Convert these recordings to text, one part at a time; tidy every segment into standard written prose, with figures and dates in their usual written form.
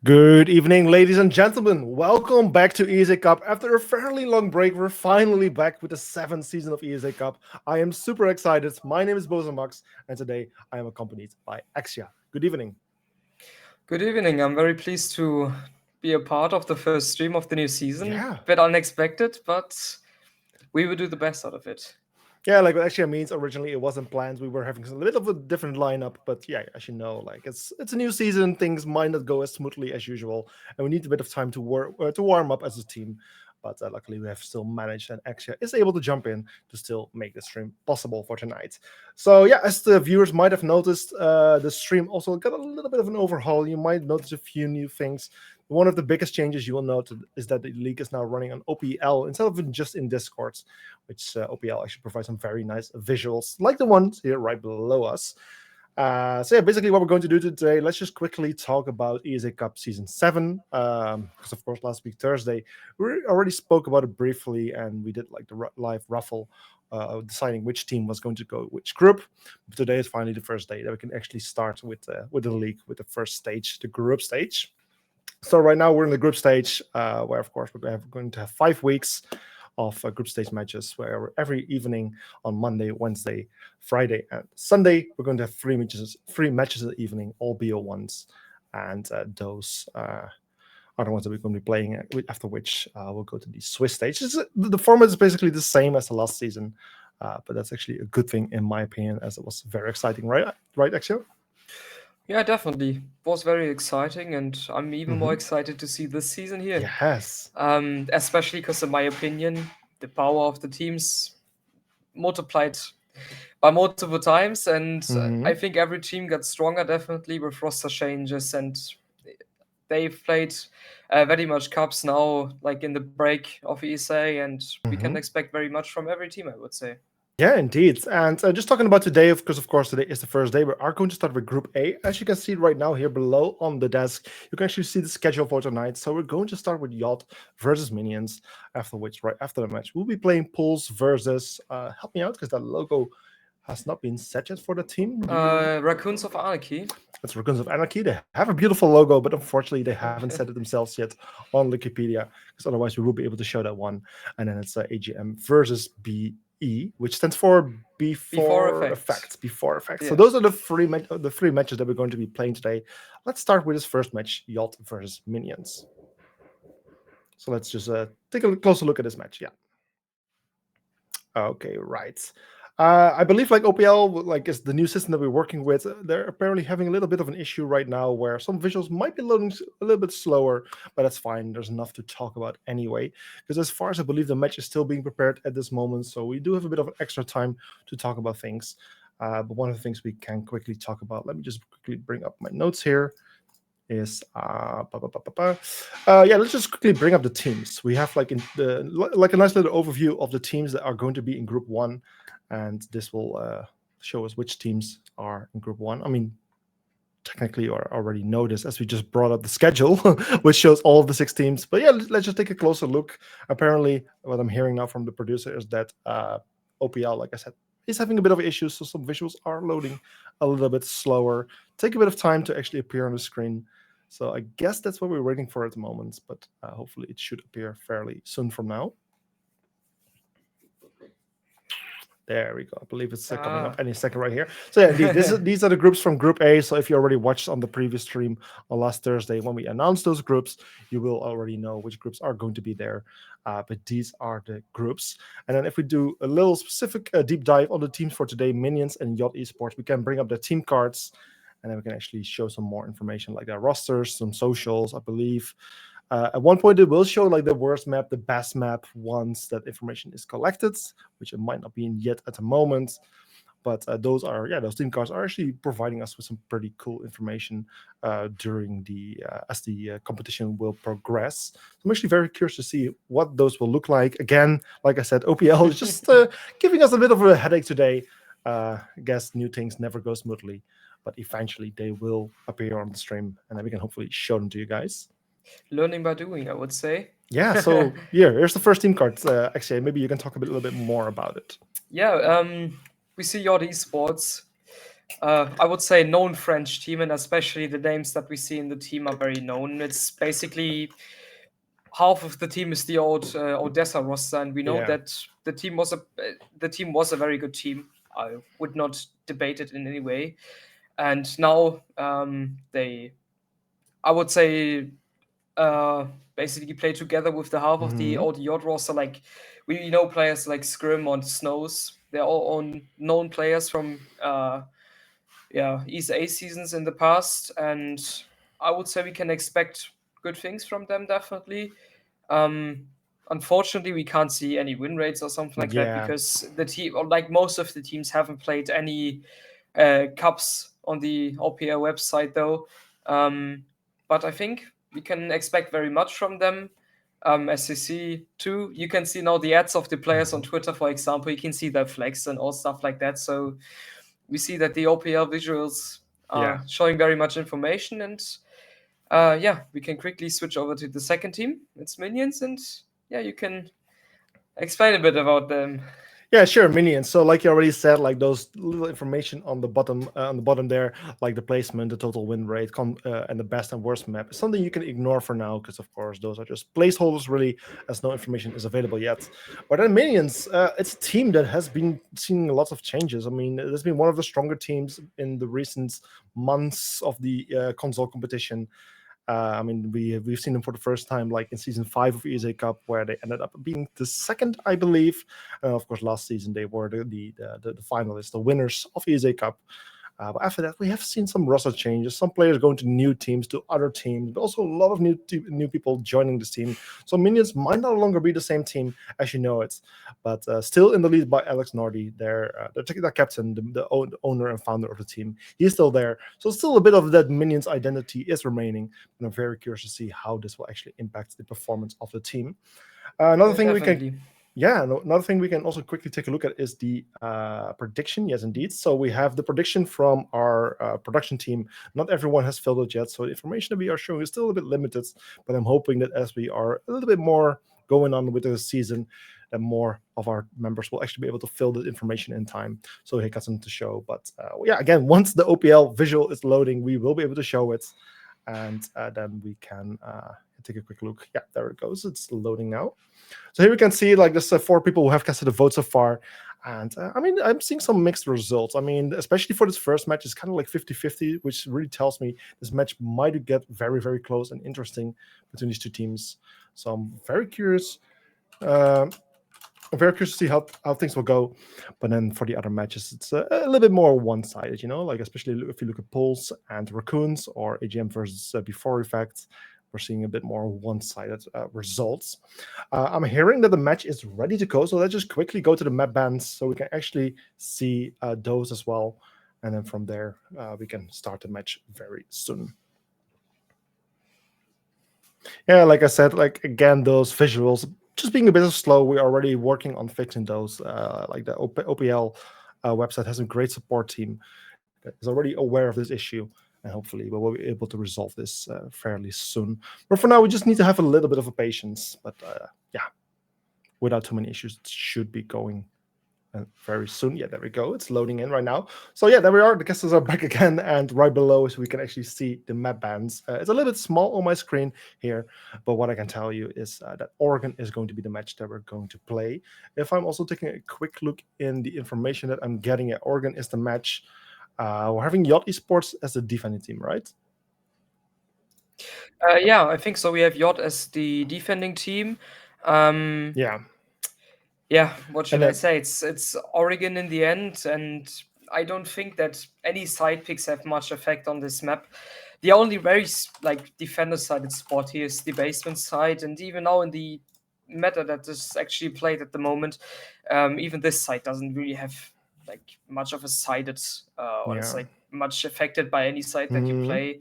Good evening, ladies and gentlemen. Welcome back to ESA Cup. After a fairly long break, we're finally back with the seventh season of ESA Cup. I am super excited. My name is Bozamax, and today I am accompanied by Axia. Good evening. Good evening. I'm very pleased to be a part of the first stream of the new season. Yeah. Bit unexpected, but we will do the best out of it. Yeah, like what Axia means, originally it wasn't planned. We were having a little bit of a different lineup, but yeah, as you know, like it's a new season. Things might not go as smoothly as usual, and we need a bit of time to warm up as a team. But luckily, we have still managed, and Axia is able to jump in to still make the stream possible for tonight. So yeah, as the viewers might have noticed, the stream also got a little bit of an overhaul. You might notice a few new things. One of the biggest changes you will note is that the league is now running on OPL instead of just in Discord, which OPL actually provides some very nice visuals, like the ones here right below us. So yeah, basically what we're going to do today, let's just quickly talk about ESA Cup Season 7. Because of course last week, Thursday, we already spoke about it briefly and we did like the live raffle deciding which team was going to go which group. But today is finally the first day that we can actually start with the league, with the first stage, the group stage. So right now we're in the group stage, where of course we're going to have 5 weeks of group stage matches, where every evening on Monday, Wednesday, Friday, and Sunday we're going to have three matches in the evening, all BO1s, and those are the ones that we're going to be playing. After which we'll go to the Swiss stage. The format is basically the same as the last season, but that's actually a good thing in my opinion, as it was very exciting, right? Right, Axel? Yeah, definitely. Was very exciting, and I'm even more Mm-hmm. excited to see this season here. Yes. Especially because, in my opinion, the power of the teams multiplied by multiple times, and Mm-hmm. I think every team got stronger definitely with roster changes, and they've played very much cups now, like in the break of ESA, and we can Mm-hmm. expect very much from every team, I would say. Yeah, indeed. And just talking about today, of course, today is the first day. We are going to start with Group A. As you can see right now here below on the desk, you can actually see the schedule for tonight. So we're going to start with Yacht versus Minions, after which, right after the match, we'll be playing Pools versus, help me out, because that logo has not been set yet for the team. Raccoons of Anarchy. It's Raccoons of Anarchy. They have a beautiful logo, but unfortunately, they haven't set it themselves yet on Wikipedia, because otherwise, we will be able to show that one. And then it's AGM versus BE, which stands for Before Before Effect. Effect. Before Effect. So Yeah. those are the three matches that we're going to be playing today. Let's start with this first match: Yacht versus Minions. So let's just take a closer look at this match. Yeah. Okay, right. I believe like OPL like is the new system that we're working with. They're apparently having a little bit of an issue right now where some visuals might be loading a little bit slower, but that's fine. There's enough to talk about anyway. Because as far as I believe, the match is still being prepared at this moment, so we do have a bit of extra time to talk about things. But one of the things we can quickly talk about. Let me just quickly bring up my notes here is yeah, let's just quickly bring up the teams we have, like in the like a nice little overview of the teams that are going to be in group one, and this will show us which teams are in group one. I mean, technically you already know this as we just brought up the schedule which shows all of the six teams, but yeah, let's just take a closer look. Apparently what I'm hearing now from the producer is that OPL, like I said, is having a bit of issues, so some visuals are loading a little bit slower, take a bit of time to actually appear on the screen. So I guess that's what we're waiting for at the moment, but hopefully it should appear fairly soon from now. There we go. I believe it's coming up Ah. any second right here. So yeah, indeed, these are the groups from Group A. So if you already watched on the previous stream on last Thursday when we announced those groups, you will already know which groups are going to be there. But these are the groups. And then if we do a little specific deep dive on the teams for today, Minions and Yacht Esports, we can bring up the team cards, and then we can actually show some more information like their rosters, some socials, I believe. At one point, it will show like the worst map, the best map once that information is collected, which it might not be in yet at the moment. But those team cards are actually providing us with some pretty cool information during the as the competition will progress. So I'm actually very curious to see what those will look like. Again, like I said, OPL is just giving us a bit of a headache today. I guess new things never go smoothly, but eventually they will appear on the stream, and then we can hopefully show them to you guys. Learning by doing, I would say. Yeah, so yeah, here's the first team card. Actually, maybe you can talk a little bit more about it. Yeah, we see your esports. I would say known French team, and especially the names that we see in the team are very known. It's basically half of the team is the old Odessa roster, and we know Yeah. that the team was a very good team. I would not debate it in any way. And now they, I would say, uh, basically play together with the half of the Hmm. old Yacht roster. Like we know players like Scrim and Snows. They're all known players from ESA seasons in the past, and I would say we can expect good things from them definitely. Um, Unfortunately, we can't see any win rates or something like that Yeah. because the team, or like most of the teams, haven't played any cups on the OPL website though. But I think we can expect very much from them. As you see too, you can see now the ads of the players on Mhm. Twitter, for example. You can see their flex and all stuff like that. So we see that the OPL visuals Yeah. are showing very much information, and we can quickly switch over to the second team. It's Minions, and yeah, you can explain a bit about them. Yeah, sure, minions. So, like you already said, like those little information on the bottom there, like the placement, the total win rate, and the best and worst map, is something you can ignore for now, because of course those are just placeholders, really, as no information is available yet. But then minions, it's a team that has been seeing lots of changes. I mean, it has been one of the stronger teams in the recent months of the console competition. I mean, we've seen them for the first time, like in season 5 of ESA Cup, where they ended up being the second, I believe. Of course, last season they were the finalists, the winners of ESA Cup. But after that, we have seen some roster changes. Some players going to new teams, to other teams, but also a lot of new people joining this team. So Minions might no longer be the same team as you know it, but still in the lead by Alex Nardi, their captain, the owner and founder of the team. He's still there, so still a bit of that Minions identity is remaining. And I'm very curious to see how this will actually impact the performance of the team. Another Yeah, thing we can definitely. yeah, another thing we can also quickly take a look at is the prediction. Yes, indeed. So we have the prediction from our production team. Not everyone has filled it yet, so the information that we are showing is still a bit limited. But I'm hoping that as we are a little bit more going on with the season, that more of our members will actually be able to fill the information in time, so he got something to show. But yeah, again, once the OPL visual is loading, we will be able to show it, and then we can take a quick look. Yeah, there it goes. It's loading now. So here we can see like there's 4 people who have casted a vote so far. And I mean, I'm seeing some mixed results. I mean, especially for this first match, it's kind of like 50-50, which really tells me this match might get very, very close and interesting between these two teams. So I'm very curious. Uh, I'm very curious to see how things will go. But then for the other matches, it's a little bit more one-sided, like especially if you look at Pulse and Raccoons or AGM versus Before Effect, we're seeing a bit more one-sided results. I'm hearing that the match is ready to go, so let's just quickly go to the map bans so we can actually see those as well. And then from there, we can start the match very soon. Yeah, like I said, like again, those visuals just being a bit slow. We're already working on fixing those. Like the OPL website has a great support team that is already aware of this issue, and hopefully we will be able to resolve this fairly soon. But for now, we just need to have a little bit of a patience. But yeah, without too many issues, it should be going very soon. Yeah, there we go. It's loading in right now. So yeah, there we are. The casters are back again, and right below us we can actually see the map bands. It's a little bit small on my screen here, but what I can tell you is that Oregon is going to be the match that we're going to play. If I'm also taking a quick look in the information that I'm getting, Oregon is the match. We're having Yacht Esports as the defending team, right? Yeah, I think so. We have Yacht as the defending team. Um, Yeah, yeah, what and should I then say? It's Oregon in the end, and I don't think that any side picks have much effect on this map. The only very like defender-sided spot here is the basement side, and even now in the meta that is actually played at the moment, even this side doesn't really have like much of a sided or it's yeah, like much affected by any side that you hmm play.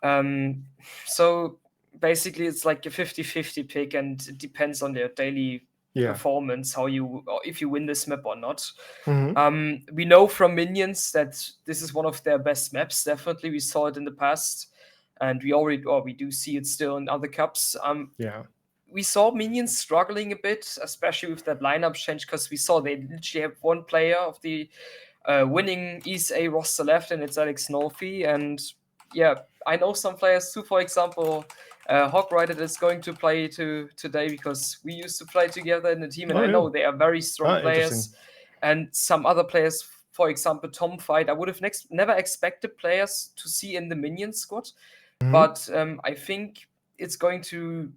Um, so basically, it's like a 50-50 pick, and it depends on their daily yeah, performance, how you or if you win this map or not. hmm We know from Minions that this is one of their best maps. Definitely, we saw it in the past, and we do see it still in other cups. yeah, We saw Minions struggling a bit, especially with that lineup change, because we saw they literally have one player of the winning ESA roster left, and it's Alex Nolfi. And yeah, I know some players too. For example, Hawkrider is going to play today because we used to play together in the team, and Oh I yeah. know they are very strong Interesting. players. And some other players, for example, Tom Fight, I would have never expected players to see in the Minion squad, but I think it's going to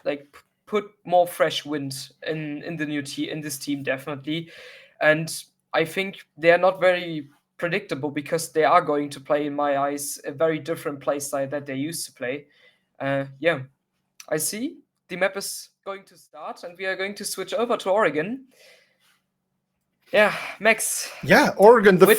like put more fresh wind in the new team, in this team, definitely. And I think they are not very predictable because they are going to play, in my eyes, a very different play style that they used to play. Yeah, I see the map is going to start, and we are going to switch over to Oregon. Yeah, Max. Yeah, Oregon, the Which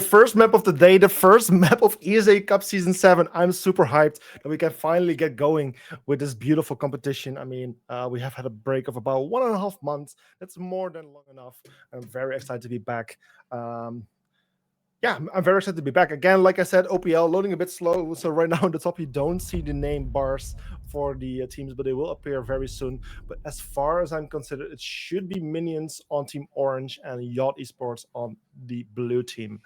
first map of the day, the first map of ESA Cup Season 7. I'm super hyped that we can finally get going with this beautiful competition. I mean, we have had a break of about 1.5 months. That's more than long enough. I'm very excited to be back. Yeah, I'm very excited to be back again. Like I said, OPL loading a bit slow. So right now on the top, you don't see the name bars for the teams, but they will appear very soon. But as far as I'm considered, it should be Minions on Team Orange and Yacht Esports on the blue team.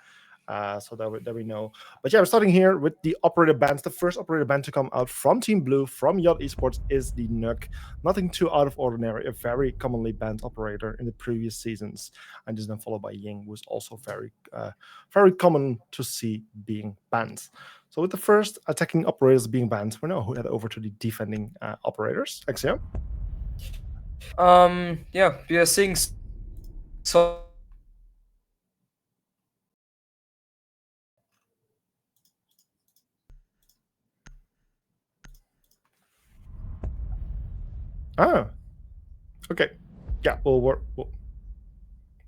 So that we know. But yeah, we're starting here with the operator bands. The first operator band to come out from Team Blue, from Yacht Esports, is the Nook. Nothing too out of ordinary, a very commonly banned operator in the previous seasons. And this is then followed by Ying, who is also very common to see being banned. So with the first attacking operators being banned, we now head over to the defending operators. Axia? yeah, we are seeing Ah, okay. Yeah,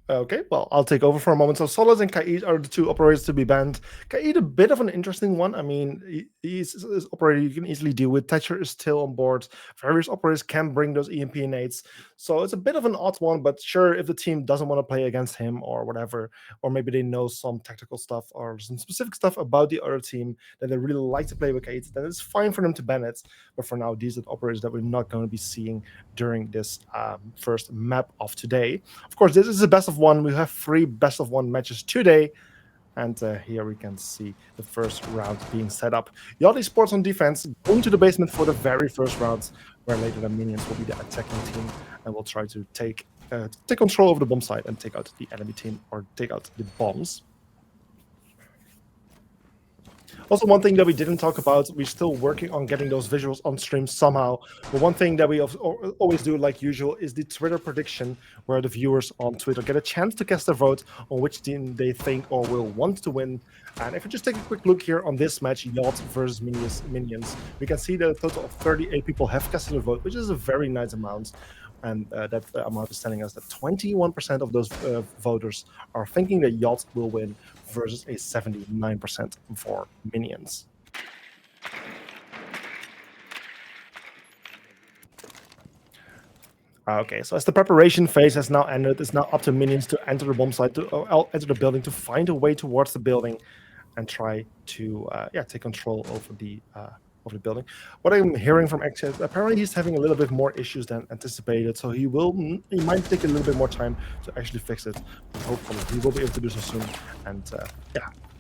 okay, well, I'll take over for a moment. So Solas and Kaid are the two operators to be banned. Kaid, a bit of an interesting one. I mean, he's an operator you can easily deal with. Thatcher is still on board. Various operators can bring those EMP nades. So it's a bit of an odd one, but sure, if the team doesn't want to play against him or whatever, or maybe they know some tactical stuff or some specific stuff about the other team that they really like to play with Kaid, then it's fine for them to ban it. But for now, these are the operators that we're not going to be seeing during this first map of today. Of course, this is the best of one. We have 3 best of 1 matches today. And here we can see the first round being set up. Yacht Esports on defense, going to the basement for the very first round, where later the Minions will be the attacking team and will try to take control of the bomb site and take out the enemy team or take out the bombs. Also, one thing that we didn't talk about, we're still working on getting those visuals on stream somehow. But one thing that we always do, like usual, is the Twitter prediction, where the viewers on Twitter get a chance to cast their vote on which team they think or will want to win. And if you just take a quick look here on this match, Yacht versus Minions, we can see that a total of 38 people have casted a vote, which is a very nice amount. And that amount is telling us that 21% of those voters are thinking that Yacht will win versus a 79% for Minions. Okay, so as the preparation phase has now ended, it's now up to Minions to enter the bomb site, to enter the building, to find a way towards the building and try to take control over the building. What I'm hearing from X is apparently he's having a little bit more issues than anticipated, so he might take a little bit more time to actually fix it. But hopefully he will be able to do so soon and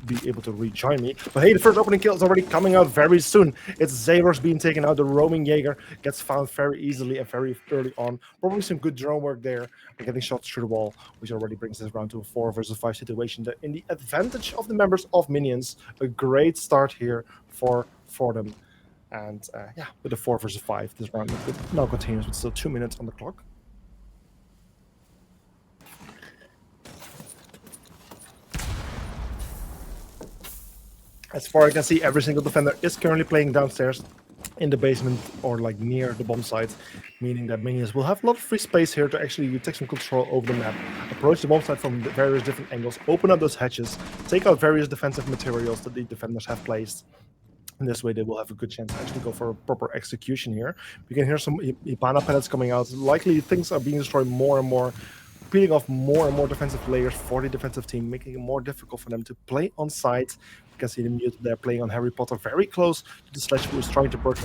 be able to rejoin me. But hey, the first opening kill is already coming out very soon. It's Xeros being taken out. The roaming Jaeger gets found very easily and very early on. Probably some good drone work there. We're getting shots through the wall, which already brings this round to a 4 versus 5 situation. In the advantage of the members of Minions, a great start here for them. And with a 4 versus 5, this round now continues with still 2 minutes on the clock. As far as I can see, every single defender is currently playing downstairs in the basement or like near the bomb site, meaning that Minions will have a lot of free space here to actually take some control over the map, approach the bomb site from various different angles, open up those hatches, take out various defensive materials that the defenders have placed. And this way they will have a good chance to actually go for a proper execution here. We can hear some Ipana pellets coming out. Likely things are being destroyed more and more, peeling off more and more defensive layers for the defensive team, making it more difficult for them to play on site. can see the mute there playing on Harry Potter very close to the Sledge, who is trying to approach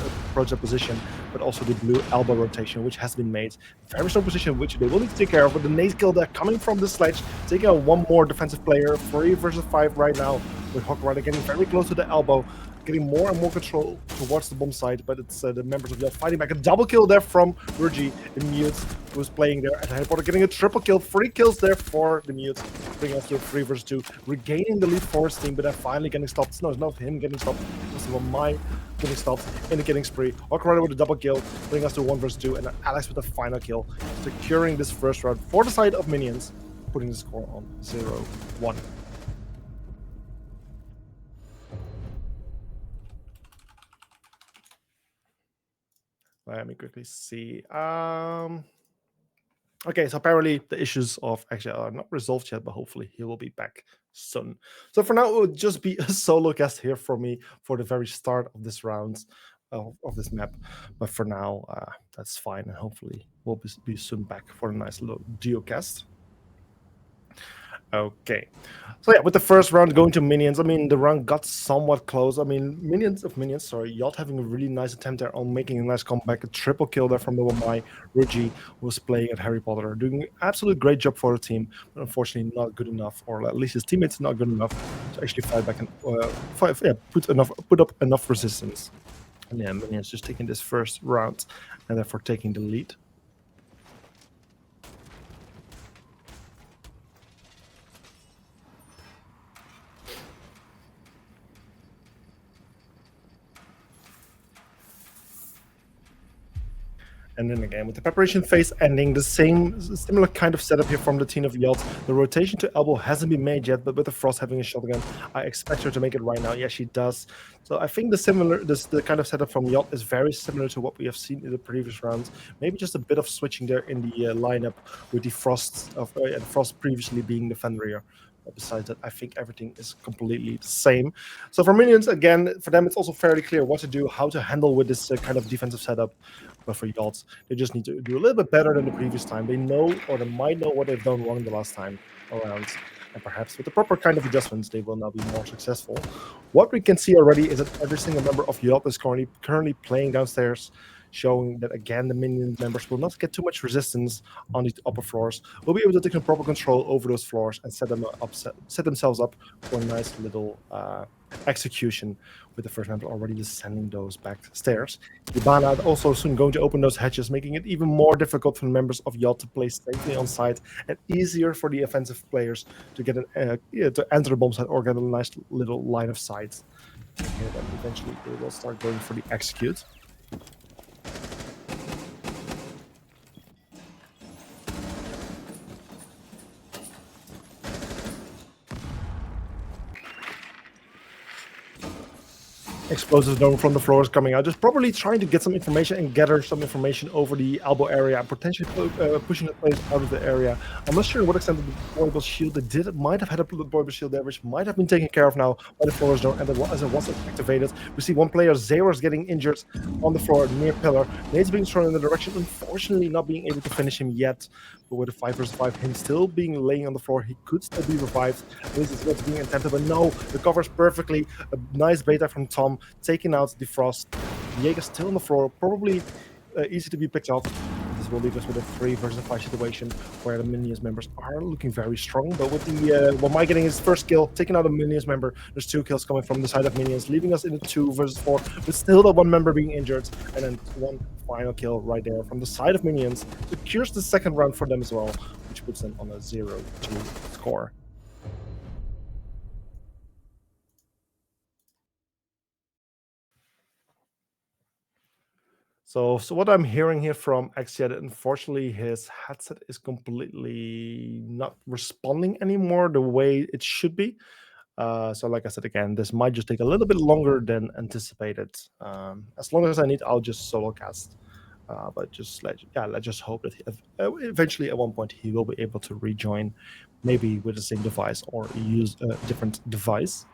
that position, but also the blue elbow rotation, which has been made. Very strong position, which they will need to take care of, but the nade kill there coming from the Sledge, taking out one more defensive player, 3 versus 5 right now, with Hawk Rider getting very close to the elbow, getting more and more control towards the bomb side, but it's the members of Yacht fighting back. A double kill there from Ruji, the mute, who's playing there at Harry Potter, getting a triple kill, 3 kills there for the mute, bringing us to a 3 versus 2, regaining the lead for his team, but they're finally getting stopped. No, it's not him getting stopped, it's my getting stopped in the killing spree. Hawk Rider with a double kill, bringing us to 1 versus 2, and Alex with the final kill, securing this first round for the side of Minions, putting the score on 0-1. Let me quickly see. Okay, so apparently the issues of actually are not resolved yet, but hopefully he will be back soon. So for now, it will just be a solo cast here for me for the very start of this round of this map. But for now, that's fine, and hopefully we'll be soon back for a nice little duo cast. Okay, so yeah, with the first round going to Minions, I mean, the round got somewhat close. I mean, Minions, sorry, Yacht having a really nice attempt there on making a nice comeback, a triple kill there from the Wamai. Ruji was playing at Harry Potter, doing an absolute great job for the team, but unfortunately not good enough, or at least his teammates not good enough to actually fight back and put up enough resistance. And yeah, Minions just taking this first round and therefore taking the lead. And then again, with the preparation phase ending, the similar kind of setup here from the team of Yacht. The rotation to elbow hasn't been made yet, but with the Frost having a shotgun, I expect her to make it right now. Yeah, she does. So I think the kind of setup from Yacht is very similar to what we have seen in the previous rounds. Maybe just a bit of switching there in the lineup with the Frost previously being the Fenrir. But besides that, I think everything is completely the same. So for Minions, again, for them, it's also fairly clear what to do, how to handle with this kind of defensive setup. But for Yachts, they just need to do a little bit better than the previous time. They know, or they might know, what they've done wrong the last time around. And perhaps with the proper kind of adjustments, they will now be more successful. What we can see already is that every single member of Yacht is currently playing downstairs, showing that, again, the Minion members will not get too much resistance on the upper floors. Will be able to take proper control over those floors and set themselves up for a nice little execution, with the first member already descending those back stairs. Ibana also soon going to open those hatches, making it even more difficult for the members of Yacht to play safely on site, and easier for the offensive players to get to enter the bomb site or get a nice little line of sight. And then eventually they will start going for the execute. Explosives known from the floors coming out, just probably trying to get some information and gather some information over the elbow area, and potentially pushing the players out of the area. I'm not sure to what extent the Borbal shield they might have had a Borbal shield there, which might have been taken care of now by the floors zone, and as it was activated, we see one player, Zeros, getting injured on the floor near pillar. Nate's being thrown in the direction, unfortunately not being able to finish him yet. But with a 5 versus 5, him still being laying on the floor, he could still be revived. At least it's being attempted, but no, it covers perfectly. A nice beta from Tom, taking out the Frost. Jaeger still on the floor, probably easy to be picked up. This will leave us with a 3 versus 5 situation where the Minions members are looking very strong. But with the Wamai getting his first kill, taking out a Minions member, there's 2 kills coming from the side of Minions, leaving us in a 2 versus 4, but still the 1 member being injured. And then 1 final kill right there from the side of Minions secures the second round for them as well, which puts them on a 0-2 score. So what I'm hearing here from Xia, unfortunately, his headset is completely not responding anymore the way it should be. So like I said, again, this might just take a little bit longer than anticipated. As long as I need, I'll just solo cast. But let's just hope that eventually at one point he will be able to rejoin, maybe with the same device or use a different device.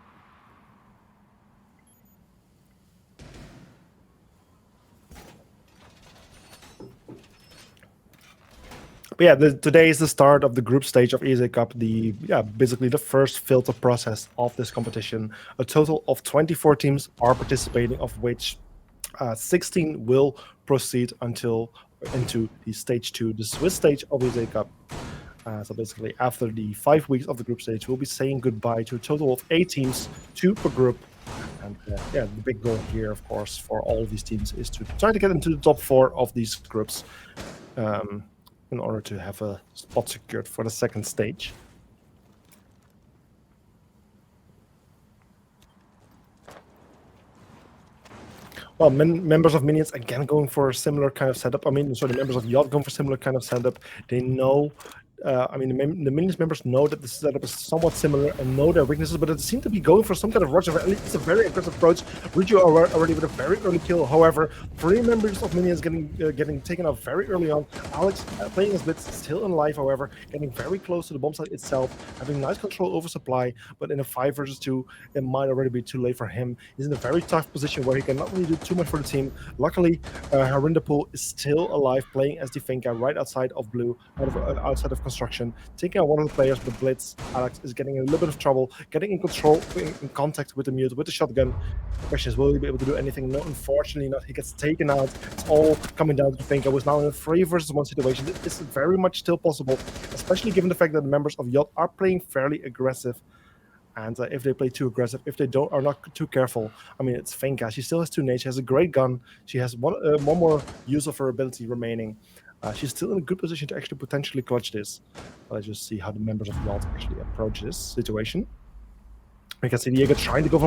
But yeah, today is the start of the group stage of ESA Cup. Basically the first filter process of this competition. A total of 24 teams are participating, of which 16 will proceed into the stage 2, the Swiss stage of ESA Cup. So basically, after the 5 weeks of the group stage, we'll be saying goodbye to a total of 8 teams, 2 per group. And the big goal here, of course, for all of these teams is to try to get into the top 4 of these groups, in order to have a spot secured for the second stage. Well, members of Minions again going for a similar kind of setup. I mean, so the members of Yacht going for similar kind of setup. They know, the Minions members know that the setup is somewhat similar and know their weaknesses, but they seem to be going for some kind of rush. At least it's a very aggressive approach. Riju already with a very early kill. However, 3 members of Minions getting taken out very early on. Alex playing his blitz, still in life, however, getting very close to the bomb site itself, having nice control over supply, but in a 5 versus 2, it might already be too late for him. He's in a very tough position where he cannot really do too much for the team. Luckily, Harindapool is still alive, playing as Definka right outside of blue, outside of construction, taking out one of the players with blitz. Alex is getting in a little bit of trouble, getting in control, in contact with the mute, with the shotgun. The question is, will he be able to do anything? No, unfortunately not. He gets taken out. It's all coming down to Definka, who is now in a 3 versus 1 situation. This is very much still possible, especially given the fact that the members of Yacht are playing fairly aggressive. And if they play too aggressive, if they are not too careful, I mean, it's Finka. She still has 2 nades. She has a great gun. She has one more use of her ability remaining. She's still in a good position to actually potentially clutch this. Let's just see how the members of Yacht actually approach this situation. We can see Diego trying to go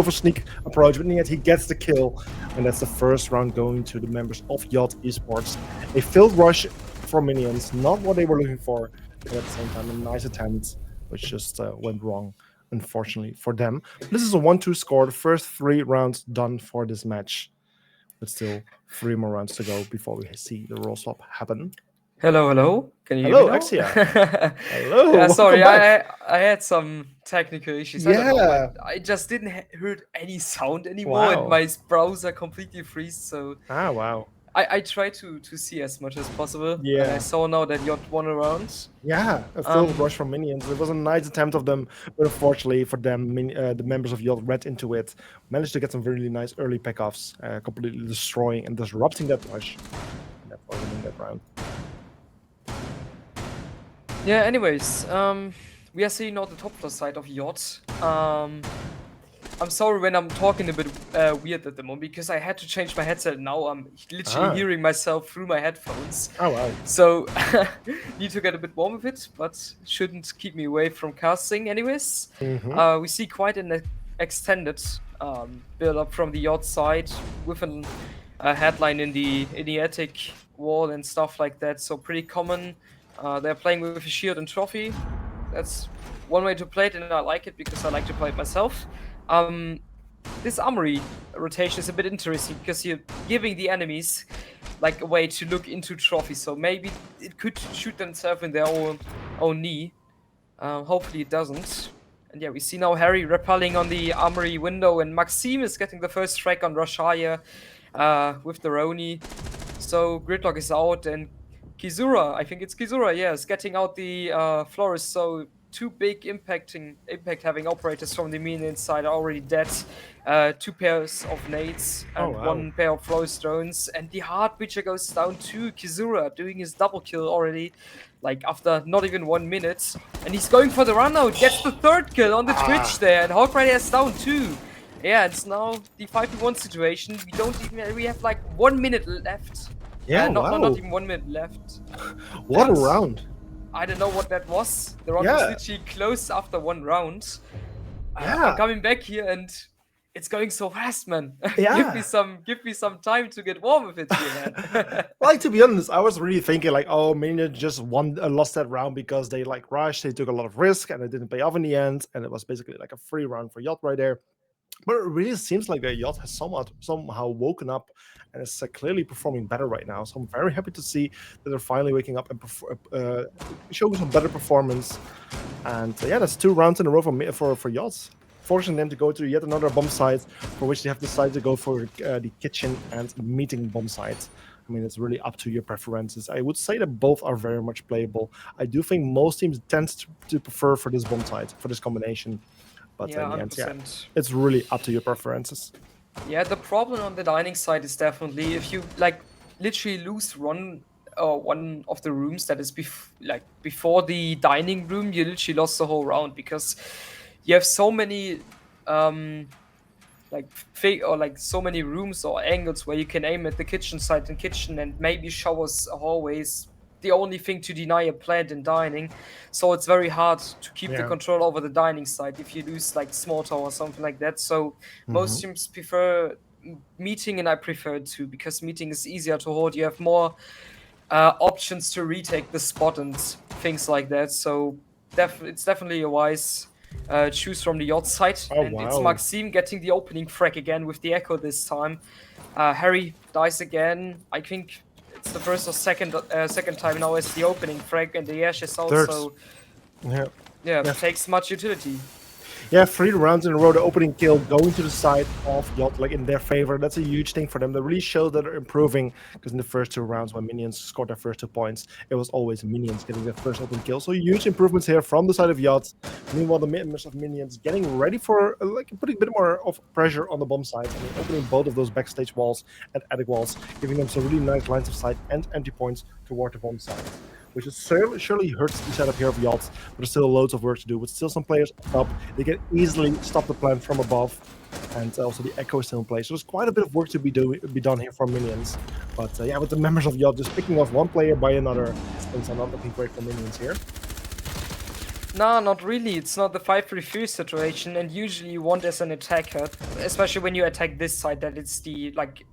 for sneak approach, but yet he gets the kill, and that's the first round going to the members of Yacht Esports. A failed rush for Minions, not what they were looking for, but at the same time a nice attempt, which just went wrong, unfortunately for them. This is a 1-2 score, the first 3 rounds done for this match. But still 3 more rounds to go before we see the roll swap happen. Hello. Can you Hello, hear me now? Axia. Hello. Yeah, sorry, I had some technical issues. I don't know, but I just didn't heard any sound anymore, and my browser completely freeze. So wow. I tried to see as much as possible. Yeah. And I saw now that Yacht won a round. Yeah, a full rush from Minions. It was a nice attempt of them, but unfortunately for them, the members of Yacht read into it, managed to get some really nice early pickoffs, completely destroying and disrupting that rush. And therefore winning that round. Yeah, anyways, we are seeing now the top floor side of Yacht. I'm sorry when I'm talking a bit weird at the moment, because I had to change my headset. Now I'm literally hearing myself through my headphones. Oh, wow. So need to get a bit warm with it, but shouldn't keep me away from casting anyways. We see quite an extended build up from the Yacht side with a headline in the attic wall and stuff like that. So pretty common. They're playing with a shield and trophy. That's one way to play it, and I like it because I like to play it myself. This armory rotation is a bit interesting because you're giving the enemies like a way to look into trophy, so maybe it could shoot themselves in their own knee. Hopefully it doesn't. And yeah, we see now Harry rappelling on the armory window, and Maxime is getting the first strike on Rashaya with the Roni. So Gridlock is out, and Kizura, I think it's Kizura, yes, getting out the Florist. So 2 big impact having operators from the Minion side are already dead. 2 pairs of nades and 1 pair of Florist drones. And the Heart Breacher goes down to Kizura, doing his double kill already, like after not even 1 minute. And he's going for the run out, gets the 3rd kill on the Twitch there, and Hawk Rider is down too. Yeah, it's now the 5v1 situation. We have like 1 minute left. Yeah, not even 1 minute left. What a round. I don't know what that was. The round was literally close after 1 round. I'm coming back here and it's going so fast, man. Yeah. give me some time to get warm with it here, man. Like, to be honest, I was really thinking like, oh, Minion just lost that round because they like rushed, they took a lot of risk, and it didn't pay off in the end, and it was basically like a free round for Yacht right there. But it really seems like Yacht has somehow woken up and is clearly performing better right now. So I'm very happy to see that they're finally waking up and showing some better performance. And that's 2 rounds in a row for Yacht, forcing them to go to yet another bomb site, for which they have decided to go for the kitchen and meeting bomb site. I mean, it's really up to your preferences. I would say that both are very much playable. I do think most teams tend to prefer for this bomb site, for this combination. But Yeah, in the end, yeah, 100%. it's really up to your preferences. Yeah, the problem on the dining side is definitely if you like literally lose one of the rooms that is before the dining room, you literally lost the whole round because you have so many um like fake or like so many rooms or angles where you can aim at the kitchen side and kitchen and maybe showers hallways the only thing to deny a plant in dining, so it's very hard to keep the Yeah. control over the dining side if you lose like small tower or something like that. So most Hmm. teams prefer meeting, and I prefer it too because meeting is easier to hold. You have more options to retake the spot and things like that. So it's definitely a wise choose from the yacht side. Oh And it's wow. Maxime getting the opening frag again with the echo this time. Harry dies again. I think it's the first or second time now as the opening frag, and the Ash is Third. also Yeah. yeah Yeah. takes much utility. Yeah, 3 rounds in a row, the opening kill going to the side of Yacht, like in their favor. That's a huge thing for them. That really shows that they're improving because in the first 2 rounds, when Minions scored their first 2 points, it was always Minions getting their first open kill. So huge improvements here from the side of Yacht. Meanwhile, the members of Minions getting ready for like putting a bit more of pressure on the bomb side. I mean, opening both of those backstage walls and attic walls, giving them some really nice lines of sight and empty points toward the bomb side, which is surely hurts the setup here of Yachts, but there's still loads of work to do. With still some players up, they can easily stop the plan from above, and also the echo is still in place. So there's quite a bit of work to be done here for Minions. But yeah, with the members of Yacht just picking off one player by another, things are not looking great for Minions here. No, not really. It's not the 5-3-3 situation, and usually you want as an attacker, especially when you attack this side, that it's the like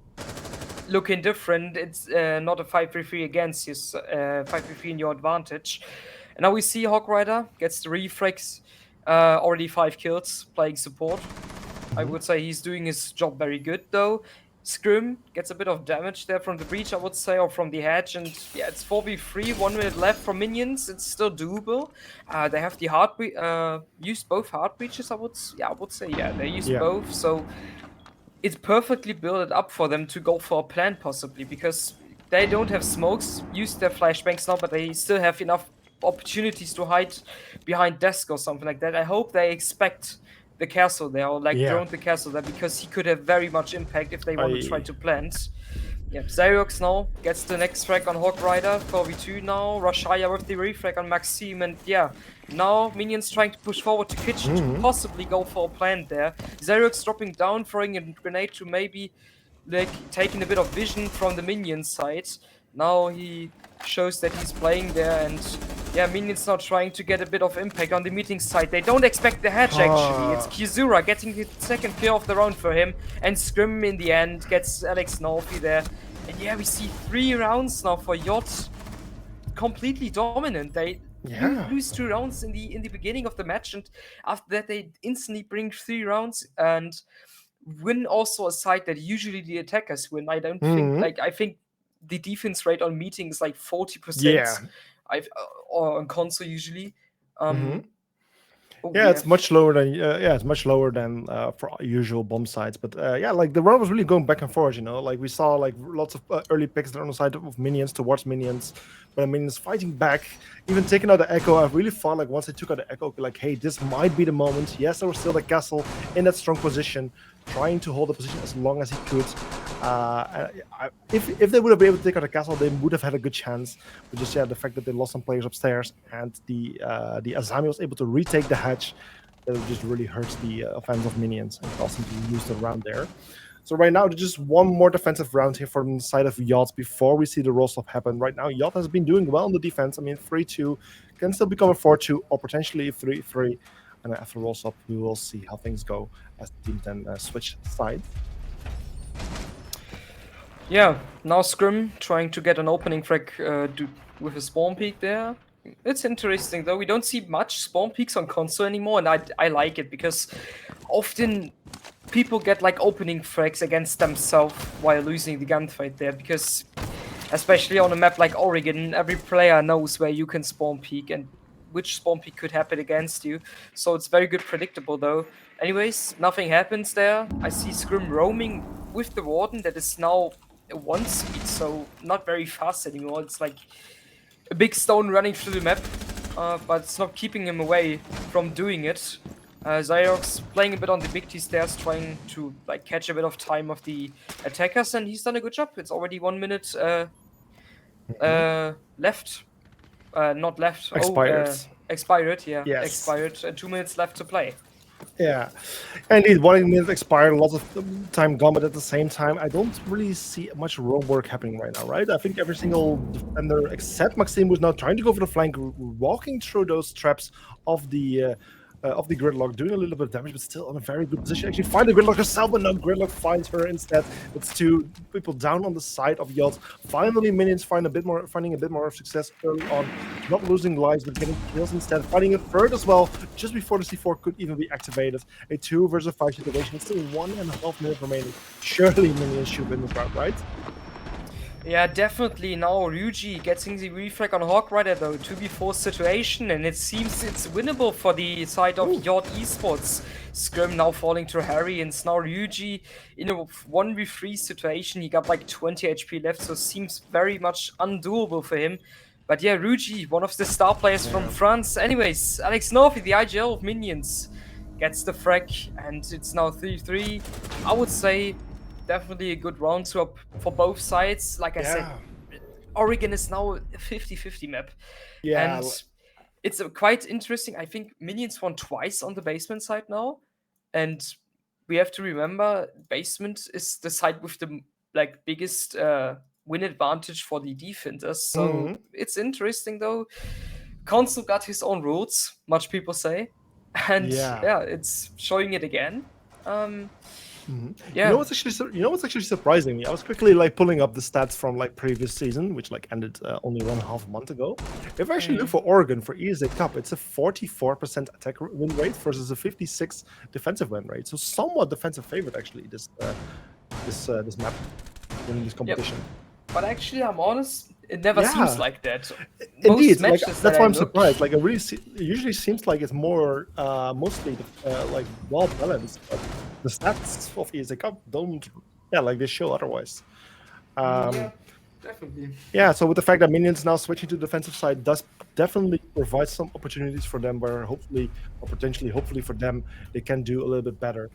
looking different. It's not a 5-3-3 against you, 5-3-3 in your advantage. And now we see Hawk Rider gets the reflex, already 5 kills playing support. I would say he's doing his job very good though. Scrim gets a bit of damage there from the breach, I would say, or from the hedge, and yeah, it's 4v3, 1 minute left for Minions. It's still doable. They have the used both hard breaches. I would say yeah, they used Yeah. both. So it's perfectly built up for them to go for a plan possibly because they don't have smokes, use their flashbangs now, but they still have enough opportunities to hide behind desk or something like that. I hope they expect the castle there or like Yeah. drone the castle there because he could have very much impact if they want to try I to plant. Yeah, Xerox now gets the next frag on Hawk Rider, 4v2 now. Rashaya with the refrag on Maxime, and yeah, now Minions trying to push forward to Kitchen to possibly go for a plant there. Xerox dropping down, throwing a grenade to maybe like taking a bit of vision from the Minion side. Now he shows that he's playing there, and yeah, Minions now trying to get a bit of impact on the meeting side. They don't expect the hedge actually. It's Kizura getting the second kill of the round for him, and Scrim in the end gets Alex Nolfi there. And yeah, we see 3 rounds now for Yacht, completely dominant. They yeah. lose 2 rounds in the beginning of the match, and after that they instantly bring 3 rounds and win also a side that usually the attackers win. I don't think I think the defense rate on meeting is like 40%. Yeah. Or on console usually. Hmm. Oh, Yeah, we it's have much lower than it's much lower than for usual bomb sites. But yeah, like the round was really going back and forth. Like we saw like lots of early picks on the side of Minions towards Minions, but Minions fighting back, even taking out the Echo. I really thought like once they took out the Echo, like hey, this might be the moment. Yes, there was still the castle in that strong position, trying to hold the position as long as he could. If they would have been able to take out the castle, they would have had a good chance. But just yeah, the fact that they lost some players upstairs and the Azami was able to retake the hatch, that just really hurts the offense of Minions and caused them to lose the round there. So right now, just one more defensive round here from the side of Yacht before we see the roll stop happen. Right now, Yacht has been doing well in the defense. I mean, 3-2 can still become a 4-2 or potentially 3-3. And after roll stop, we will see how things go as the teams then switch sides. Yeah, now Scrim trying to get an opening frag with a spawn peak there. It's interesting though. We don't see much spawn peaks on console anymore, and I like it because often people get like opening frags against themselves while losing the gunfight there. Because especially on a map like Oregon, every player knows where you can spawn peak and which spawn peak could happen against you. So it's very good predictable though. Anyways, nothing happens there. I see Scrim roaming with the Warden that is now one speed, so not very fast anymore. It's like a big stone running through the map, but it's not keeping him away from doing it. Zyrox playing a bit on the big T stairs, trying to like catch a bit of time of the attackers, and he's done a good job. It's already 1 minute Mhm. left. Not left. Oh, Expired. expired. Yeah, Yes. expired. 2 minutes left to play. Yeah, indeed. 1 minute expired, lots of time gone, but at the same time, I don't really see much roam work happening right now, right? I think every single defender except Maxime was now trying to go for the flank, walking through those traps of the gridlock, doing a little bit of damage, but still in a very good position. Actually, find the gridlock herself, but no, gridlock finds her instead. It's two people down on the side of Yacht. Finally, minions finding a bit more of success early on, not losing lives, but getting kills instead. Finding a third as well, just before the C4 could even be activated. A 2 versus 5 situation. It's still 1.5 minutes remaining. Surely minions should win this round, right? Yeah, definitely. Now Ryuji getting the refrag on Hawk Rider though, 2v4 situation, and it seems it's winnable for the side of Ooh. Yacht Esports. Scrim now falling to Harry, and it's now Ryuji in a 1v3 situation. He got like 20 HP left, so seems very much undoable for him. But yeah, Ryuji, one of the star players from Yeah. France. Anyways, Alex Novi, the IGL of Minions, gets the frag, and it's now 3-3. I would say definitely a good round swap for both sides. Like I said, Yeah. Oregon is now a 50-50 map. Yeah. And it's quite interesting. I think Minions won twice on the basement side now. And we have to remember basement is the side with the like biggest win advantage for the defenders. So Mhm. it's interesting though. Console got his own rules, much people say. And Yeah. yeah, it's showing it again. Um Mhm. yeah. You know what's actually surprising me? I was quickly like pulling up the stats from like previous season, which like ended only 1.5 month ago. If I actually look Mm. for Oregon for ESA Cup, it's a 44% win rate versus a 56 defensive win rate. So somewhat defensive favorite actually this map winning this Yep. competition. But actually, I'm honest, it never seems Yeah, like that. Most indeed. Like matches that that's I why I'm look, surprised. Like it usually seems like it's more mostly like well balanced, but the stats of ESA Cup don't. Yeah, like they show otherwise. yeah, Um, definitely. yeah, so with the fact that minions now switching to the defensive side does definitely provide some opportunities for them where hopefully or potentially hopefully for them they can do a little bit better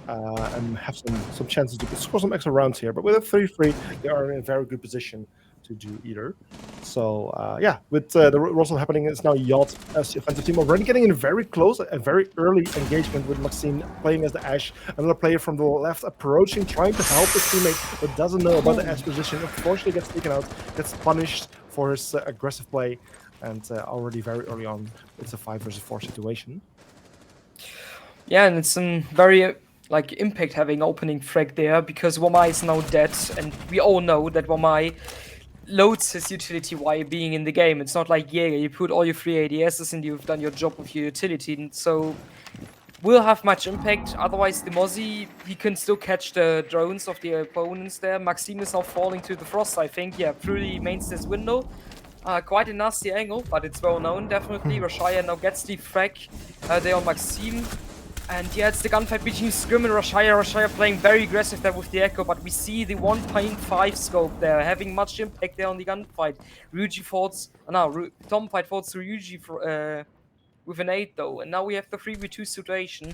and have some chances to score some extra rounds here. But with a 3-3, they are in a very good position to do either. So yeah, with the Russell happening, it's now Yacht as the offensive team already getting in very close, a very early engagement with Maxime playing as the Ash. Another player from the left approaching, trying to help his teammate, but doesn't know about the Ash position. Unfortunately, gets taken out, gets punished for his aggressive play, and already very early on, it's a 5 versus 4 situation. Yeah, and it's a very like impact having opening frag there because Wamai is now dead, and we all know that Wamai loads his utility while being in the game. It's not like Jaeger, you put all your free ADSs and you've done your job with your utility, and so will have much impact. Otherwise, the Mozzie, he can still catch the drones of the opponents there. Maxime is now falling to the frost, I think. Yeah, through the main stairs window. Quite a nasty angle, but it's well known, definitely. Rashaya now gets the frag there on Maxime. And yeah, it's the gunfight between Scrim and Rashaya. Rashaya playing very aggressive there with the Echo, but we see the 1.5 scope there, having much impact there on the gunfight. Ryuji falls, Tom fight falls to Ryuji for, with an 8 though, and now we have the 3v2 situation.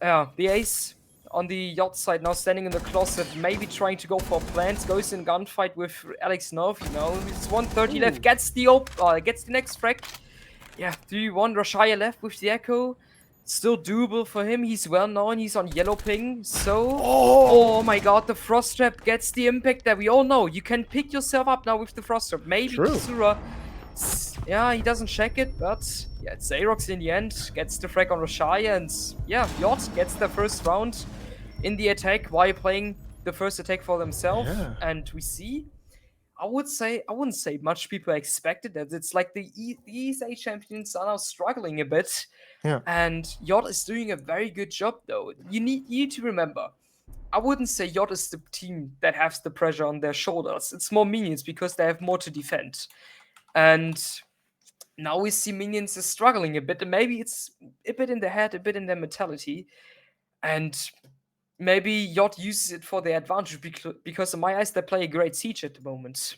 Yeah, the ace on the yacht side now standing in the closet, maybe trying to go for plants, goes in gunfight with Alex Nerv, you know. It's 130 left, Ooh. gets the next frag. Yeah, 3-1, Rashaya left with the Echo. Still doable for him. He's well known. He's on yellow ping. So, Oh, oh my god, the frost trap gets the impact that we all know. You can pick yourself up now with the frost trap. Maybe true. Kisura. Yeah, he doesn't check it, but yeah, it's Aerox in the end. Gets the frag on Rashaya, and yeah, Yacht gets the first round in the attack while playing the first attack for themselves. Yeah. And we see I wouldn't say much people expected that. It's like the ESA champions are now struggling a bit, Yeah. and Yod is doing a very good job though. You need to remember, I wouldn't say Yod is the team that has the pressure on their shoulders. It's more Minions because they have more to defend. And now we see Minions is struggling a bit, and maybe it's a bit in their head, a bit in their mentality. And maybe Yacht uses it for their advantage because in my eyes they play a great siege at the moment.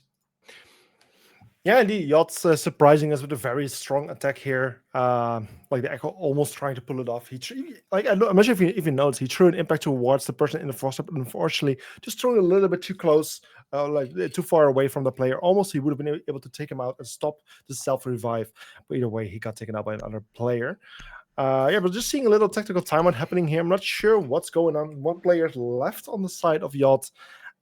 Yeah, indeed. Yacht's surprising us with a very strong attack here. Like the Echo almost trying to pull it off. I'm not sure if you noticed, he threw an impact towards the person in the frost, but unfortunately, just thrown a little bit too close, too far away from the player. Almost he would have been able to take him out and stop the self revive. But either way, he got taken out by another player. Yeah, but just seeing a little tactical timeout happening here. I'm not sure what's going on. One player's left on the side of Yacht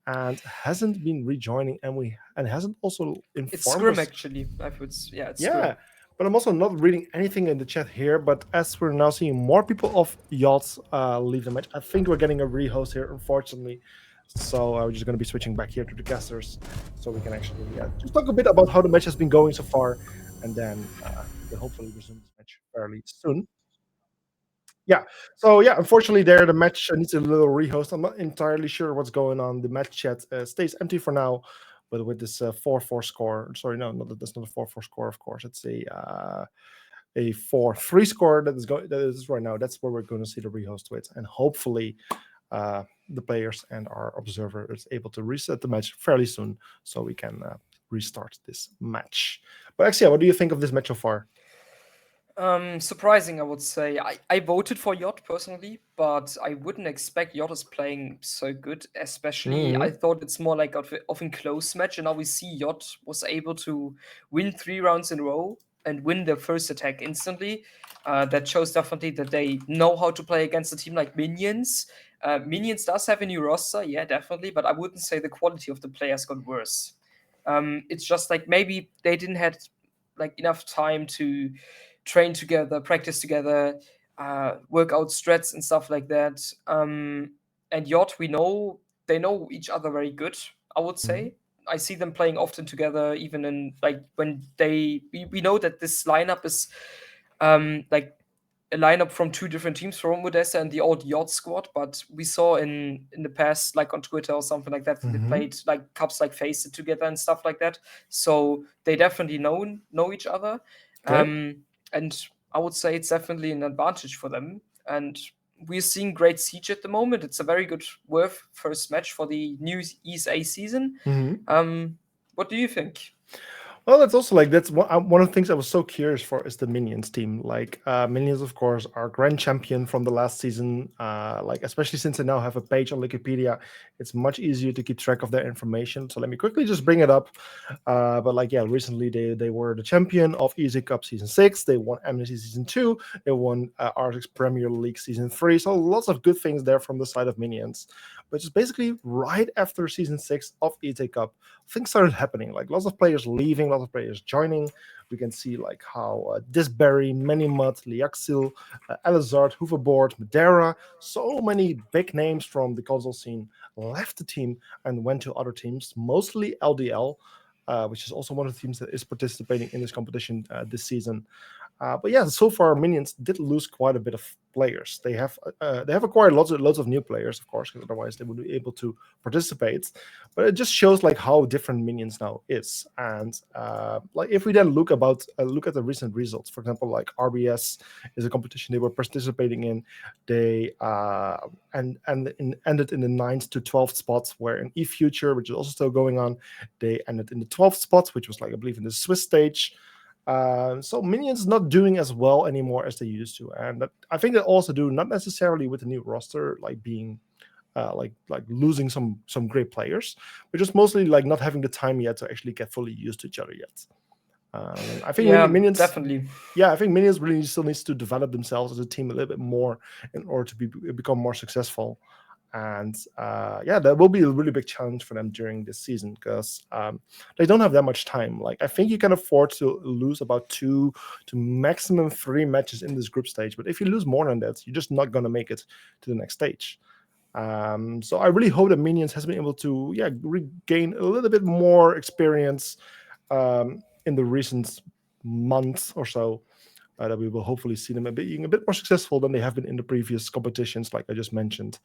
and hasn't been rejoining, and hasn't also It's informed Scrim us. actually. I would, yeah, it's Yeah, Scrim. but I'm also not reading anything in the chat here. But as we're now seeing more people of Yachts leave the match, I think we're getting a rehost here, unfortunately. So we're just going to be switching back here to the casters, so we can actually just talk a bit about how the match has been going so far, and then we can hopefully resume this match fairly soon. Yeah. So yeah, unfortunately, there the match needs a little rehost. I'm not entirely sure what's going on. The match chat stays empty for now, but with this 4-4 score. Sorry, no, that's not a 4-4 score. Of course, it's a 4-3 score that is going. That is right now. That's where we're going to see the rehost with, and hopefully, the players and our observer is able to reset the match fairly soon, so we can restart this match. But actually, what do you think of this match so far? Surprising, I would say. I voted for Yacht personally, but I wouldn't expect Yacht is playing so good. Especially, I Hmm. thought it's more like of a close match, and now we see Yacht was able to win 3 rounds in a row and win their first attack instantly. That shows definitely that they know how to play against a team like Minions. Minions does have a new roster, yeah, definitely, but I wouldn't say the quality of the players got worse. It's just like maybe they didn't had like enough time to train together, practice together, work out strats and stuff like that. And Yacht, we know they know each other very good. I would Hmm. say I see them playing often together, even in like when we know that this lineup is like a lineup from two different teams from Odessa and the old Yacht squad, but we saw in the past, like on Twitter or something like that, they Hmm. played like cups like Face It together and stuff like that. So they definitely know each other, Okay. um, and I would say it's definitely an advantage for them. And we're seeing great siege at the moment. It's a very good worth first match for the new ESA season. Hmm. Um, what do you think? Well, that's also like that's one of the things I was so curious for is the Minions team. Like Minions, of course, are grand champion from the last season. Like especially since they now have a page on Wikipedia, it's much easier to keep track of their information. So let me quickly just bring it up. But like yeah, recently they were the champion of ESA Cup season 6. They won Amnesty season 2. They won Arctic's Premier League season 3. So lots of good things there from the side of Minions. Which is basically right after season 6 of ESA Cup things started happening. Like lots of players leaving, lots of players joining. We can see like how Disberry, Manimut, Liaxil, Elizard, Hoverboard, Madeira, so many big names from the console scene left the team and went to other teams, mostly LDL. Which is also one of the teams that is participating in this competition this season. But yeah, so far Minions did lose quite a bit of players. They have acquired lots of new players, of course, because otherwise they would be able to participate. But it just shows like how different Minions now is. And like if we then look at the recent results, for example, like RBS is a competition they were participating in. They ended in the 9th to 12th spots, where in eFuture, which is also still going on, they ended in the 12th spots, which was like I believe in the Swiss stage. So Minions not doing as well anymore as they used to, and I think that also do not necessarily with the new roster, like being like losing some great players, but just mostly like not having the time yet to actually get fully used to each other yet. I think Yeah, Minions, definitely. yeah, I think Minions really still needs to develop themselves as a team a little bit more in order to become more successful. And yeah, that will be a really big challenge for them during this season because they don't have that much time. Like I think you can afford to lose about 2 to maximum 3 matches in this group stage, but if you lose more than that, you're just not going to make it to the next stage. So I really hope that Minions has been able to regain a little bit more experience in the recent months or so. That we will hopefully see them being a bit more successful than they have been in the previous competitions, like I just mentioned,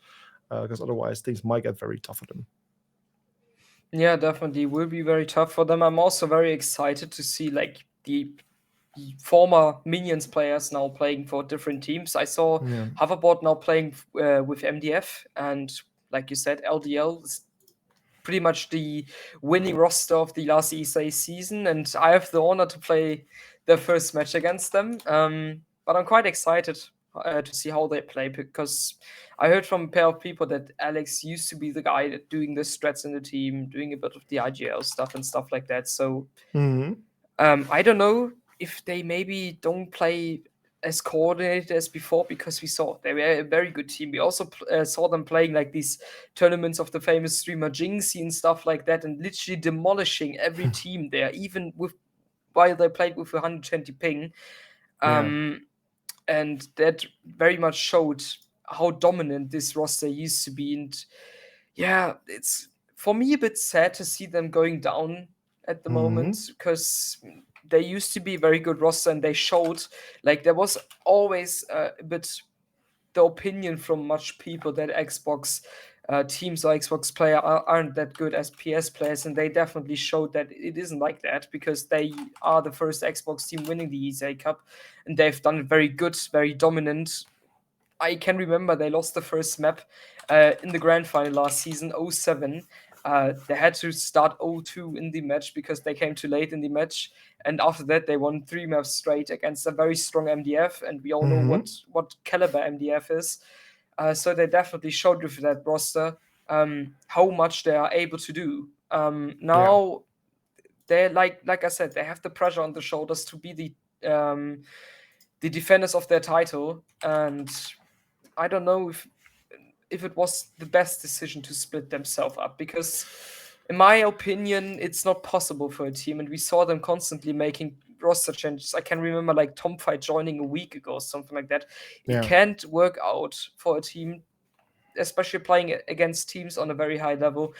because otherwise things might get very tough for them. Yeah, definitely will be very tough for them. I'm also very excited to see like the former Minions players now playing for different teams. I saw Yeah. Hoverboard now playing with MDF, and like you said, LDL is pretty much the winning roster of the last ESA season, and I have the honor to play their first match against them. But I'm quite excited to see how they play, because I heard from a pair of people that Alex used to be the guy that doing the strats in the team, doing a bit of the IGL stuff and stuff like that. So Hmm. I don't know if they maybe don't play as coordinated as before, because we saw they were a very good team. We also saw them playing like these tournaments of the famous streamer Jinxie and stuff like that, and literally demolishing every team there, even with while they played with 120 ping. Yeah. Um, and that very much showed how dominant this roster used to be. And yeah, it's for me a bit sad to see them going down at the Hmm. moment, because they used to be a very good roster, and they showed, like, there was always a bit the opinion from much people that Xbox teams or Xbox aren't that good as PS players, and they definitely showed that it isn't like that, because they are the first Xbox team winning the ESA Cup, and they've done it very good, very dominant. I can remember they lost the first map in the grand final last season, 07. They had to start 0-2 in the match because they came too late in the match. And after that, they won 3 maps straight against a very strong MDF. And we all know Hmm. what caliber MDF is. So they definitely showed with that roster how much they are able to do. Yeah. Now, they're like I said, they have the pressure on the shoulders to be the defenders of their title. And I don't know if it was the best decision to split themselves up, because in my opinion it's not possible for a team, and we saw them constantly making roster changes. I can remember like Tom Fight joining a week ago or something like that. It Yeah. can't work out for a team, especially playing against teams on a very high level,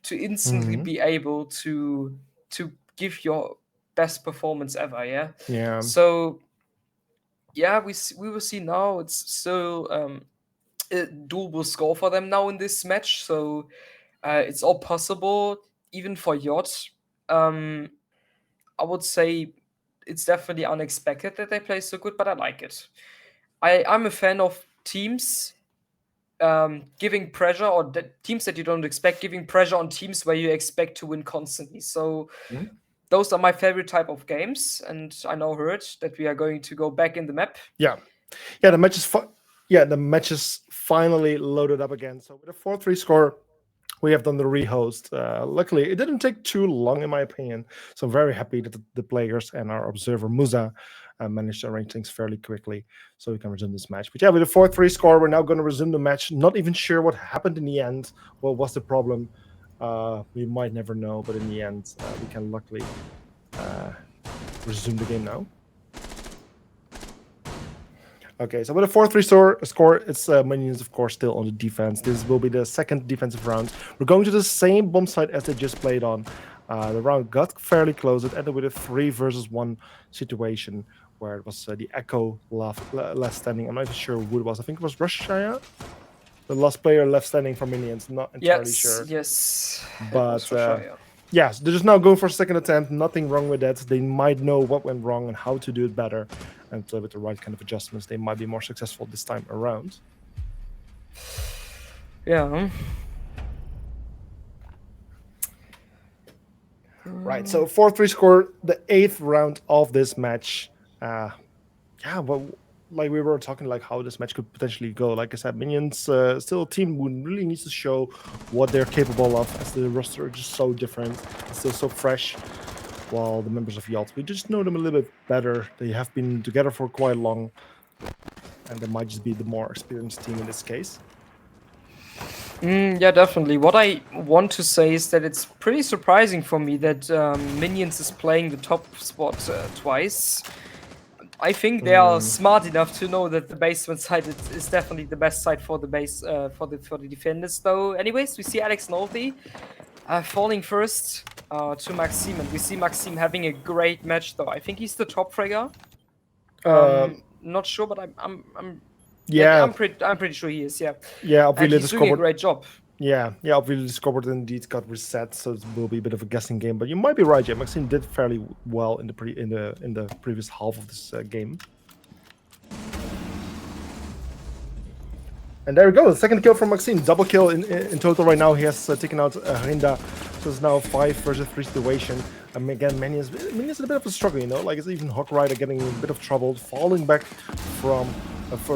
to instantly Hmm. be able to give your best performance ever. Yeah. Yeah. So yeah, we will see now. It's still a doable score for them now in this match. So it's all possible, even for Yacht. Um, I would say it's definitely unexpected that they play so good, but I like it. I'm a fan of teams giving pressure, or teams that you don't expect, giving pressure on teams where you expect to win constantly. So Mhm. those are my favorite type of games, and I now heard that we are going to go back in the map. Yeah. Yeah. Yeah. The match is finally loaded up again. So with a 4-3 score, we have done the rehost. Luckily, it didn't take too long, in my opinion. So I'm very happy that the players and our observer Musa managed to arrange things fairly quickly, so we can resume this match. But yeah, with a 4-3 score, we're now going to resume the match. Not even sure what happened in the end. What was the problem? We might never know, but in the end, we can luckily uh, resume the game now. Okay, so with a 4-3 score, it's Minions, of course, still on the defense. This will be the second defensive round. We're going to the same bomb site as they just played on. The round got fairly close. It ended with a 3 versus 1 situation where it was the Echo left standing. I'm not even sure who it was. I think it was Rushshire, the last player left standing for Minions. Not entirely Yes, sure. yes, it was But for sure. Yeah. yeah, so they're just now going for a second attempt. Nothing wrong with that. They might know what went wrong and how to do it better. And with the right kind of adjustments, they might be more successful this time around. Yeah. Right, so 4-3 score, the 8th round of this match. Yeah, well, like we were talking, like how this match could potentially go. Like I said, Minions still a team who really needs to show what they're capable of, as the roster is just so different. It's still so fresh. While the members of Yacht, we just know them a little bit better. They have been together for quite long, and they might just be the more experienced team in this case. Yeah, definitely. What I want to say is that it's pretty surprising for me that Minions is playing the top spot twice. I think they are smart enough to know that the basement side is definitely the best side for the base for the defenders. Though, anyways, we see Alex Nolte falling first to Maxime, and we see Maxime having a great match. Though I think he's the top fragger. Not sure, but I'm Yeah, I'm pretty sure he is. Yeah, yeah. and Obviously, the he's doing a scoreboard. great job. Yeah, obviously the scoreboard indeed got reset, so it will be a bit of a guessing game. But you might be right, yeah. Maxime did fairly well in the previous half of this game. And there we go, the second kill from Maxime. Double kill in total right now. He has taken out Rinda. So it's now a 5-3 situation. Again, Minions in a bit of a struggle, you know? Like, it's even Hawk Rider getting in a bit of trouble, falling back from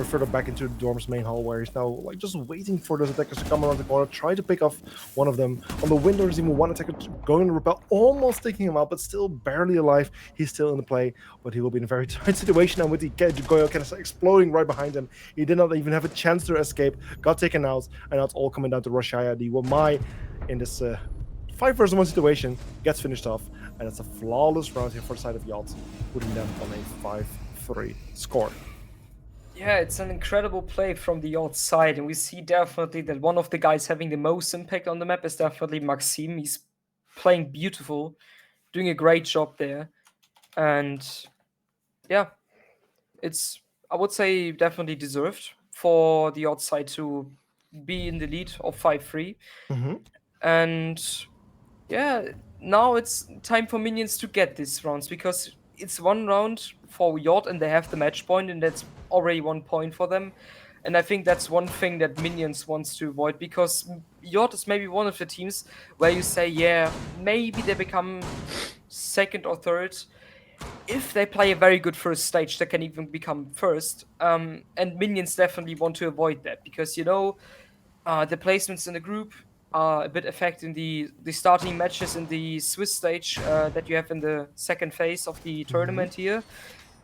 further back into the Dorm's main hall, where he's now like just waiting for those attackers to come around the corner, try to pick off one of them. On the window, there's even one attacker going to repel, almost taking him out, but still barely alive. He's still in the play, but he will be in a very tight situation. And with the Goyo canister exploding right behind him, he did not even have a chance to escape, got taken out, and now it's all coming down to Roshaya. The Wamai in this 5-1 situation gets finished off, and it's a flawless round here for the side of Yacht, putting them on a 5-3 score. Yeah, it's an incredible play from the odd side, and we see definitely that one of the guys having the most impact on the map is definitely Maxime. He's playing beautiful, doing a great job there, and yeah, it's, I would say, definitely deserved for the odd side to be in the lead of 5-3. And yeah, now it's time for Minions to get these rounds, because it's one round for Yacht and they have the match point, and that's already 1 point for them. And I think that's one thing that Minions wants to avoid, because Yacht is maybe one of the teams where you say, yeah, maybe they become second or third. If they play a very good first stage, they can even become first. And Minions definitely want to avoid that, because, you know, the placements in the group are a bit affecting the starting matches in the Swiss stage that you have in the second phase of the tournament here.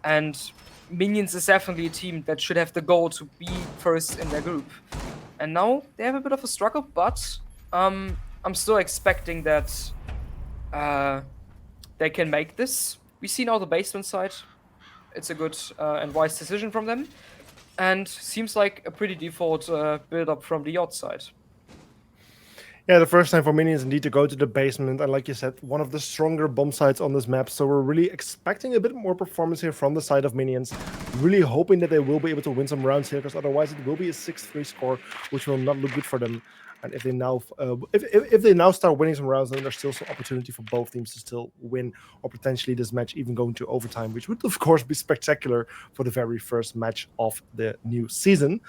And Minions is definitely a team that should have the goal to be first in their group. And now they have a bit of a struggle, but I'm still expecting that they can make this. We see now the basement side. It's a good and wise decision from them. And seems like a pretty default build-up from the Yacht side. Yeah, the first time for Minions indeed to go to the basement, and like you said, one of the stronger bomb sites on this map. So we're really expecting a bit more performance here from the side of Minions. Really hoping that they will be able to win some rounds here, because otherwise it will be a 6-3 score, which will not look good for them. And if they now, if they now start winning some rounds, then there's still some opportunity for both teams to still win, or potentially this match even going to overtime, which would of course be spectacular for the very first match of the new season.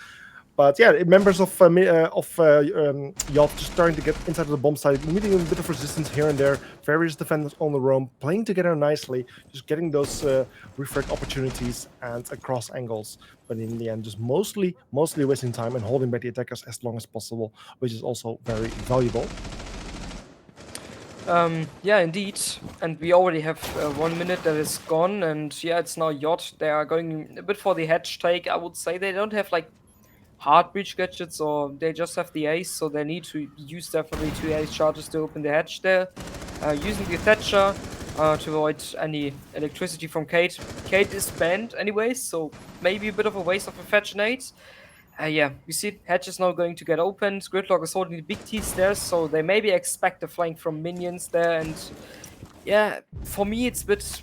But yeah, members of Yacht just starting to get inside of the bomb site, meeting a bit of resistance here and there. Various defenders on the roam, playing together nicely, just getting those refrag opportunities and across angles. But in the end, just mostly wasting time and holding back the attackers as long as possible, which is also very valuable. Yeah, indeed. And we already have 1 minute that is gone. And yeah, it's now Yacht. They are going a bit for the hedge take, I would say. They don't have like hard breach gadgets, or they just have the ace, so they need to use definitely 2 ace charges to open the hatch there. Using the Thatcher to avoid any electricity from Kate. Kate is banned anyways, so maybe a bit of a waste of a fetch nade. Yeah, you see hatch is now going to get opened. Gridlock is holding the big T's there, so they maybe expect a flank from Minions there. And yeah, for me it's a bit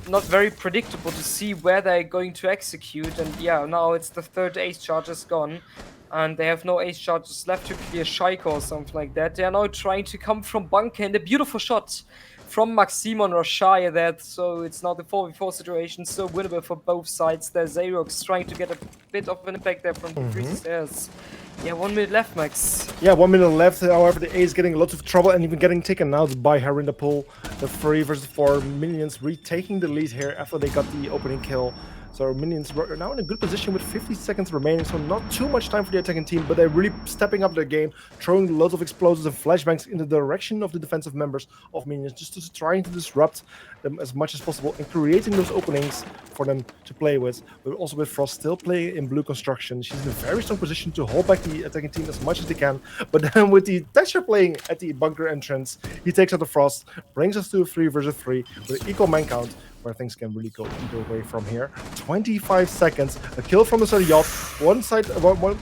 not very predictable to see where they're going to execute. And yeah, now it's the third ace charge is gone, and they have no ace charges left to clear Shaiko or something like that. They are now trying to come from bunker, and a beautiful shot from Maxime on Roshaya there. So it's now the 4v4 situation, still winnable for both sides. There's Xerox trying to get a bit of an impact there from the three stairs. Yeah, 1 minute left, Max. Yeah, 1 minute left. However, the ace getting lots of trouble and even getting taken out by her in the pool. The 3-4 Minions retaking the lead here after they got the opening kill. So Minions are now in a good position with 50 seconds remaining, so not too much time for the attacking team, but they're really stepping up their game, throwing loads of explosives and flashbangs in the direction of the defensive members of Minions, just to trying to disrupt them as much as possible and creating those openings for them to play with. But also with Frost still playing in blue construction, she's in a very strong position to hold back the attacking team as much as they can. But then with the Thatcher playing at the bunker entrance, he takes out the Frost, brings us to a 3-3 with an equal man count, where things can really go either way from here. 25 seconds, a kill from the side of Yacht. One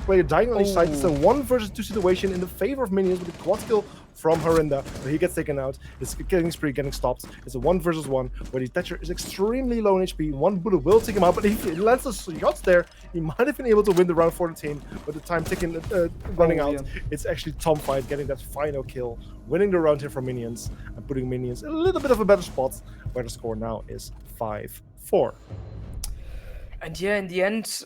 player dying on each side. It's a 1-2 situation in the favor of Minions with a quad kill from Harinda, where he gets taken out. His killing spree getting stopped. It's a 1 versus 1 where the Thatcher is extremely low in HP. One bullet will take him out, but if he lands the shots there, he might have been able to win the round for the team. But the time ticking, running Oh, out, yeah. it's actually Tom Fight getting that final kill, winning the round here for Minions, and putting Minions in a little bit of a better spot, where the score now is 5-4. And yeah, in the end,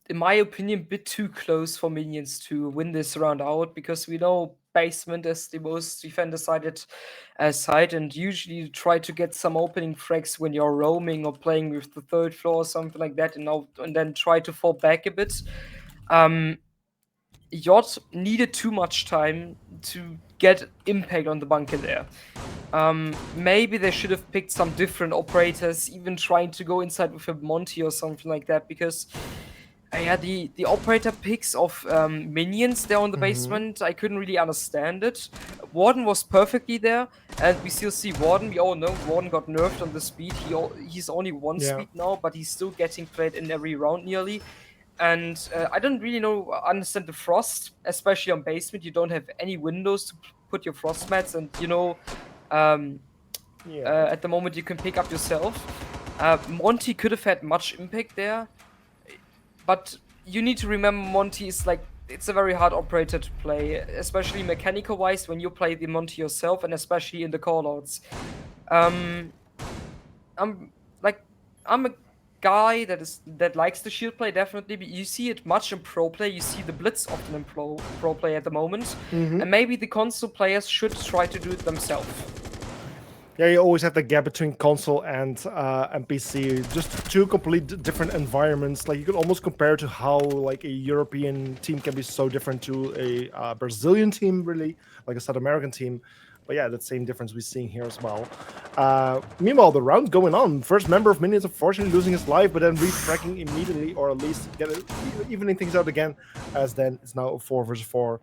in my opinion, a bit too close for Minions to win this round out because we know basement is the most defender-sided side, and usually you try to get some opening frags when you're roaming or playing with the third floor or something like that, and then try to fall back a bit. Um, Yacht needed too much time to get impact on the bunker there. Maybe they should have picked some different operators, even trying to go inside with a Monty or something like that, because yeah, the operator picks of minions there on the basement, I couldn't really understand it. Warden was perfectly there, and we still see Warden. We all know Warden got nerfed on the speed. He's only one Yeah. speed now, but he's still getting played in every round nearly. And I don't really understand the frost, especially on basement. You don't have any windows to put your frost mats, and um, Yeah. at the moment you can pick up yourself. Monty could have had much impact there, but you need to remember Monty is like it's a very hard operator to play, especially mechanical wise when you play the Monty yourself, and especially in the callouts. Um, I'm like I'm a guy that likes the shield play definitely, but you see it much in pro play. You see the blitz often in pro play at the moment, and maybe the console players should try to do it themselves. Yeah, you always have the gap between console and PC. Just two complete different environments. Like you could almost compare to how like a European team can be so different to a Brazilian team, really, like a South American team. But yeah, that same difference we're seeing here as well. Meanwhile, the round going on. First member of Minions unfortunately losing his life, but then refracking immediately, or at least evening things out again, as then it's now a 4 versus 4.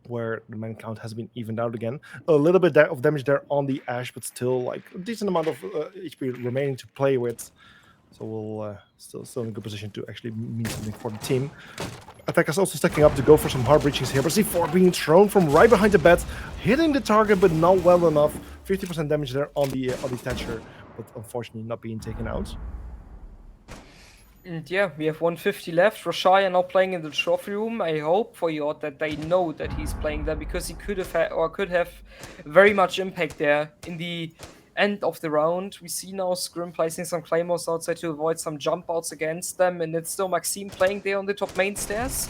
Where the man count has been evened out again. A little bit of damage there on the Ash, but still like a decent amount of HP remaining to play with. So we'll still in a good position to actually mean something for the team. Attackers also stacking up to go for some hard breachings here, but C4 being thrown from right behind the bed, hitting the target, but not well enough. 50% damage there on the Thatcher, but unfortunately not being taken out. And yeah, we have 150 left. Roshaya now playing in the trophy room. I hope for Yord that they know that he's playing there, because he could have very much impact there in the end of the round. We see now Scrim placing some claymores outside to avoid some jump outs against them, and it's still Maxime playing there on the top main stairs.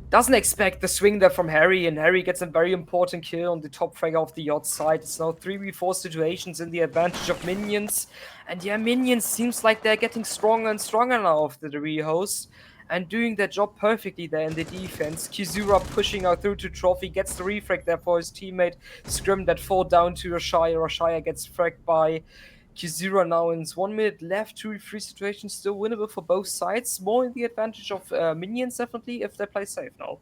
Doesn't expect the swing there from Harry, and Harry gets a very important kill on the top fragger of the yacht side. It's now 3v4 situations in the advantage of Minions. And yeah, Minions seems like they're getting stronger and stronger now after the rehost, and doing their job perfectly there in the defense. Kizura pushing out through to Trophy, gets the refrag there for his teammate Scrim that fall down to Roshaya. Roshaya gets fragged by Kizura now, and it's 1 minute left. 2v3 situations still winnable for both sides. More in the advantage of Minions, definitely, if they play safe now.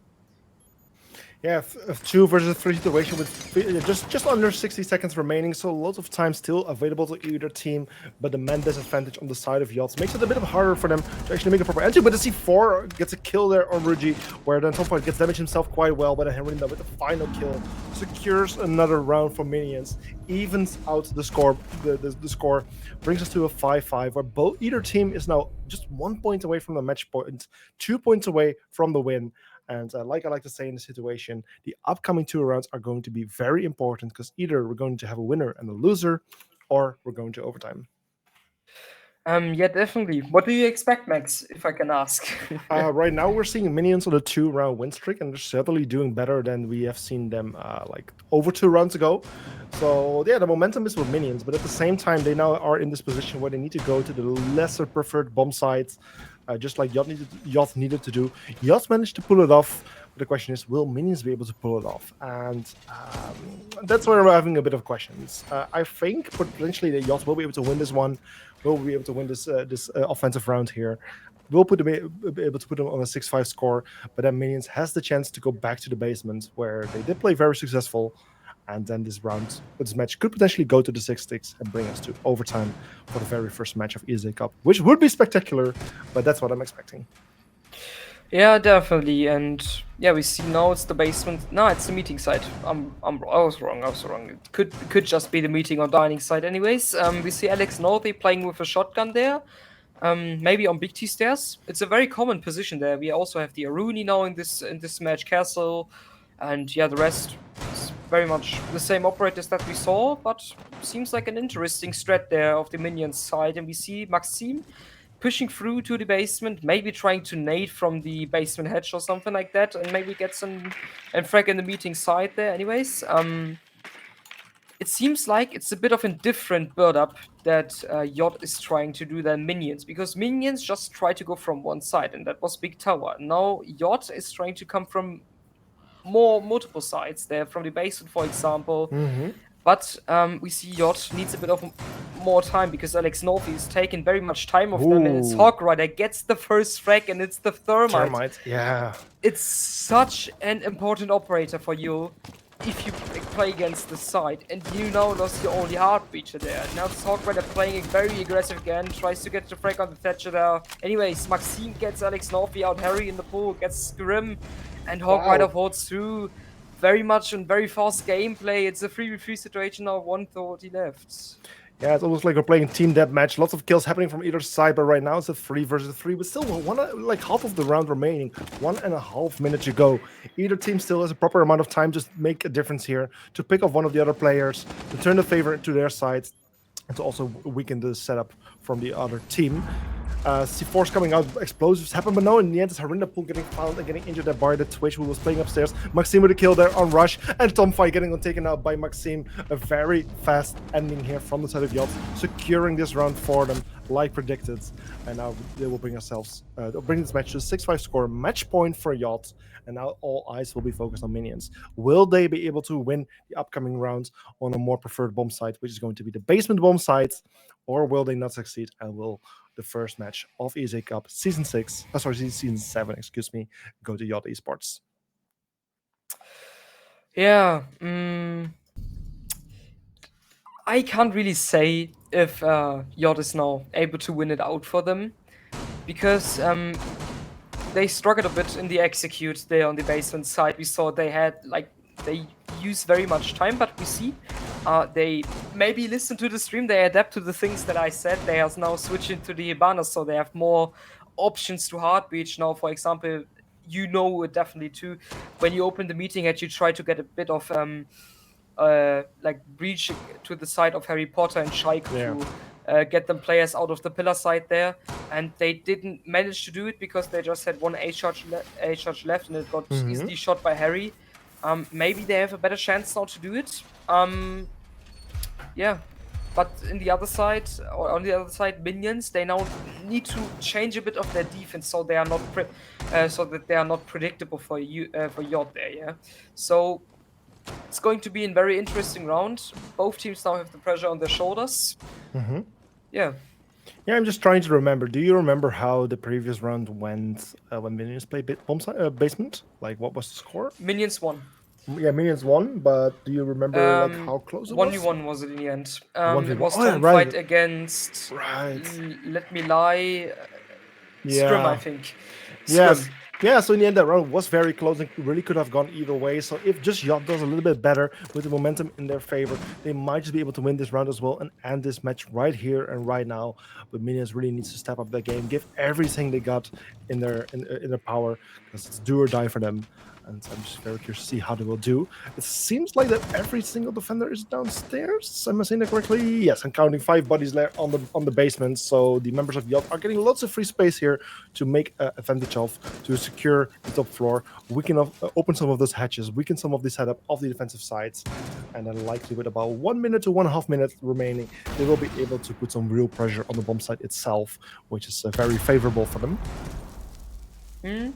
Yeah, a 2 versus 3 situation with just under 60 seconds remaining, so lots of time still available to either team, but the man disadvantage on the side of Yachts makes it a bit harder for them to actually make a proper entry. But the C4 gets a kill there on Ruji, where then Tompoint gets damaged himself quite well, but then Henrinda with the final kill secures another round for Minions, evens out the score. The score brings us to a 5-5, where either team is now just 1 point away from the match point, 2 points away from the win. And like I like to say in the situation, the upcoming 2 rounds are going to be very important, because either we're going to have a winner and a loser, or we're going to overtime. Yeah, definitely. What do you expect, Max, if I can ask? Right now, we're seeing Minions on a 2-round win streak, and they're certainly doing better than we have seen them like over 2 rounds ago. So yeah, the momentum is with Minions, but at the same time, they now are in this position where they need to go to the lesser preferred bomb sites, just like Yacht needed to do. Yacht managed to pull it off. But the question is, will Minions be able to pull it off? And that's where we're having a bit of questions. I think potentially the Yacht will be able to win this one. Will be able to win this offensive round here. We'll be able to put them on a 6-5 score, but then Minions has the chance to go back to the basement, where they did play very successful. And then this match could potentially go to the 6-6 and bring us to overtime for the very first match of ESA Cup, which would be spectacular, but that's what I'm expecting. Yeah, definitely. And yeah, we see now it's the basement. No, it's the meeting site. I was wrong. I was wrong. It could just be the meeting or dining site. Anyways, we see Alex Northey playing with a shotgun there. Maybe on Big T stairs. It's a very common position there. We also have the Aruni now in this match, Castle, and yeah, the rest is very much the same operators that we saw, but seems like an interesting strat there of the minions side. And we see Maxime pushing through to the basement, maybe trying to nade from the basement hedge or something like that, and maybe get some and frag in the meeting side there. Anyways, it seems like it's a bit of a different build-up that Yacht is trying to do than Minions, because Minions just try to go from one side, and that was Big Tower. Now Yacht is trying to come from multiple sides there, from the basement, for example. But we see Yacht needs a bit of more time because Alex Northy is taking very much time of them, and it's Ooh. Hawk Rider gets the first frag, and it's the Thermite. Termites, yeah. It's such an important operator for you if you play against the side, and you now lost your only heartbeater there. Now this Hawk Rider playing very aggressive again, tries to get the frag on the Thatcher there. Anyways, Maxime gets Alex Northy out, Harry in the pool, gets Grim, and Hawk Rider holds through. Very much and very fast gameplay. It's a 3v3 situation now, 130 left. Yeah, it's almost like we're playing team deathmatch. Lots of kills happening from either side, but right now it's a 3 versus 3. But still, half of the round remaining. 1.5 minutes to go. Either team still has a proper amount of time to make a difference here, to pick off one of the other players, to turn the favor to their side, and to also weaken the setup from the other team. C4's coming out, explosives happen, but no, in the end, it's Harindapool getting found and getting injured there by the Twitch, who was playing upstairs. Maxime with a kill there on Rush, and Tomfai getting taken out by Maxime. A very fast ending here from the side of Yacht, securing this round for them, like predicted. And now they will bring this match to a 6-5 score, match point for Yacht. And now all eyes will be focused on Minions. Will they be able to win the upcoming rounds on a more preferred bomb site, which is going to be the basement bomb site, or will they not succeed and will the first match of ESA Cup season 7, go to Yacht Esports? Yeah, I can't really say if Yacht is now able to win it out for them, because they struggled a bit in the execute there on the basement side. We saw they use very much time, but we see they maybe listen to the stream, they adapt to the things that I said. They are now switching to the Hibana, so they have more options to heartbeat now. For example, you know it definitely too, when you open the meeting and you try to get a bit of breach to the side of Harry Potter and Shaiku to get them players out of the pillar side there, and they didn't manage to do it because they just had one A charge left, and it got easily shot by Harry. Maybe they have a better chance now to do it. Yeah, but on the other side, Minions, they now need to change a bit of their defense so they are not so that they are not predictable for Yacht there. Yeah, so it's going to be a very interesting round. Both teams now have the pressure on their shoulders. Yeah. Yeah, I'm just trying to remember. Do you remember how the previous round went when Minions played basement? Like, what was the score? Minions won. Yeah, Minions won, but do you remember how close it was? 1v1 was it in the end. 1v1. It was Oh, yeah, fight against. Right. Let me lie. Yeah. Scrim, I think. Yes. Scrim. Yeah, so in the end, that round was very close and really could have gone either way. So if just Yacht does a little bit better with the momentum in their favor, they might just be able to win this round as well and end this match right here and right now. But Minions really needs to step up their game, give everything they got in their power, because it's do or die for them. And I'm just very curious to see how they will do. It seems like that every single defender is downstairs. Am I saying that correctly? Yes, I'm counting 5 bodies there on the basement. So the members of Yacht are getting lots of free space here to make advantage of, to secure the top floor. We can open some of those hatches, weaken some of the setup of the defensive sides. And then likely with about 1 minute to 1.5 minutes remaining, they will be able to put some real pressure on the bomb site itself, which is very favorable for them.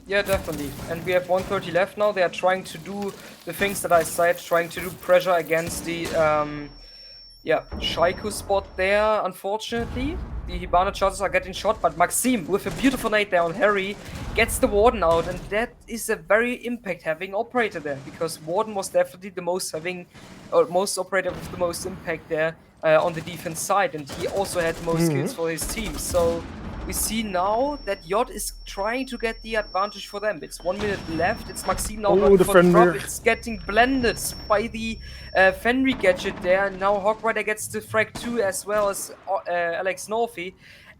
Yeah, definitely. And we have 130 left now. They are trying to do the things that I said, trying to do pressure against the Shaiku spot there. Unfortunately, the Hibana charges are getting shot, but Maxime, with a beautiful nade there on Harry, gets the Warden out, and that is a very impact-having operator there, because Warden was definitely the most operator with the most impact there on the defense side, and he also had the most kills for his team. So we see now that Yod is trying to get the advantage for them. It's 1 minute left. It's Maxime now Oh, going the for the drop. Fenrir. It's getting blended by the Fenrir gadget there. And now Hogrider gets the frag too, as well as Alex Northy.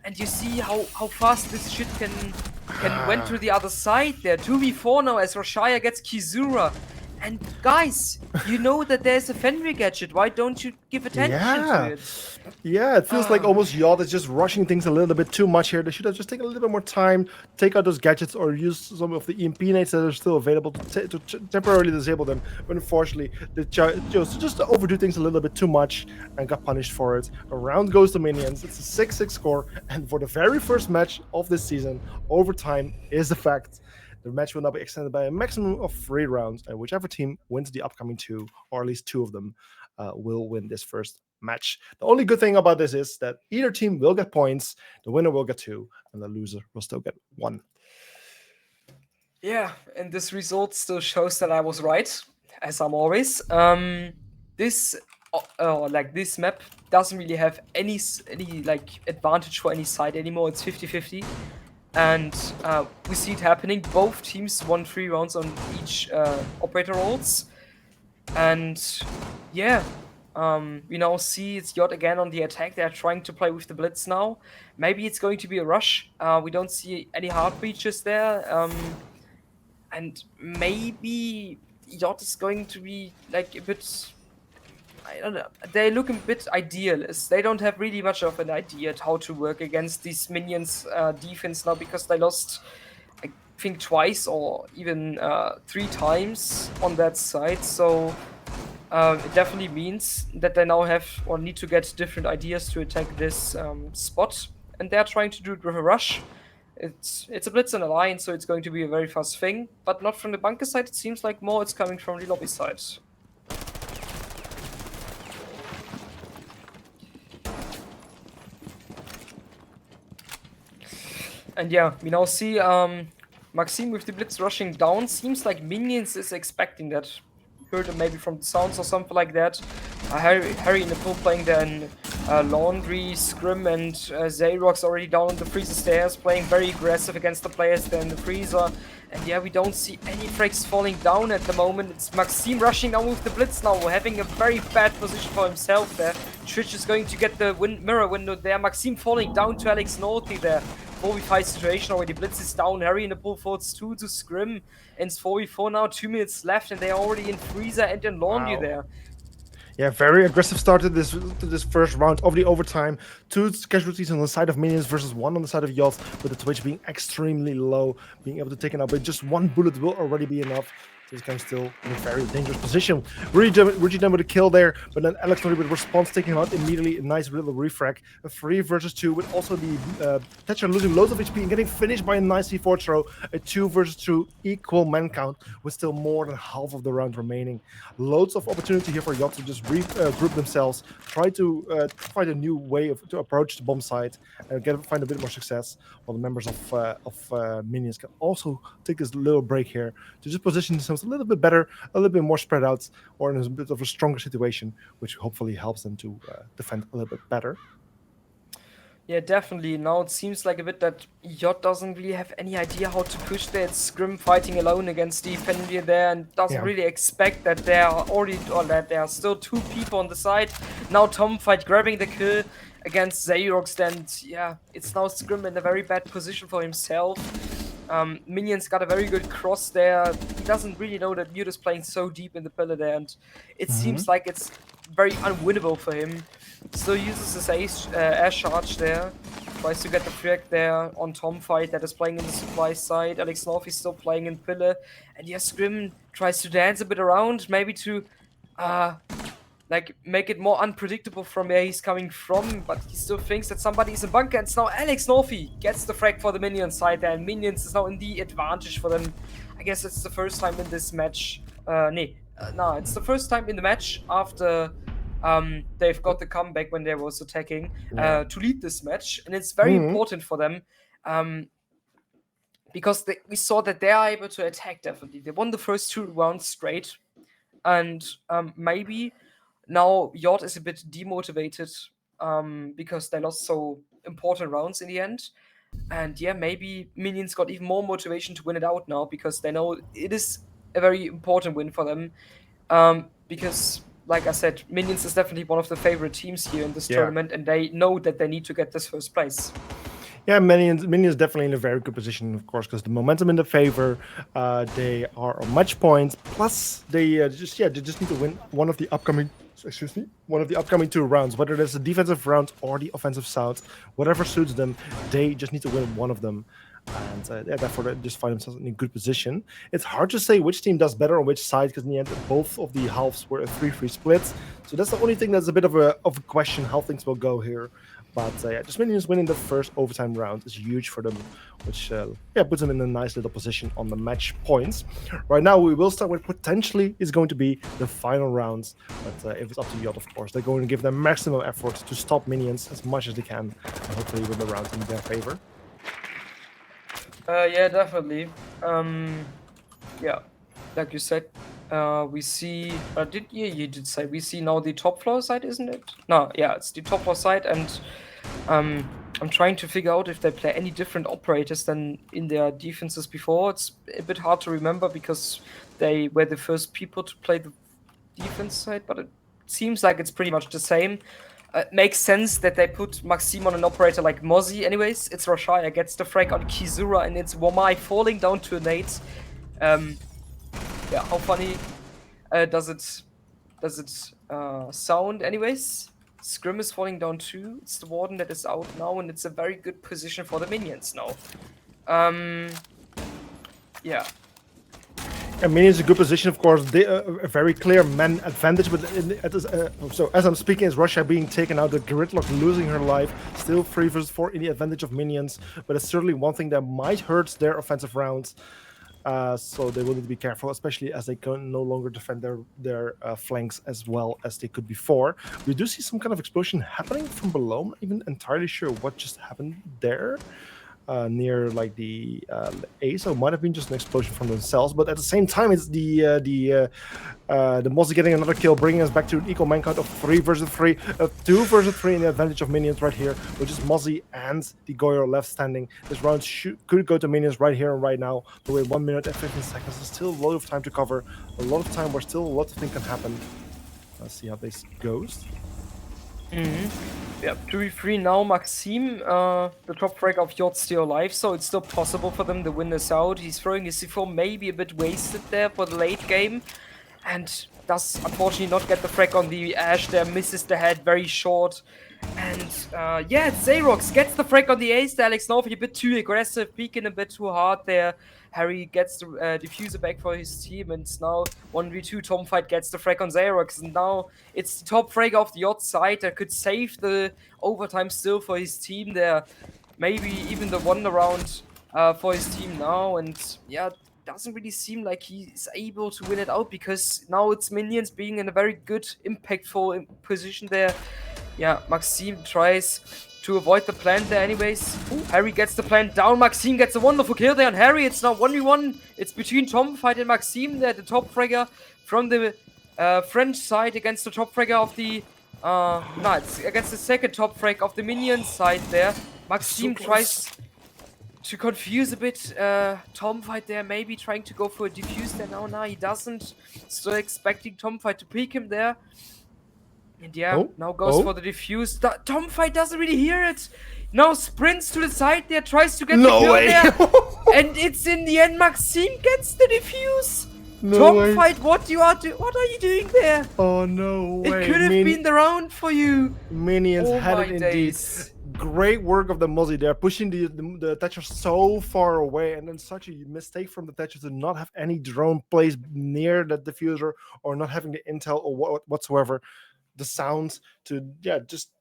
And you see how fast this shit can went to the other side there. 2v4 now as Roshaya gets Kizura. And guys, you know that there's a Fenrir gadget. Why don't you give attention to Yeah. it? Yeah, it feels like almost Yacht is just rushing things a little bit too much here. They should have just taken a little bit more time, take out those gadgets, or use some of the EMP nades that are still available to temporarily disable them. But unfortunately, they chose to just overdo things a little bit too much and got punished for it. Around goes the minions. It's a 6-6 score, and for the very first match of this season, overtime is the fact. The match will now be extended by a maximum of 3 rounds, and whichever team wins the upcoming 2, or at least 2 of them, will win this first match. The only good thing about this is that either team will get points, the winner will get 2, and the loser will still get 1. Yeah, and this result still shows that I was right, as I'm always. This like this map doesn't really have any like advantage for any side anymore. It's 50-50. And we see it happening. Both teams won 3 rounds on each operator roles. And yeah, we now see it's Yod again on the attack. They're trying to play with the blitz now. Maybe it's going to be a rush. We don't see any hard breaches there. And maybe Yod is going to be like a bit. I don't know. They look a bit idealist. They don't have really much of an idea at how to work against these minions defense now because they lost, I think, twice or even 3 times on that side. So it definitely means that they now have or need to get different ideas to attack this spot, and they're trying to do it with a rush. It's a blitz and a line, so it's going to be a very fast thing, but not from the bunker side. It seems like more it's coming from the lobby side. And yeah, we now see Maxime with the blitz rushing down. Seems like Minions is expecting that. Heard it maybe from the sounds or something like that. Harry in the pool playing then Laundry, Scrim, and Xerox already down on the freezer stairs, playing very aggressive against the players there in the freezer. And yeah, we don't see any frags falling down at the moment. It's Maxime rushing down with the blitz now, having a very bad position for himself there. Trish is going to get the mirror window there. Maxime falling down to Alex Northy there. 4v5 situation already. Blitz is down. Harry in the pool forwards 2 to Scrim. And it's 4v4 now. 2 minutes left, and they are already in freezer and in laundry there. Yeah, very aggressive start to this first round of the overtime. 2 casualties on the side of Minions versus 1 on the side of Yacht, with the Twitch being extremely low, being able to take it out, but just 1 bullet will already be enough. So this guy's still in a very dangerous position. Reggie done with a kill there, but then Alex Norrie with response taking him out immediately. A nice little refrag. A 3 versus 2 with also the Thatcher losing loads of HP and getting finished by a nice C4 throw. A 2 versus 2 equal man count with still more than half of the round remaining. Loads of opportunity here for Yacht to just regroup themselves, try to find a new way to approach the bomb site and find a bit more success. While the members of Minions can also take this little break here to just position themselves a little bit better, a little bit more spread out, or in a bit of a stronger situation, which hopefully helps them to defend a little bit better. Yeah, definitely. Now it seems like a bit that Yot doesn't really have any idea how to push there. It's Scrim fighting alone against the Fenrir there and doesn't really expect that there are that there are still 2 people on the side. Now Tom fight grabbing the kill against Xerox, and yeah, it's now Scrim in a very bad position for himself. Minions got a very good cross there. He doesn't really know that Mute is playing so deep in the pillar there, and it seems like it's very unwinnable for him. Still uses his air charge there. Tries to get the frag there on Tom fight that is playing in the supply side. Alex North is still playing in pillar. And yes, Scrim tries to dance a bit around, maybe to like make it more unpredictable from where he's coming from, but he still thinks that somebody is in bunker, and it's now Alex Northy gets the frag for the Minions side there, and Minions is now in the advantage for them. I guess it's the first time in this match. It's the first time in the match after they've got the comeback when they was attacking to lead this match, and it's very important for them because we saw that they are able to attack definitely. They won the first 2 rounds straight, and maybe now Yord is a bit demotivated because they lost so important rounds in the end. And yeah, maybe Minions got even more motivation to win it out now because they know it is a very important win for them. Because, like I said, Minions is definitely one of the favorite teams here in this Yeah. tournament, and they know that they need to get this first place. Yeah, Minions definitely in a very good position, of course, because the momentum in the favor. They are on match points. Plus, they just need to win one of the upcoming. Excuse me, one of the upcoming two rounds, whether it's the defensive round or the offensive round, whatever suits them, they just need to win one of them, and yeah, therefore they just find themselves in a good position. It's hard to say which team does better on which side because in the end, both of the halves were a 3-3 split. So that's the only thing that's a bit of a question how things will go here. But yeah, just winning the first overtime round is huge for them, which yeah puts them in a nice little position on the match points. Right now, we will start with potentially is going to be the final rounds, but if it's up to Yacht, of course, they're going to give them maximum effort to stop Minions as much as they can, and hopefully win the round in their favor. Yeah, definitely. Yeah, like you said, we see. You did say we see now the top floor side, isn't it? No, yeah, it's the top floor side, and I'm trying to figure out if they play any different operators than in their defenses before. It's a bit hard to remember because they were the first people to play the defense side, but it seems like it's pretty much the same. It makes sense that they put Maxime on an operator like Mozzie. Anyways, it's Roshaya gets the frag on Kizura, and it's Wamai falling down to a nade. Um, yeah, how funny does it sound? Anyways, Scrim is falling down too. It's the Warden that is out now, and it's a very good position for the minions now. Yeah. I mean, it's a good position, of course. They, a very clear man advantage, but so as I'm speaking, is Russia being taken out, the Gridlock losing her life, still 3 versus 4 in the advantage of minions, but it's certainly one thing that might hurt their offensive rounds. So they will need to be careful, especially as they can no longer defend their flanks as well as they could before. We do see some kind of explosion happening from below. I'm not even entirely sure what just happened there. Near like the A, so it might have been just an explosion from themselves. But at the same time, it's the Mozzie getting another kill, bringing us back to an equal man count of 3 versus 3, 2 versus 3 in the advantage of minions right here, which is Mozzie and the Goyo left standing. This round could go to minions right here and right now, but with 1 minute and 15 seconds, there's still a lot of time to cover, a lot of time where still a lot of things can happen. Let's see how this goes. Yeah, 3-3 now. Maxime, the top frag of Yacht's still alive, so it's still possible for them to win this out. He's throwing his C4 maybe a bit wasted there for the late game, and does unfortunately not get the frag on the Ash there, misses the head very short. And yeah, Xerox gets the frag on the ace there. Alex North a bit too aggressive, peeking a bit too hard there. Harry gets the diffuser back for his team, and it's now 1v2. Tom Fight gets the frag on Xerox, and now it's the top frag of the Yacht side that could save the overtime still for his team there. Maybe even the one round for his team now, and yeah, doesn't really seem like he's able to win it out because now it's Minions being in a very good, impactful position there. Yeah, Maxime tries to avoid the plant there anyways. Ooh, Harry gets the plant down. Maxime gets a wonderful kill there on Harry. It's now 1v1. It's between Tom Fight and Maxime there, the top fragger from the French side against the top fragger of the... no, it's against the second top frag of the Minions side there. Maxime tries to confuse a bit Tom Fight there, maybe trying to go for a defuse there. No, he doesn't. Still expecting Tom Fight to peek him there. And yeah, now goes for the defuse. Tom Fight doesn't really hear it. Now sprints to the side there, tries to get the kill there. And it's in the end, Maxime gets the defuse. Tom Fight, what are you doing there? Oh no way. It could have been the round for you. Minions had it indeed. Great work of the Mozzie there, pushing the Thatcher so far away, and then such a mistake from the Thatcher to not have any drone placed near the diffuser or not having the intel or whatsoever. The sound to just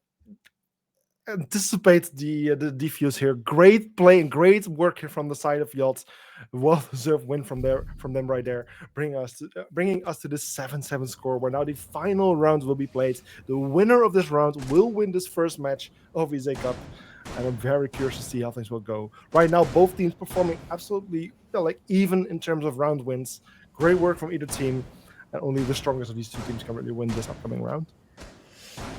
anticipate the defuse here. Great play and great work here from the side of Yacht. Well-deserved win from them right there, bringing us to the 7-7 score, where now the final round will be played. The winner of this round will win this first match of ESA Cup, and I'm very curious to see how things will go. Right now, both teams performing absolutely even in terms of round wins. Great work from either team, and only the strongest of these two teams can really win this upcoming round.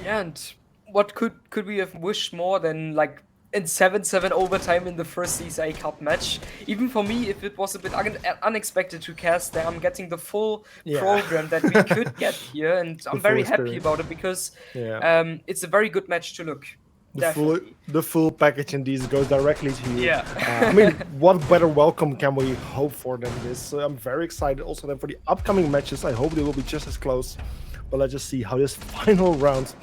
Yeah, and what could we have wished more than in 7-7 overtime in the first ESA Cup match. Even for me, if it was a bit unexpected to cast there, I'm getting the full Yeah. program that we could get here, and The I'm full very happy experience. about it because Yeah. it's a very good match to look. the full Definitely. the full package indeed goes directly to you. Yeah. I mean, what better welcome can we hope for than this? So I'm very excited also then for the upcoming matches. I hope they will be just as close. But let's just see how this final round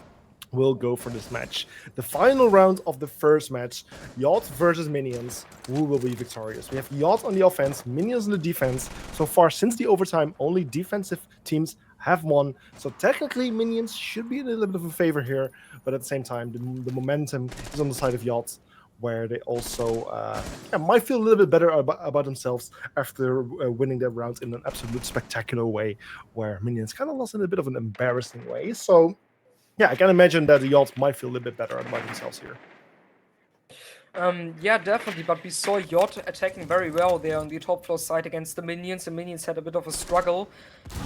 will go for this match. The final round of the first match, Yacht versus Minions. Who will be victorious? We have Yacht on the offense, Minions on the defense. So far, since the overtime, only defensive teams have won. So technically, Minions should be in a little bit of a favor here. But at the same time, the momentum is on the side of Yacht, where they also might feel a little bit better about themselves after winning their round in an absolute spectacular way, where Minions kind of lost in a bit of an embarrassing way. So yeah, I can imagine that the Yachts might feel a little bit better about themselves here. Yeah, definitely. But we saw Yacht attacking very well there on the top floor side against the Minions. The Minions had a bit of a struggle.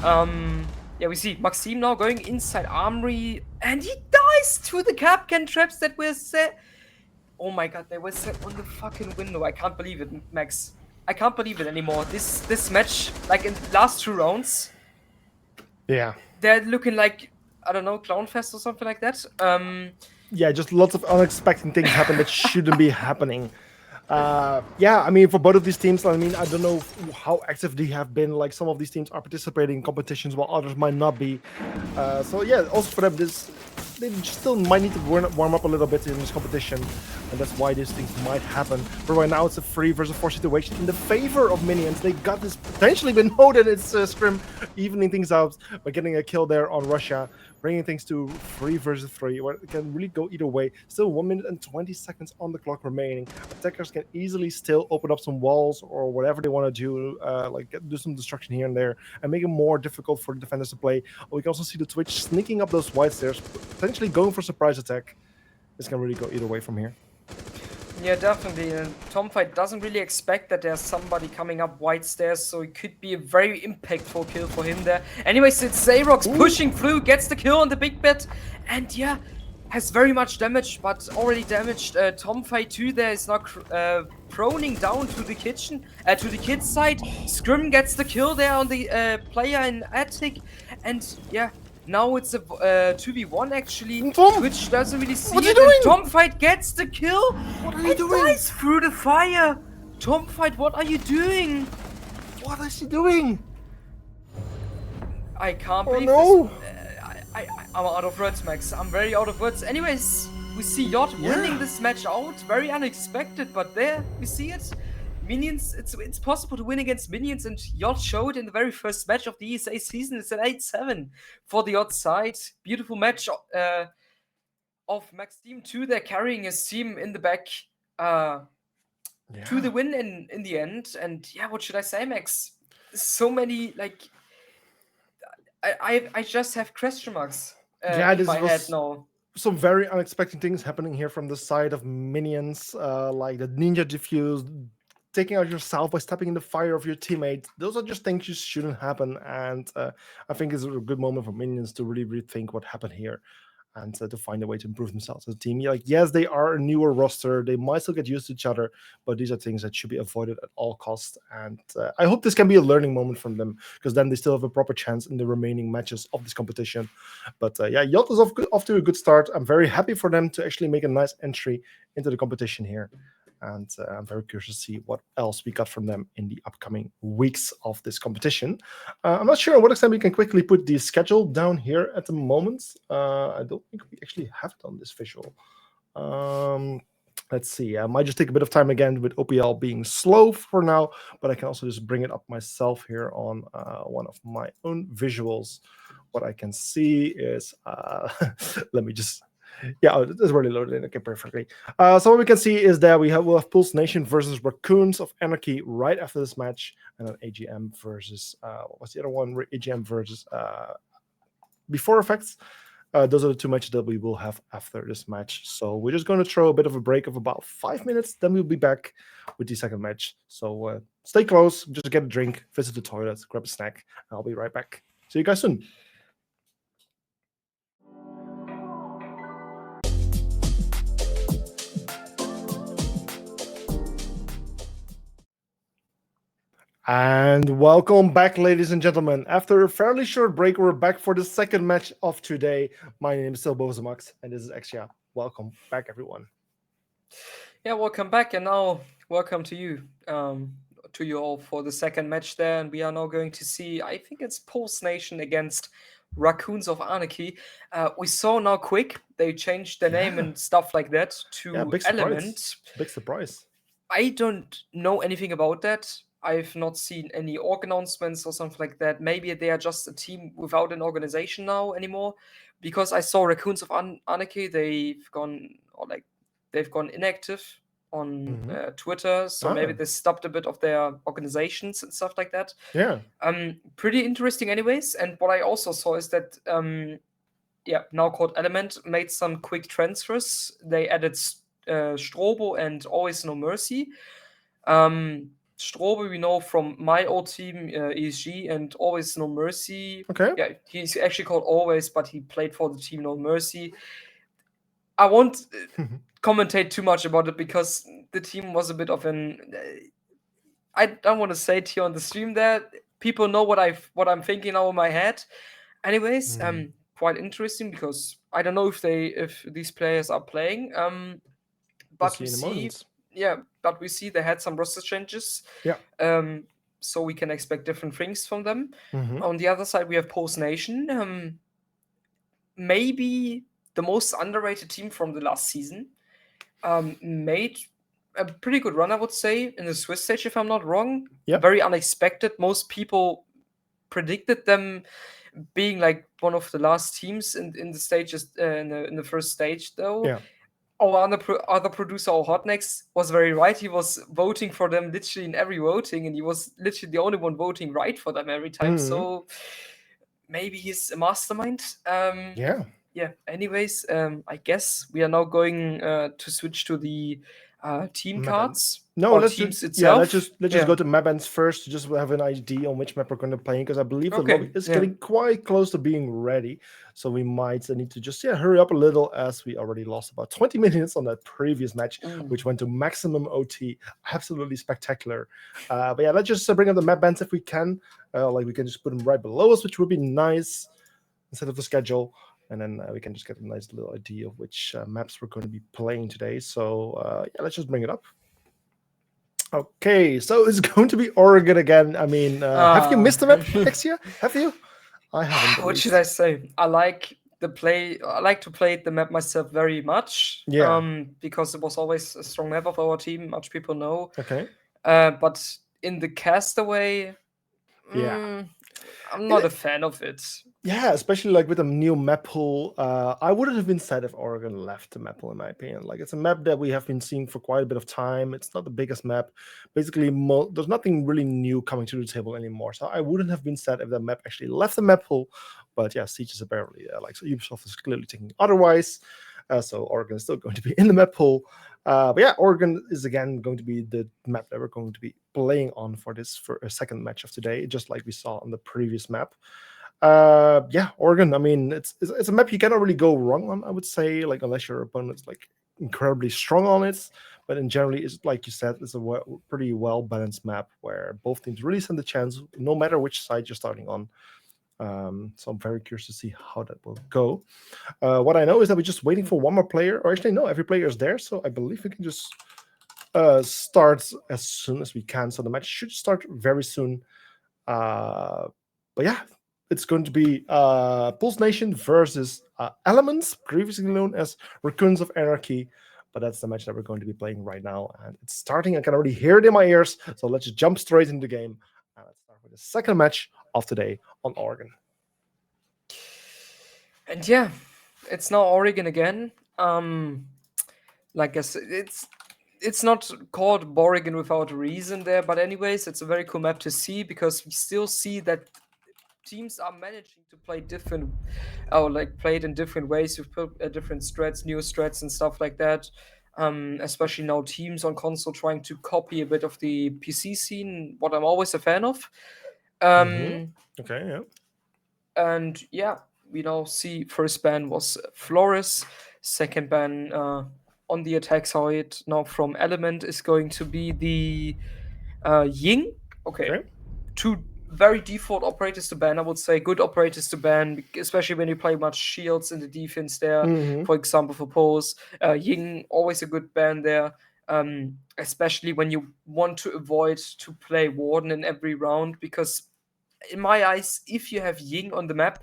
Yeah, we see Maxime now going inside Armory, and he dies to the Capcan traps that were set. Oh my god, they were set on the fucking window. I can't believe it, Max. I can't believe it anymore. This match, like in the last 2 rounds, Yeah. they're looking like, I don't know, Clownfest or something like that. Yeah, just lots of unexpected things happen that shouldn't be happening. Yeah, I mean, for both of these teams, I mean, I don't know how active they have been. Like, some of these teams are participating in competitions while others might not be. So, yeah, also for them, they still might need to warm up a little bit in this competition. And that's why these things might happen. But right now, it's a 3 versus 4 situation in the favor of Minions. They got this potentially, but know that it's Scrim evening things out by getting a kill there on Russia, bringing things to 3 versus 3, where it can really go either way. Still 1 minute and 20 seconds on the clock remaining. Attackers can easily still open up some walls or whatever they want to do, do some destruction here and there, and make it more difficult for the defenders to play. We can also see the Twitch sneaking up those wide stairs, potentially going for surprise attack. This can really go either way from here. Yeah, definitely. And Tomfight doesn't really expect that there's somebody coming up wide stairs, so it could be a very impactful kill for him there. Anyways, it's Xerox pushing through, gets the kill on the big bet, and yeah, has very much damage, but already damaged. Tomfight too there is now proning down to the kitchen, to the kid's side. Scrim gets the kill there on the player in Attic, and yeah, now it's a 2v1 actually. Tom! Twitch doesn't really see What are it. you doing? Tomfight gets the kill. What are you doing? Dies through the fire. Tomfight, what are you doing? What is he doing? I can't Oh believe no! this. I'm out of words, Max. I'm very out of words. Anyways, we see Yacht winning this match out. Very unexpected, but there we see it. Minions, it's possible to win against Minions, and Yacht showed in the very first match of the ESA season. It's an 8-7 for the Yacht side. Beautiful match of Maxime too. They're carrying his team in the back to the win in the end. And yeah, what should I say, Max? So many, like, I just have question marks in my head now. Some very unexpected things happening here from the side of Minions, like the ninja diffuse, taking out yourself by stepping in the fire of your teammate. Those are just things that shouldn't happen, and I think it's a good moment for Minions to really rethink what happened here and to find a way to improve themselves as a team. Like, yes, they are a newer roster. They might still get used to each other, but these are things that should be avoided at all costs. And I hope this can be a learning moment from them, because then they still have a proper chance in the remaining matches of this competition. But yeah, Yacht is off to a good start. I'm very happy for them to actually make a nice entry into the competition here. And I'm very curious to see what else we got from them in the upcoming weeks of this competition. I'm not sure what extent we can quickly put the schedule down here at the moment. I don't think we actually have it on this visual. Let's see. I might just take a bit of time again with OPL being slow for now, but I can also just bring it up myself here on one of my own visuals. What I can see is, let me just... Yeah, it's already loaded in. Okay, perfectly. So what we can see is that we'll have Pulse Nation versus Raccoons of Anarchy right after this match, and then AGM versus what was the other one? AGM versus Before Effects. Those are the two matches that we will have after this match. So we're just going to throw a bit of a break of about 5 minutes. Then we'll be back with the second match. So stay close, just get a drink, visit the toilet, grab a snack, and I'll be right back. See you guys soon. And welcome back, ladies and gentlemen. After a fairly short break, we're back for the second match of today. My name is Silbo Zamax, and this is Exia. Welcome back, everyone. Yeah, welcome back, and now welcome to you all for the second match there. And we are now going to see, I think it's Pulse Nation against Raccoons of Anarchy. We saw now quick they changed their name Yeah, and stuff like that yeah, to big surprise. Element. Big surprise. I don't know anything about that. I've not seen any org announcements or something like that. Maybe they are just a team without an organization now anymore. Because I saw Raccoons of Anarchy, they've gone inactive on Hmm. Twitter, so maybe Ah, they stopped a bit of their organizations and stuff like that. yeah. Pretty interesting, anyways. And what I also saw is that now called Element made some quick transfers. They added Strobo and Always No Mercy. Strobe, we know from my old team, ESG, and Always No Mercy. Okay. Yeah, he's actually called Always, but he played for the team No Mercy. I won't commentate too much about it because the team was a bit of an. I don't want to say it here on the stream. There, people know what I'm thinking now in my head. Anyways, Mm, quite interesting because I don't know if these players are playing. we'll But see we in a see, moment. yeah, but we see they had some roster changes. Yeah. So we can expect different things from them. Hmm. On the other side, we have Post Nation. Maybe the most underrated team from the last season. Made a pretty good run, I would say, in the Swiss stage, if I'm not wrong. Yep. Very unexpected. Most people predicted them being like one of the last teams in the stages in the first stage, though. Yeah. Our other producer, our Hotnex, was very right. He was voting for them literally in every voting, and he was literally the only one voting right for them every time. Hmm. So maybe he's a mastermind. Yeah. Yeah. Anyways, I guess we are now going to switch to the team Map end. cards No, or let's just teams yeah, let's itself. just let's just Yeah. go to map ends first to just have an idea on which map we're going to play because I believe the lobby Okay. is Yeah. getting quite close to being ready. So we might need to just hurry up a little as we already lost about 20 minutes on that previous match, Ooh. which went to maximum OT. Absolutely spectacular. But yeah, let's just bring up the map ends if we can. Like we can just put them right below us, which would be nice instead of the schedule. And then we can just get a nice little idea of which maps we're going to be playing today. So yeah, let's just bring it up. Okay, so it's going to be Oregon again. I mean, have you Uh, missed the map, Exia? Have you? I haven't, at what should I least. say? I like to play the map myself very much. Yeah. Because it was always a strong map of our team. Much people know. Okay. But in the Castaway, Yeah. mm, I'm It, not a fan of it. yeah, especially like with the new map pool. I wouldn't have been sad if Oregon left the map pool, in my opinion. Like it's a map that we have been seeing for quite a bit of time. It's not the biggest map. Basically, there's nothing really new coming to the table anymore. So I wouldn't have been sad if the map actually left the map pool. But yeah, Siege is apparently so Ubisoft is clearly thinking otherwise. So Oregon is still going to be in the map pool. But yeah, Oregon is again going to be the map that we're going to be playing on for this for a second match of today, just like we saw on the previous map. Yeah, Oregon. I mean, it's a map you cannot really go wrong on. I would say, like unless your opponent's like incredibly strong on it. But in generally, it's like you said, it's a pretty well balanced map where both teams really stand a chance, no matter which side you're starting on. So I'm very curious to see how that will go. What I know is that we're just waiting for one more player, or actually, no, every player is there. So I believe we can just start as soon as we can. So the match should start very soon. But yeah, it's going to be Pulse Nation versus Elements, previously known as Raccoons of Anarchy. But that's the match that we're going to be playing right now. And it's starting. I can already hear it in my ears. So let's just jump straight into the game. And let's start with the second match of today on Oregon. And yeah, it's now Oregon again. Like I said, it's not called Oregon without a reason there, but anyways, it's a very cool map to see because we still see that teams are managing to play different, or like play it in different ways with different strats, new strats, and stuff like that. Especially now teams on console trying to copy a bit of the PC scene, what I'm always a fan of. Mm-hmm. Um, Okay, yeah. and yeah, we now see first ban was Flores, second ban on the attack side now from Element is going to be the Ying. Okay, Okay. two very default operators to ban. I would say good operators to ban, especially when you play much shields in the defense there. Hmm. For example, for Pose, Ying always a good ban there. Especially when you want to avoid to play Warden in every round, because in my eyes, if you have Ying on the map,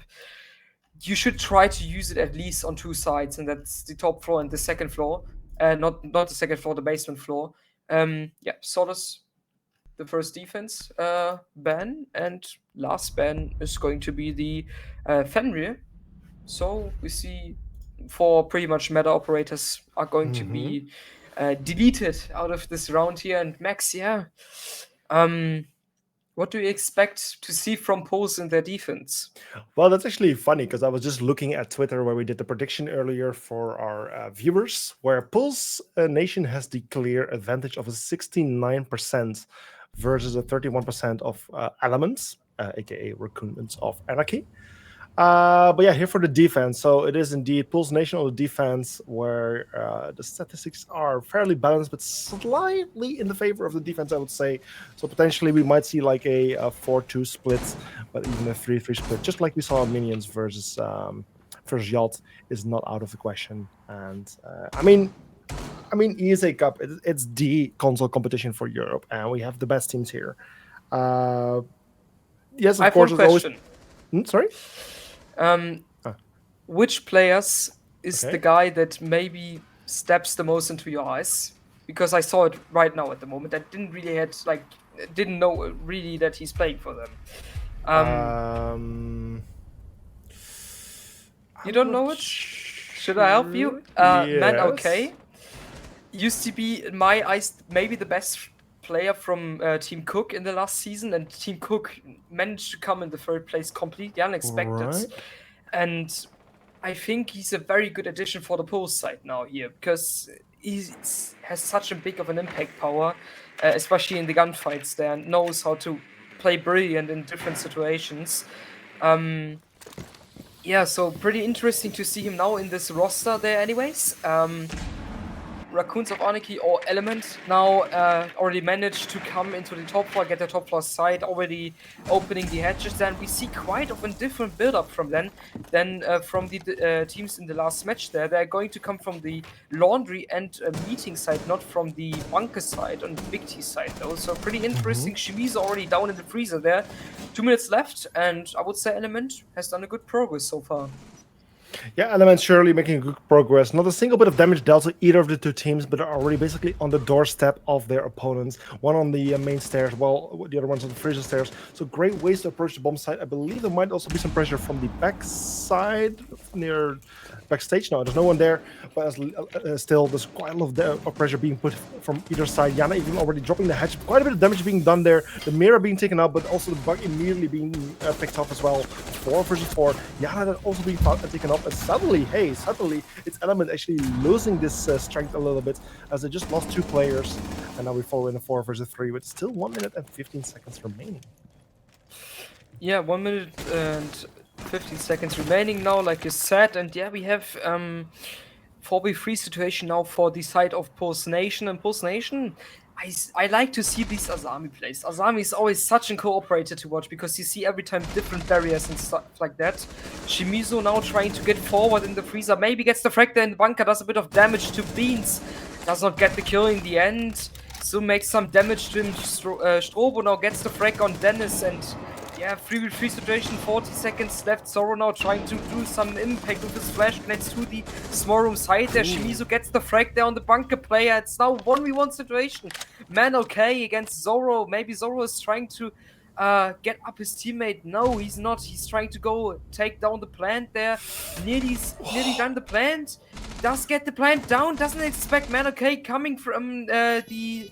you should try to use it at least on two sides, and that's the top floor and the second floor. Not the second floor, the basement floor. Yeah, Solace, the first defense ban, and last ban is going to be the Fenrir. So we see four pretty much meta operators are going to Hmm. be deleted out of this round here. And Max, yeah, um, what do you expect to see from Pose in their defense? Well, that's actually funny because I was just looking at Twitter where we did the prediction earlier for our viewers, where Pulse Nation has the clear advantage of a 69% versus a 31% of Elements, aka Recruitments of Anarchy. But yeah, here for the defense. So it is indeed Pulse Nation on the defense, where the statistics are fairly balanced, but slightly in the favor of the defense, I would say. So potentially we might see like a 4-2 split, but even a 3-3 split, just like we saw in Minions versus Yacht, is not out of the question. And I mean, ESA Cup, it's the console competition for Europe, and we have the best teams here. Uh, yes, I of have course, one it's always. question. Sorry. Um, Ah, which players is the okay. guy that maybe steps the most into your eyes? Because I saw it right now at the moment. I didn't know really that he's playing for them. Um, Um, you I'm don't not know it? Should I help you? sure. Man, Yes. okay. Used to be, in my eyes, maybe the best player from Team Cook in the last season, and Team Cook managed to come in the third place completely unexpected. Right. And I think he's a very good addition for the pool side now here, because he has such a big of an impact power, especially in the gunfights there, and knows how to play brilliant in different situations. Um, yeah, so pretty interesting to see him now in this roster there, anyways. Raccoons of Anarchy or Element now already managed to come into the top floor, get the top floor side, already opening the hatches. Then we see quite of a different build-up from then than from the teams in the last match there. They're going to come from the laundry and meeting side, not from the bunker side on the Big T side though. So pretty Hmm. interesting. Shimizu already down in the freezer there. 2 minutes left, and I would say Element has done a good progress so far. Yeah, Elements surely making good progress. Not a single bit of damage dealt to either of the two teams, but are already basically on the doorstep of their opponents. One on the main stairs, while the other one's on the freezer stairs. So great ways to approach the bomb site. I believe there might also be some pressure from the back side near backstage. No, there's no one there, but still, there's quite a lot of pressure being put from either side. Yana even already dropping the hatch. Quite a bit of damage being done there. The mirror being taken out, but also the bug immediately being picked up as well. 4 versus 4. Yana then also being taken up. And suddenly, it's Element actually losing this strength a little bit, as they just lost 2 players. And now we fall in a 4 versus 3 with still 1 minute and 15 seconds remaining. Yeah, 1 minute and 15 seconds remaining now, like you said, and yeah, we have 4v3 situation now for the side of Pulse Nation. And Pulse Nation, I like to see these Azami plays. Azami is always such a cooperator to watch, because you see every time different barriers and stuff like that. Shimizu now trying to get forward in the freezer, maybe gets the fractor in the bunker, does a bit of damage to Beans, does not get the kill in the end. So makes some damage to him. Strobo now gets the frag on Dennis, and yeah, 3v3 situation, 40 seconds left. Zoro now trying to do some impact with his flash grenades to the small room side there. Shimizu gets the frag there on the bunker player. It's now 1v1 situation. Man, okay, against Zoro. Maybe Zoro is trying to get up his teammate. No, he's not. He's trying to go take down the plant there. Nearly done the plant. Does get the plant down. Doesn't expect Man, okay, coming from the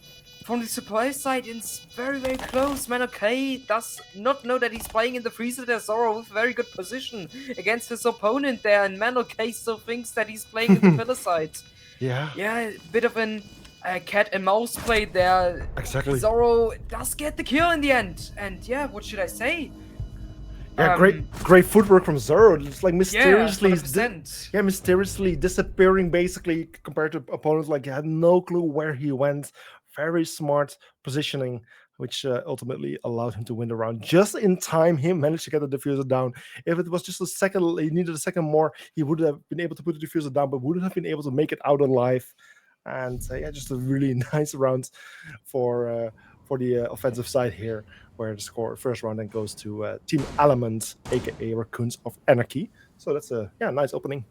supply side. It's very, very close. Man, okay, does not know that he's playing in the freezer there. Zoro with very good position against his opponent there. And Man, okay, still thinks that he's playing in the pillar side. Yeah, Yeah, bit of an cat and mouse play there. exactly. Zoro does get the kill in the end. And yeah, what should I say? Yeah, great footwork from Zoro. It's like Yeah, mysteriously, 100%. mysteriously disappearing basically compared to opponents. Like he had no clue where he went. Very smart positioning which ultimately allowed him to win the round. Just in time, he managed to get the diffuser down. If it was just a second, he needed a second more, he would have been able to put the diffuser down, but wouldn't have been able to make it out alive. And yeah, just a really nice round for the offensive side here, where the score first round then goes to Team Element, aka Raccoons of Anarchy. So that's a nice opening.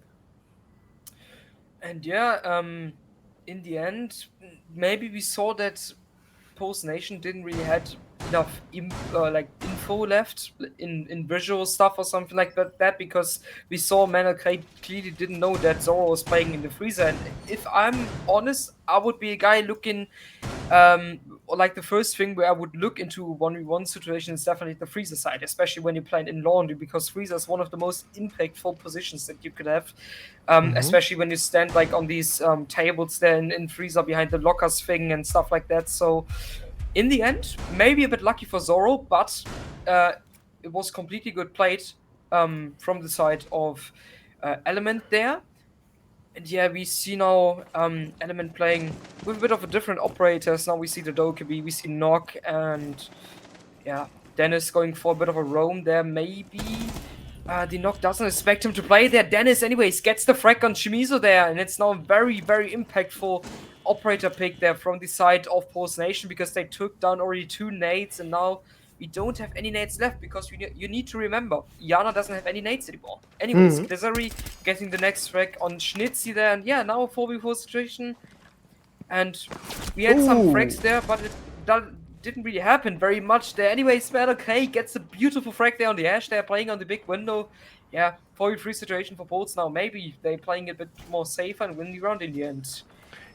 And yeah, in the end, maybe we saw that Post Nation didn't really had enough info left in visual stuff or something like that because we saw Manor clearly didn't know that Zoro was playing in the freezer. And if I'm honest, I would be a guy looking or like the first thing where I would look into 1v1 situation is definitely the freezer side, especially when you're playing in laundry, because freezer is one of the most impactful positions that you could have, especially when you stand like on these tables there in freezer behind the lockers thing and stuff like that. So in the end, maybe a bit lucky for Zoro, but it was completely good played from the side of Element there. And yeah, we see now Element playing with a bit of a different operators. Now we see the Dokkaebi, we see Nock, and yeah, Dennis going for a bit of a roam there. Maybe the Nock doesn't expect him to play there. Dennis, anyways, gets the frag on Shimizu there, and it's now a very, very impactful operator pick there from the side of Post Nation because they took down already 2 nades, and now we don't have any nades left because you need to remember, Yana doesn't have any nades anymore. Anyways, Mhm. Blizzari getting the next frag on Schnitzi there, and yeah, now a 4v4 situation. And we had some Ooh. frags there, but didn't really happen very much there. Anyways, Metal K gets a beautiful frag there on the Ash. They're playing on the big window. Yeah, 4v3 situation for Bolts now. Maybe they're playing a bit more safe and win the round in the end.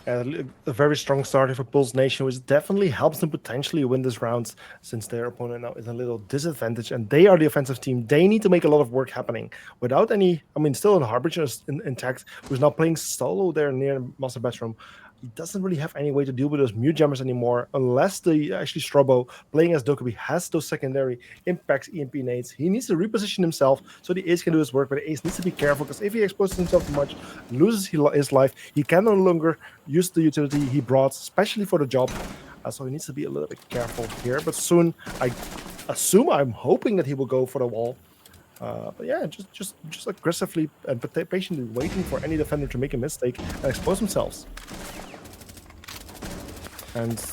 A very strong starter for Pulse Nation, which definitely helps them potentially win this round since their opponent now is a little disadvantage and they are the offensive team. They need to make a lot of work happening without any. I mean, still in Harbinger is intact, who's now playing solo there near Master Bedroom. He doesn't really have any way to deal with those mute jammers anymore unless the actually Strobo playing as Dokkaebi has those secondary impacts EMP nades. He needs to reposition himself so the Ace can do his work, but the Ace needs to be careful because if he exposes himself too much, loses his life, he can no longer use the utility he brought, especially for the job. So he needs to be a little bit careful here. But soon, I'm hoping that he will go for the wall. But yeah, just aggressively and patiently waiting for any defender to make a mistake and expose themselves. And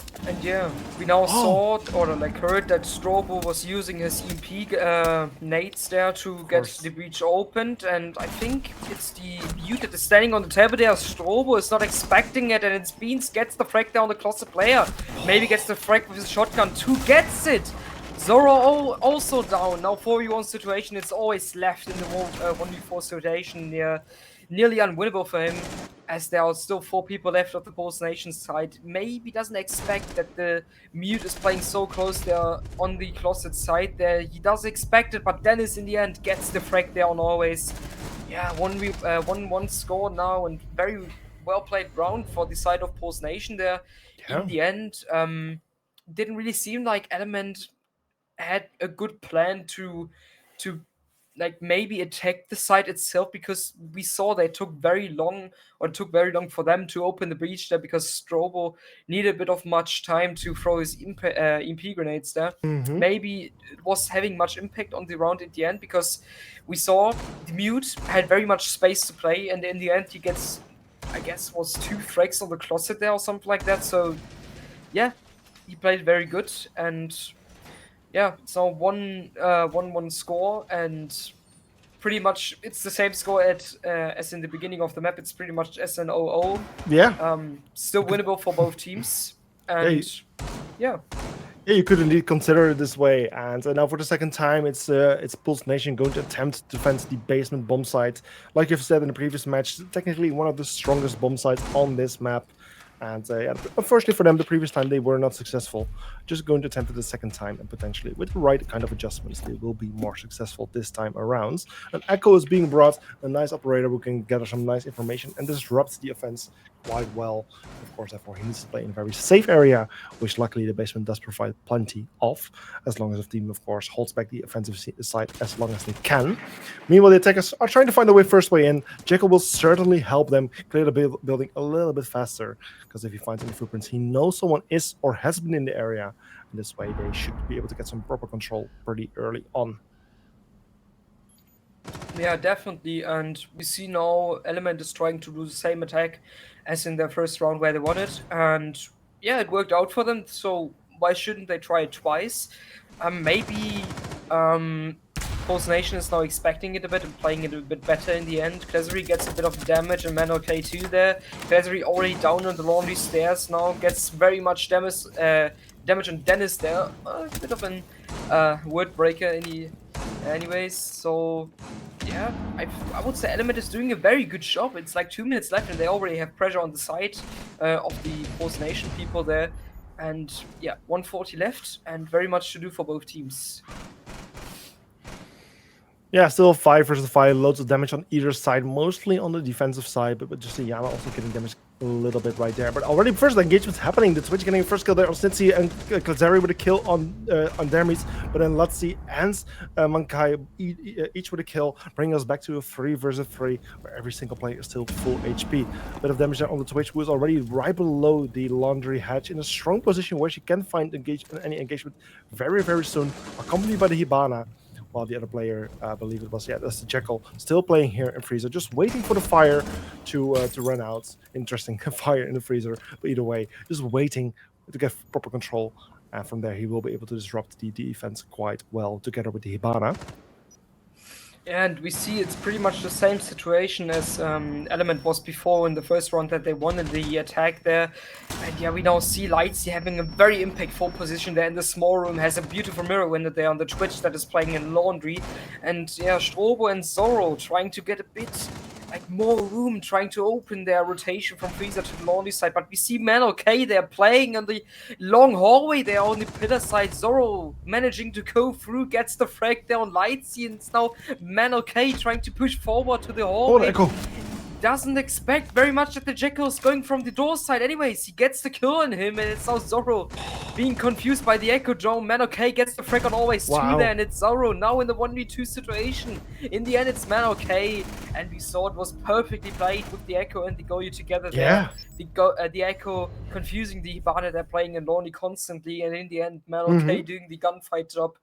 yeah, we now saw or like heard that Strobo was using his EMP nades there to get the breach opened, and I think it's the mute that is standing on the table there. Strobo is not expecting it, and it's Beans gets the frag down the closet player. Maybe gets the frag with his shotgun. 2 gets it. Zoro also down. Now 4v1 situation. It's always left in the 1v4 situation. Nearly unwinnable for him, as there are still 4 people left of the Post Nation side. Maybe doesn't expect that the mute is playing so close there on the closet side there. He does expect it, but Dennis in the end gets the frag there on always. Yeah, 1-1 score now, and very well played round for the side of Post Nation there. yeah. In the end, didn't really seem like Element had a good plan to like maybe attack the site itself, because we saw they took very long for them to open the breach there because Strobo needed a bit of much time to throw his EMP grenades there. Mm-hmm. Maybe it was having much impact on the round at the end because we saw the mute had very much space to play, and in the end he gets, I guess, was 2 frags on the closet there or something like that. So yeah, he played very good, and yeah, so 1-1 score, and pretty much it's the same score as in the beginning of the map. It's pretty much SNOO. Yeah. Still winnable for both teams, and yeah. Yeah, you could indeed consider it this way. And now for the second time, it's Pulse Nation going to attempt to defend the basement bomb site. Like you've said in the previous match, technically one of the strongest bomb sites on this map. And yeah, unfortunately for them, the previous time they were not successful. Just going to attempt it the second time, and potentially with the right kind of adjustments, they will be more successful this time around. An Echo is being brought, a nice operator who can gather some nice information and disrupt the offense quite well. Of course, therefore, he needs to play in a very safe area, which luckily the basement does provide plenty of, as long as the team, of course, holds back the offensive side as long as they can. Meanwhile, the attackers are trying to find a first way in. Jekyll will certainly help them clear the building a little bit faster, because if he finds any footprints, he knows someone is or has been in the area. And this way, they should be able to get some proper control pretty early on. Yeah, definitely. And we see now Element is trying to do the same attack as in their first round where they won it. And yeah, it worked out for them. So why shouldn't they try it twice? Maybe um, Pulse Nation is now expecting it a bit and playing it a bit better in the end. Klezri gets a bit of damage and Man OK too there. Klezri already down on the laundry stairs now, gets very much damage on Dennis there. A bit of an word breaker anyways. So yeah, I would say Element is doing a very good job. It's like 2 minutes left and they already have pressure on the side of the Post Nation people there. And yeah, 140 left and very much to do for both teams. Yeah, still 5 versus 5, loads of damage on either side, mostly on the defensive side, but just Yama also getting damaged a little bit right there. But already first engagement's happening. The Twitch getting a first kill there on Snitsy and Klazari with a kill on Dermis, but then Latsi and Mankai each with a kill, bringing us back to a 3 versus 3, where every single player is still full HP. Bit of damage there on the Twitch, who is already right below the laundry hatch in a strong position where she can find any engagement very, very soon, accompanied by the Hibana. While the other player, I believe it was, that's the Jekyll, still playing here in Freezer, just waiting for the fire to run out. Interesting, fire in the freezer, but either way, just waiting to get proper control. And from there, he will be able to disrupt the defense quite well, together with the Hibana. And we see it's pretty much the same situation as Element was before in the first round that they won in the attack there. And yeah, we now see Lightsy having a very impactful position there in the small room, has a beautiful mirror window there on the Twitch that is playing in laundry. And yeah, Strobo and Zorro trying to get a bit like more room, trying to open their rotation from freezer to the laundry side. But we see Man OK, they're playing on the long hallway there on the pillar side. Zorro managing to go through, gets the frag there on Lightsy, and it's now Man OK trying to push forward to the hallway. Echo. Doesn't expect very much that the Jekyll is going from the door side. Anyways, he gets the kill on him, and it's now Zorro being confused by the Echo Drone. Man OK gets the frag on always 2 there, and it's Zorro now in the 1v2 situation. In the end, it's Man OK, and we saw it was perfectly played with the Echo and the Goyu together there. The Echo confusing the Hibana, they're playing in Lonely constantly, and in the end, Man OK doing the gunfight job.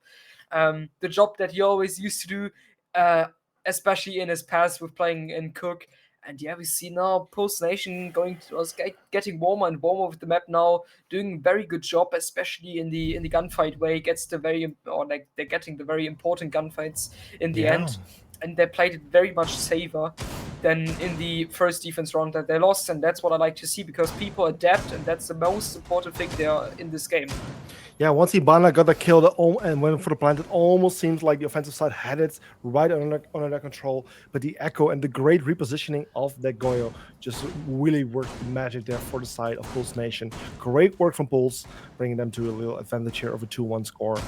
The job that he always used to do, especially in his past with playing in Cook. And yeah, we see now Post Nation getting warmer and warmer with the map now, doing a very good job, especially in the gunfight way. They're getting the very important gunfights in the end, and they played it very much safer than in the first defense round that they lost, and that's what I like to see because people adapt, and that's the most important thing there in this game. Yeah, once Hibana got the kill and went for the plant, it almost seems like the offensive side had it right under their control. But the Echo and the great repositioning of that Goyo just really worked magic there for the side of Pulse Nation. Great work from Pulse, bringing them to a little advantage here of a 2-1 score,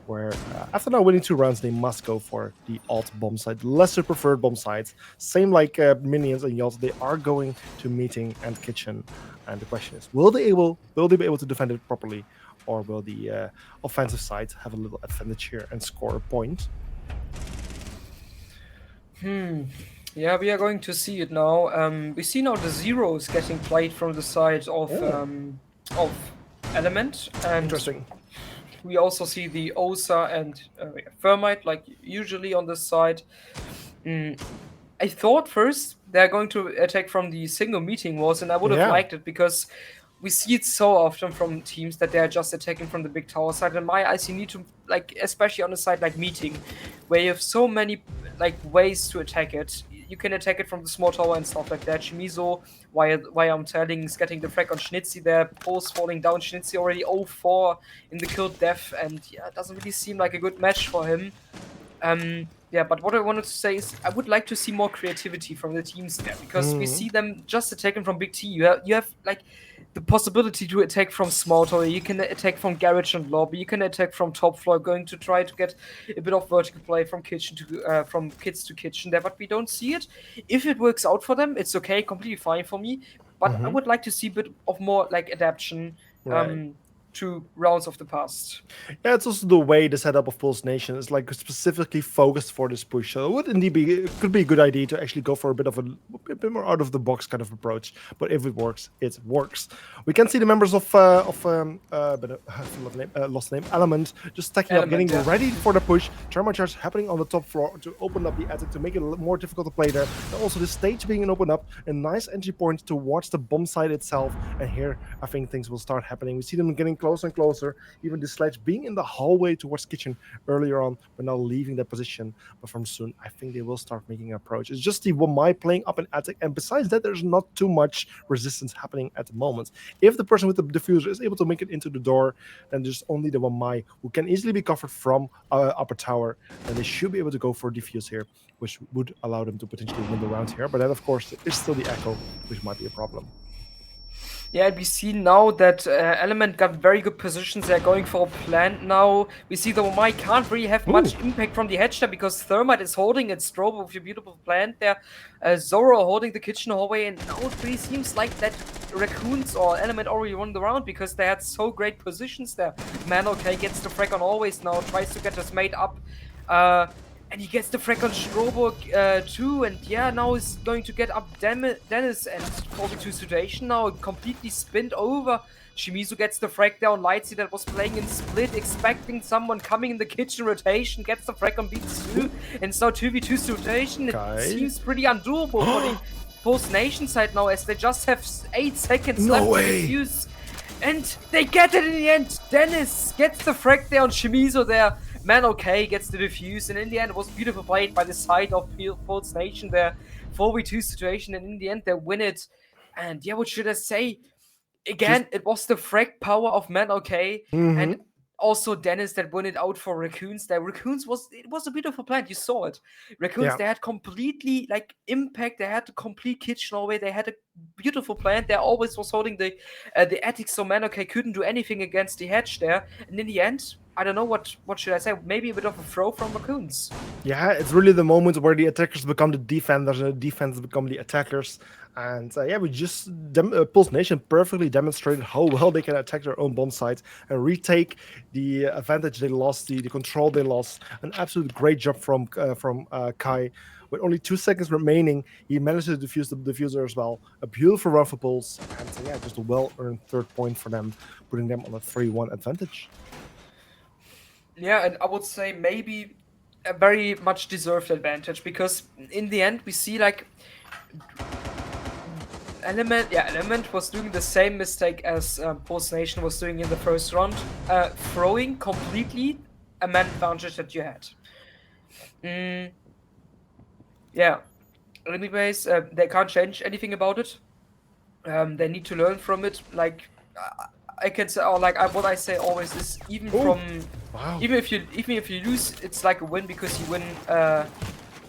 where after now winning 2 rounds, they must go for the alt bomb side, lesser preferred bomb sides. Same like Minions and Yacht, they are going to Meeting and Kitchen. And the question is, will they be able to defend it properly? Or will the offensive side have a little advantage here and score a point? Yeah, we are going to see it now. We see now the zeros getting played from the side of Element. And interesting. We also see the Osa and Thermite, like usually on this side. I thought first they're going to attack from the single meeting walls, and I would have liked it because we see it so often from teams that they're just attacking from the big tower side. In my eyes, you need to, like, especially on a side like Meeting, where you have so many like ways to attack it. You can attack it from the small tower and stuff like that. Shimizu, why I'm telling, is getting the frag on Schnitzy there. Post falling down. Schnitzy already 0-4 in the kill death, and yeah, it doesn't really seem like a good match for him. Yeah, but what I wanted to say is I would like to see more creativity from the teams there because we see them just attacking from Big T. You have like the possibility to attack from small tower. You can attack from garage and lobby. You can attack from top floor, going to try to get a bit of vertical play from kitchen to from kids to kitchen there. But we don't see it. If it works out for them, it's okay, completely fine for me. But I would like to see a bit of more like adaptation. Right. two rounds of the past. Yeah, it's also the way the setup of Pulse Nation is like specifically focused for this push. So it would indeed be it could be a good idea to actually go for a bit more out of the box kind of approach. But if it works, it works. We can see the members lost name Element just stacking up, Element, getting yeah. ready for the push. Thermite charge happening on the top floor to open up the attic to make it a little more difficult to play there. And also the stage being opened up, a nice entry point towards the bomb site itself. And here I think things will start happening. We see them getting closer and closer. Even the sledge being in the hallway towards kitchen earlier on, but now leaving that position. But from soon, I think they will start making an approach. It's just the Wamai playing up in attic, and besides that, there's not too much resistance happening at the moment. If the person with the diffuser is able to make it into the door, then there's only the Wamai who can easily be covered from upper tower, and they should be able to go for defuse here, which would allow them to potentially win the round here. But then, of course, is still the echo, which might be a problem. Yeah, and we see now that Element got very good positions. They're going for a plant now. We see the Wamai can't really have much impact from the hedge there because Thermite is holding its strobe with a beautiful plant there. Zoro holding the kitchen hallway, and now it really seems like that Raccoons or Element already won the round because they had so great positions there. Man, okay, gets the frag on always now, tries to get his mate up. And he gets the frag on Strobo too, and yeah, now he's going to get up Dennis, and 42 situation now, completely spinned over. Shimizu gets the frag down, Lightsy that was playing in split, expecting someone coming in the kitchen rotation, gets the frag on B2, and so 2v2 situation. It seems pretty undoable for the Pulse Nation side now, as they just have 8 seconds left to defuse. And they get it in the end. Dennis gets the frag there on Shimizu there. Man, okay, gets the defuse, and in the end it was beautiful played by the side of Pulse Nation there. 4v2 situation, and in the end they win it. And yeah, what should I say? Again, it was the frag power of Man, okay, and also Dennis that won it out for Raccoons there. Raccoons was a beautiful plant, you saw it. Raccoons, they had completely like impact, they had the complete kitchen hallway, they had a beautiful plant, they always was holding the attic, so Man, okay, couldn't do anything against the hedge there, and in the end, I don't know what should I say, maybe a bit of a throw from Raccoons. Yeah, it's really the moment where the attackers become the defenders and the defenders become the attackers. And yeah, we just Pulse Nation perfectly demonstrated how well they can attack their own bomb sites and retake the advantage they lost, the control they lost. An absolute great job from Kai. With only 2 seconds remaining, he managed to defuse the diffuser as well. A beautiful run for Pulse, and yeah, just a well-earned 3rd point for them, putting them on a 3-1 advantage. Yeah, and I would say maybe a very much deserved advantage, because in the end we see like Element was doing the same mistake as Pulse Nation was doing in the first round, throwing completely a man advantage that you had. Yeah, anyways, they can't change anything about it. They need to learn from it. Like I can say, or like what I say always is, even if you lose, it's like a win, because you win like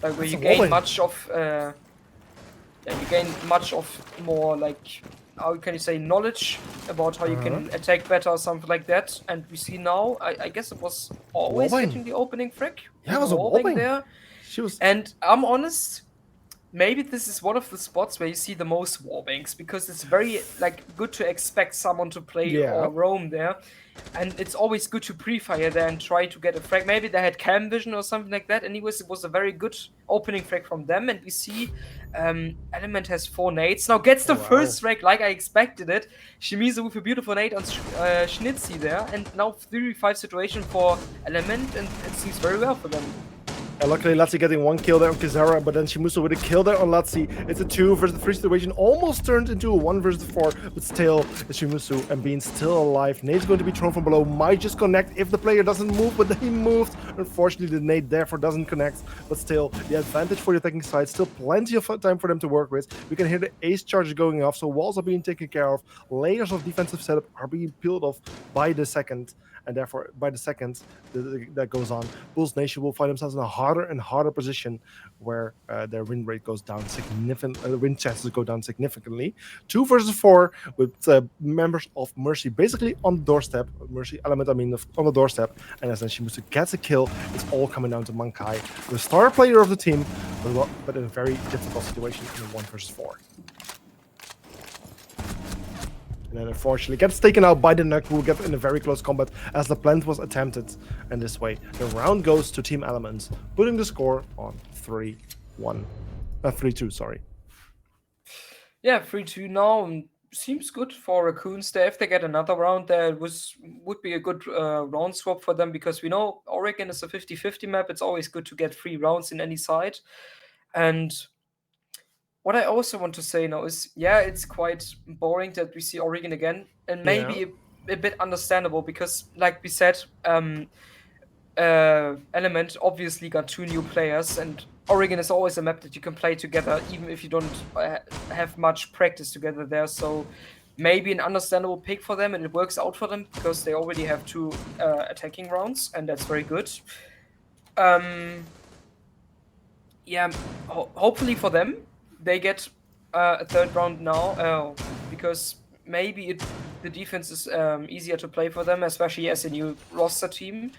where you gain much of more, like, how can you say, knowledge about how you can attack better or something like that. And we see now, I guess it was always getting the opening frag. Yeah, it was a wallbang there. And I'm honest, maybe this is one of the spots where you see the most wallbangs, because it's very like good to expect someone to play or roam there, and it's always good to pre-fire there and try to get a frag. Maybe they had cam vision or something like that. Anyways, it was a very good opening frag from them, and we see Element has 4 nades now, gets the first frag like I expected it. Shimizu with a beautiful nade on Schnitzy there, and now 3v5 situation for Element, and it seems very well for them. Luckily, Latsi getting 1 kill there on Kizara, but then Shimizu with a kill there on Latsi. It's a 2 versus 3 situation, almost turned into a 1 versus 4, but still, Shimizu and Bean still alive. Nade's going to be thrown from below, might just connect if the player doesn't move, but then he moved. Unfortunately, the nade therefore doesn't connect, but still, the advantage for the attacking side, still plenty of time for them to work with. We can hear the ace charges going off, so walls are being taken care of, layers of defensive setup are being peeled off by the second. And therefore, by the second that goes on, Pulse Nation will find themselves in a harder and harder position where their win rate goes down significantly, win chances go down significantly. 2 versus 4 with members of Mercy basically on the doorstep. Mercy Element, on the doorstep. And as then Shimizu gets a kill, it's all coming down to Mankai, the star player of the team, but in a very difficult situation in a 1 versus 4. And then unfortunately gets taken out by the Nuck, who will get in a very close combat as the plant was attempted. And this way, the round goes to Team Elements, putting the score on 3-1. 3-2, sorry. Yeah, 3-2 now. Seems good for Raccoons there. If they get another round there, would be a good round swap for them, because we know Oregon is a 50-50 map. It's always good to get 3 rounds in any side. And what I also want to say now is, yeah, it's quite boring that we see Oregon again, and maybe a bit understandable, because, like we said, Element obviously got 2 new players, and Oregon is always a map that you can play together, even if you don't have much practice together there. So maybe an understandable pick for them, and it works out for them because they already have 2 attacking rounds, and that's very good. Yeah, hopefully for them, they get a 3rd round now, because maybe the defense is easier to play for them, especially as a new roster team.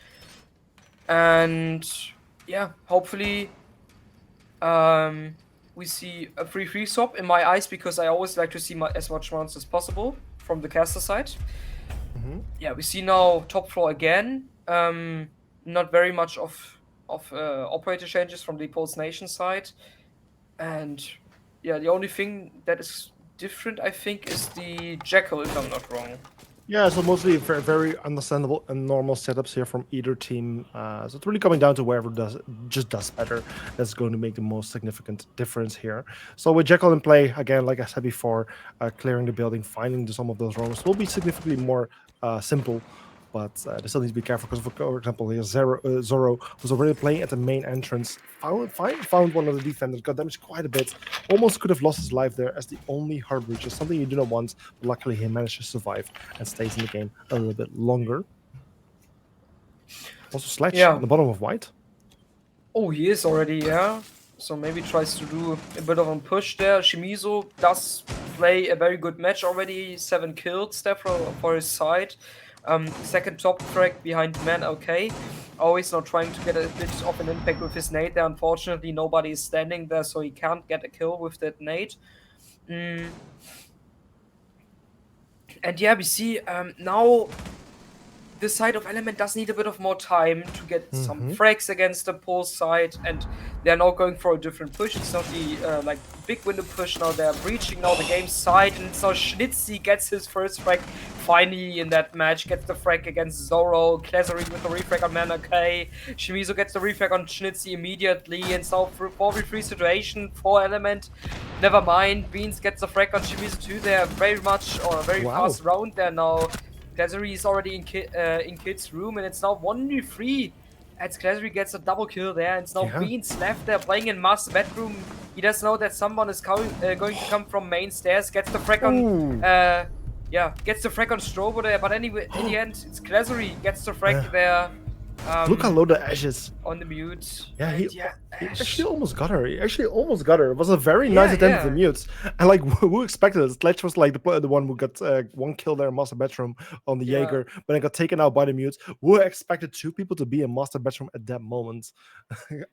And yeah, hopefully we see a 3-3 swap in my eyes, because I always like to see as much rounds as possible from the caster side. Yeah, we see now top floor again. Not very much of operator changes from the Pulse Nation side. And yeah, the only thing that is different, I think, is the Jackal, if I'm not wrong. Yeah, so mostly very, very understandable and normal setups here from either team. So it's really coming down to whoever does better. That's going to make the most significant difference here. So with Jekyll in play, again, like I said before, clearing the building, finding some of those roams will be significantly more simple. But they still need to be careful because, for example, here Zoro was already playing at the main entrance, found one of the defenders, got damaged quite a bit, almost could have lost his life there as the only hard breach, something you do not want, but luckily he managed to survive and stays in the game a little bit longer. Also Sledge on the bottom of white. Oh, he is already, yeah. So maybe tries to do a bit of a push there. Shimizu does play a very good match already, 7 kills there for his side. 2nd top frag behind Man, okay. Always now trying to get a bit of an impact with his nade there. Unfortunately, nobody is standing there, so he can't get a kill with that nade. And yeah, we see now the side of Element does need a bit of more time to get some frags against the Pulse side, and they're now going for a different push. It's not the big window push now. They're breaching now the game side, and so Schnitzy gets his first frag finally in that match. Gets the frag against Zoro. Klezari with the refrag on Mana K. Shimizu gets the refrag on Schnitzy immediately, and so 4v3 situation for Element. Never mind, Beans gets the frag on Shimizu too. They're very fast round there now. Klezari is already in Kid's room, and it's now 1v3 as Klezari gets a double kill there, and it's now Beans left there playing in Master Bedroom. He does know that someone is going to come from main stairs, gets the frag on gets the frag on Strobo there, but anyway, in the end, it's Klezari gets the frag there. Look how low the Ash is. On the mute. Yeah, he actually almost got her. It was a very nice attempt at the mutes. And like, who expected it? Sledge was like the one who got 1 kill there in Master Bedroom on the Jaeger, but then got taken out by the mutes. Who expected 2 people to be in Master Bedroom at that moment?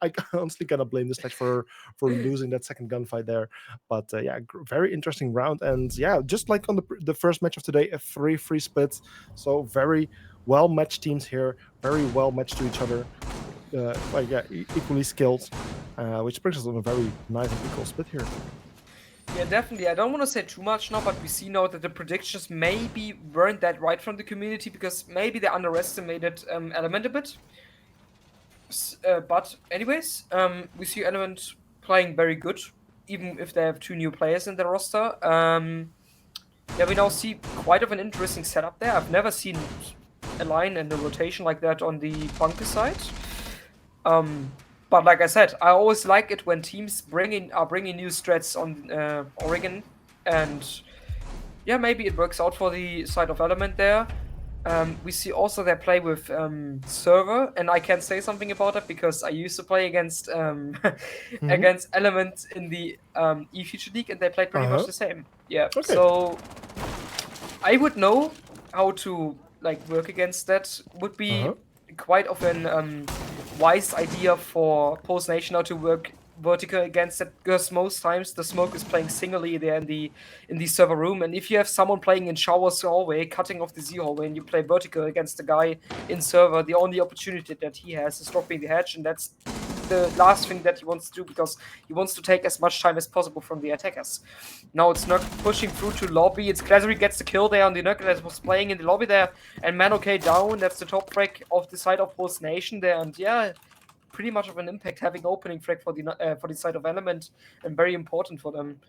I honestly cannot blame the Sledge for losing that second gunfight there. But yeah, very interesting round. And yeah, just like on the first match of today, a 3-3 split. So very well-matched teams here, very well-matched to each other, equally skilled, which brings us on a very nice and equal split here. Yeah, definitely. I don't want to say too much now, but we see now that the predictions maybe weren't that right from the community, because maybe they underestimated Element a bit. But anyways, we see Element playing very good, even if they have 2 new players in their roster. Yeah, we now see quite of an interesting setup there. I've never seen a line and a rotation like that on the bunker side. But like I said, I always like it when teams are bringing new strats on Oregon, and yeah, maybe it works out for the side of Element there. We see also their play with Server, and I can say something about that because I used to play against against Element in the eFuture League, and they played pretty much the same. Yeah, so I would know how to work against that. Would be quite of an wise idea for Pulse Nation now to work vertical against it, because most times the smoke is playing singly there in the server room. And if you have someone playing in showers hallway, cutting off the Z hallway, and you play vertical against the guy in server, the only opportunity that he has is dropping the hedge, and that's the last thing that he wants to do, because he wants to take as much time as possible from the attackers. Now it's Nug pushing through to lobby. It's Glazary gets the kill there on the Nug that was playing in the lobby there, and Manokay down. That's the top frag of the side of Host Nation there, and yeah, pretty much of an impact having opening frag for the side of Element, and very important for them.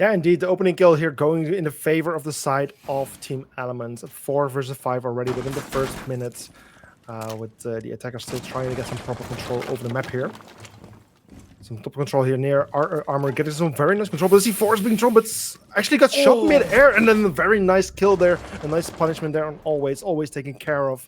Yeah, indeed, the opening kill here going in the favor of the side of Team Element. 4 versus 5 already within the first minutes, with the attacker still trying to get some proper control over the map here. Some top control here near Armor, getting some very nice control, but the C4 is being thrown, but actually got shot mid-air, and then a very nice kill there, a nice punishment there on always taken care of.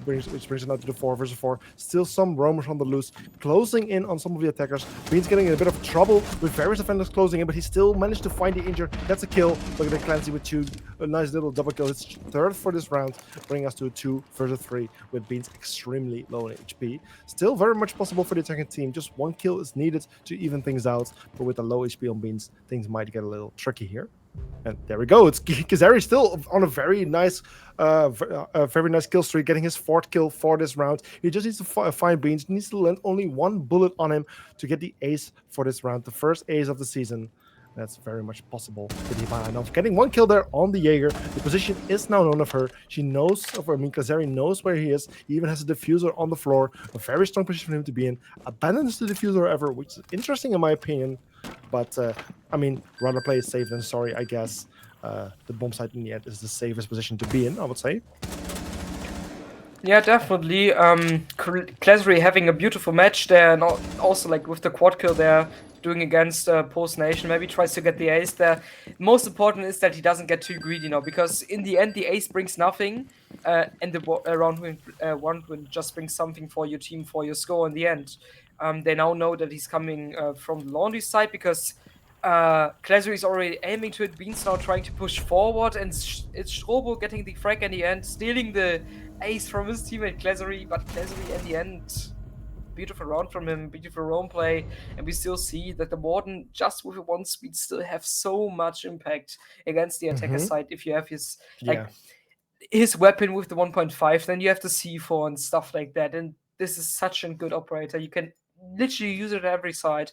Which brings it now to the 4 versus 4. Still some roamers on the loose, closing in on some of the attackers. Bean's getting in a bit of trouble with various defenders closing in, but he still managed to find the injured. That's a kill. Look at the Clancy with 2. A nice little double kill. It's third for this round, bringing us to a 2 versus 3 with Beans extremely low in HP. Still very much possible for the attacking team. Just 1 kill is needed to even things out, but with the low HP on Beans, things might get a little tricky here. And there we go. It's Kazari still on a very nice kill streak, getting his 4th kill for this round. He just needs to find Beans. He needs to land only 1 bullet on him to get the ace for this round, the first ace of the season. That's very much possible with Ivana. Now, getting 1 kill there on the Jaeger. The position is now known of her. She knows Kazari knows where he is. He even has a diffuser on the floor. A very strong position for him to be in. Abandons the diffuser ever, which is interesting in my opinion. But, rather play it safe than sorry, I guess. The bomb site in the end is the safest position to be in, I would say. Yeah, definitely. Glazary having a beautiful match there, and also like with the quad kill there, doing against Post Nation. Maybe tries to get the ace there. Most important is that he doesn't get too greedy now, because in the end the ace brings nothing, and the round win just brings something for your team, for your score in the end. They now know that he's coming from the laundry side, because Glazary is already aiming to it. Beans now trying to push forward, and it's Strobo getting the frag in the end, stealing the ace from his teammate Glazary, but Glazary in the end, beautiful round from him, beautiful roam play, and we still see that the Warden, just with a 1 speed, still have so much impact against the attacker side. If you have his his weapon with the 1.5, then you have the C4 and stuff like that, and this is such a good operator. You can literally use it at every side.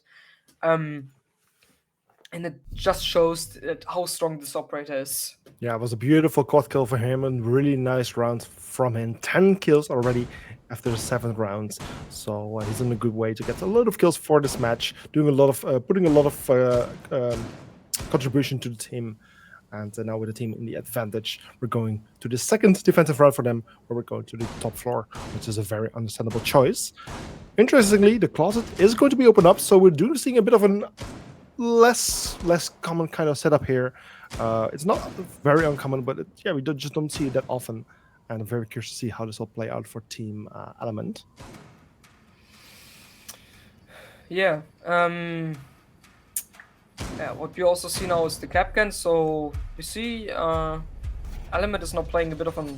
And it just shows how strong this operator is. Yeah, it was a beautiful quad kill for him and really nice round from him. 10 kills already after the 7th round. So he's in a good way to get a lot of kills for this match, doing a lot of putting a lot of contribution to the team. And now with the team in the advantage, we're going to the 2nd defensive round for them, where we're going to the top floor, which is a very understandable choice. Interestingly, the closet is going to be opened up, so we're seeing a bit of an less common kind of setup here. It's not very uncommon, but we just don't see it that often, and I'm very curious to see how this will play out for Team Element. What we also see now is the Capcan. So you see Element is now playing a bit of an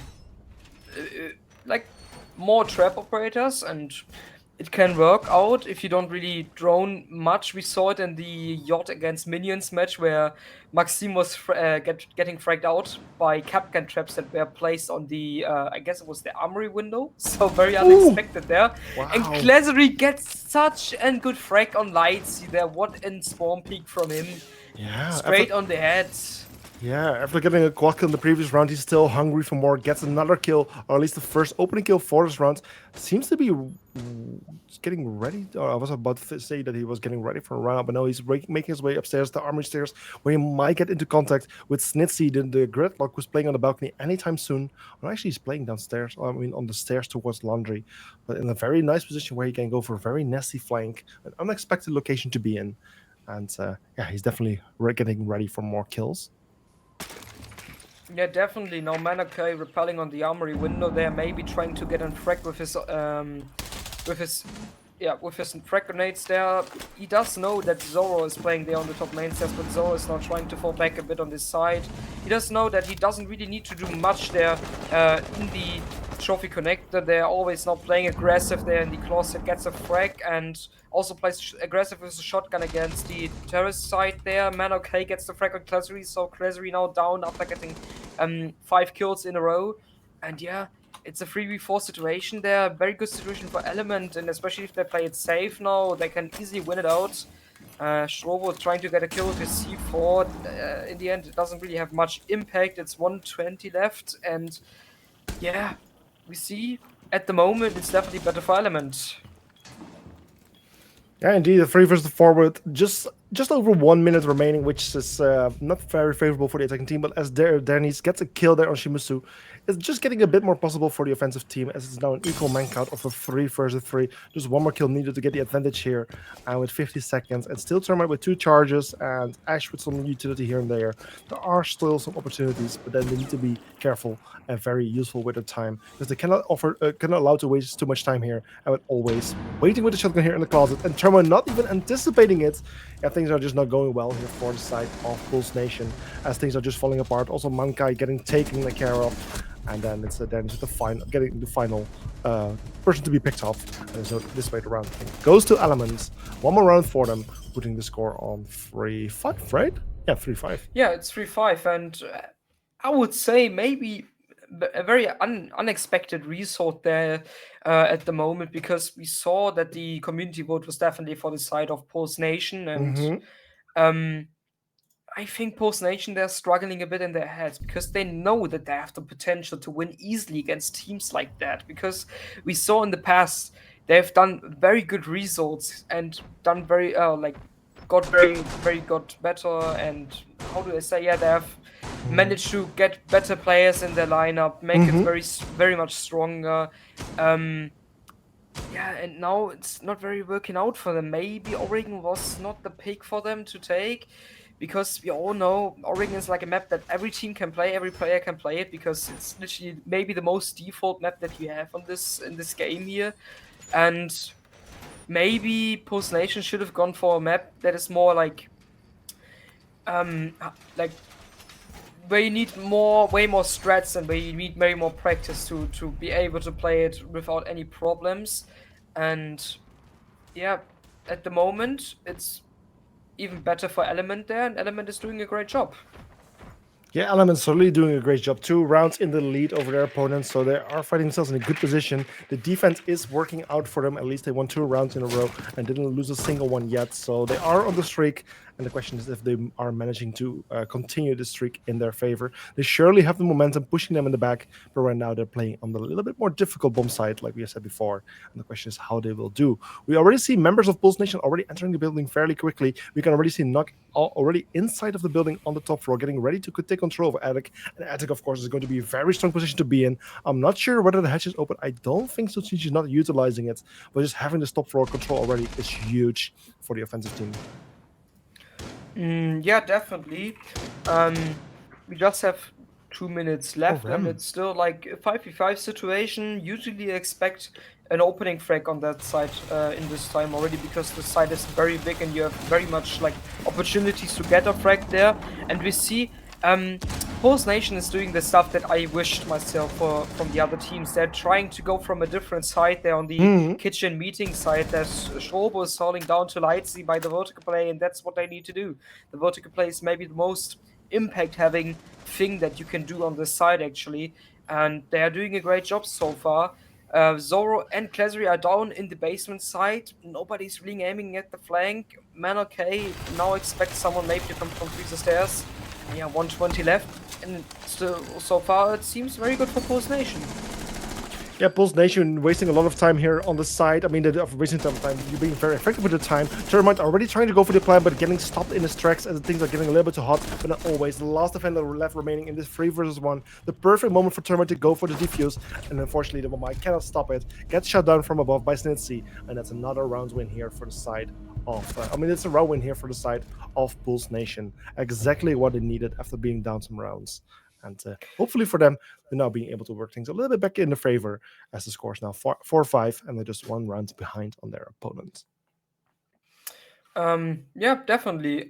more trap operators, and it can work out if you don't really drone much. We saw it in the Yacht against Minions match, where Maxime was getting fragged out by Capcan traps that were placed on the, I guess it was the armory window. So very unexpected there. Wow. And Glazary gets such a good frag on lights there. What in spawn peek from him. Yeah, straight on the head. Yeah, after getting a quad kill in the previous round, he's still hungry for more. Gets another kill, or at least the first opening kill for this round. Seems to be getting ready. I was about to say that he was getting ready for a round, but no, he's making his way upstairs, the armory stairs, where he might get into contact with Snitsy, the Gridlock, who's playing on the balcony anytime soon. Or actually, he's playing downstairs, on the stairs towards Laundry, but in a very nice position where he can go for a very nasty flank, an unexpected location to be in. And he's definitely getting ready for more kills. Yeah, definitely. Now Manokay repelling on the armory window there, maybe trying to get on frag with his frag grenades there. He does know that Zoro is playing there on the top main stairs, but Zoro is now trying to fall back a bit on this side. He does know that he doesn't really need to do much there in the Trophy Connector. They're always now playing aggressive there in the closet, gets a frag, and also plays aggressive with a shotgun against the terrorist side there. Man OK gets the frag on Klazari, so Klazari now down after getting 5 kills in a row. And yeah, it's a 3v4 situation there. Very good situation for Element, and especially if they play it safe now, they can easily win it out. Strobo trying to get a kill with his C4. In the end, it doesn't really have much impact. It's 120 left, and yeah, we see at the moment it's definitely better for Element. Yeah, indeed, the 3 versus 4 with just over 1 minute remaining, which is not very favorable for the attacking team. But as Dennis gets a kill there on Shimusu, it's just getting a bit more possible for the offensive team, as it's now an equal man count of a 3 versus 3. Just one more kill needed to get the advantage here, and with 50 seconds, and still Termite with 2 charges and Ash with some utility here and there. There are still some opportunities, but then they need to be careful and very useful with their time, because they cannot allow to waste too much time here. I would always waiting with the shotgun here in the closet, and Termite not even anticipating it. Yeah, things are just not going well here for the side of Pulse Nation, as things are just falling apart. Also, Mankai getting taken care of, and then it's the final, getting the final person to be picked off. And so this way the round goes to Elements. One more round for them, putting the score on 3-5, right? Yeah, 3-5. Yeah, it's 3-5, and I would say maybe a very unexpected result there at the moment, because we saw that the community vote was definitely for the side of Pulse Nation, and um, I think Pulse Nation, they're struggling a bit in their heads, because they know that they have the potential to win easily against teams like that. Because we saw in the past they've done very good results and done very got very got better, and how do I say, yeah, they have managed to get better players in their lineup, make it very much stronger. Um, yeah, and now it's not very working out for them. Maybe Oregon was not the pick for them to take, because we all know Oregon is like a map that every team can play, every player can play it, because it's literally maybe the most default map that you have on this in this game here. And maybe Post Nation should have gone for a map that is more like where you need way more strats, and where you need way more practice to be able to play it without any problems. And yeah, at the moment it's even better for Element there, and Element is doing a great job. Yeah, Element's certainly doing a great job. 2 rounds in the lead over their opponents, so they are fighting themselves in a good position. The defense is working out for them. At least they won 2 rounds in a row and didn't lose a single one yet. So they are on the streak. And the question is if they are managing to continue the streak in their favor. They surely have the momentum pushing them in the back, but right now they're playing on the little bit more difficult bomb side, like we have said before. And the question is how they will do. We already see members of Pulse Nation already entering the building fairly quickly. We can already see Nock already inside of the building on the top floor, getting ready to take control of Attic. And Attic, of course, is going to be a very strong position to be in. I'm not sure whether the hatch is open. I don't think so, since she's not utilizing it. But just having the top floor control already is huge for the offensive team. Yeah, definitely. Um, we just have 2 minutes left, and it's still like a 5v5 situation. Usually expect an opening frag on that side in this time already, because the side is very big and you have very much like opportunities to get a frag there. And we see Pulse Nation is doing the stuff that I wished myself from the other teams. They're trying to go from a different side there on the kitchen meeting side. There's Strobo is falling down to Lightsy by the vertical play, and that's what they need to do. The vertical play is maybe the most impact having thing that you can do on this side, actually, and they are doing a great job so far. Zoro and Klazari are down in the basement side. Nobody's really aiming at the flank. Man, okay, now expect someone maybe to come from through the stairs. Yeah, 120 left, and still, so far it seems very good for Pulse Nation. Yeah, Pulse Nation wasting a lot of time here on the side. I mean, they're wasting some time. You're being very effective with the time. Termite already trying to go for the plan, but getting stopped in his tracks as things are getting a little bit too hot. But not always. The last defender left remaining in this 3 versus 1. The perfect moment for Termite to go for the defuse. And unfortunately, the Momai cannot stop it. Gets shut down from above by Snitsy. And that's another round win here for the side of... it's a round win here for the side of Pulse Nation. Exactly what they needed after being down some rounds. And hopefully for them, they're now being able to work things a little bit back in their favor, as the score is now 4-5, and they're just 1 round behind on their opponent. Yeah, definitely.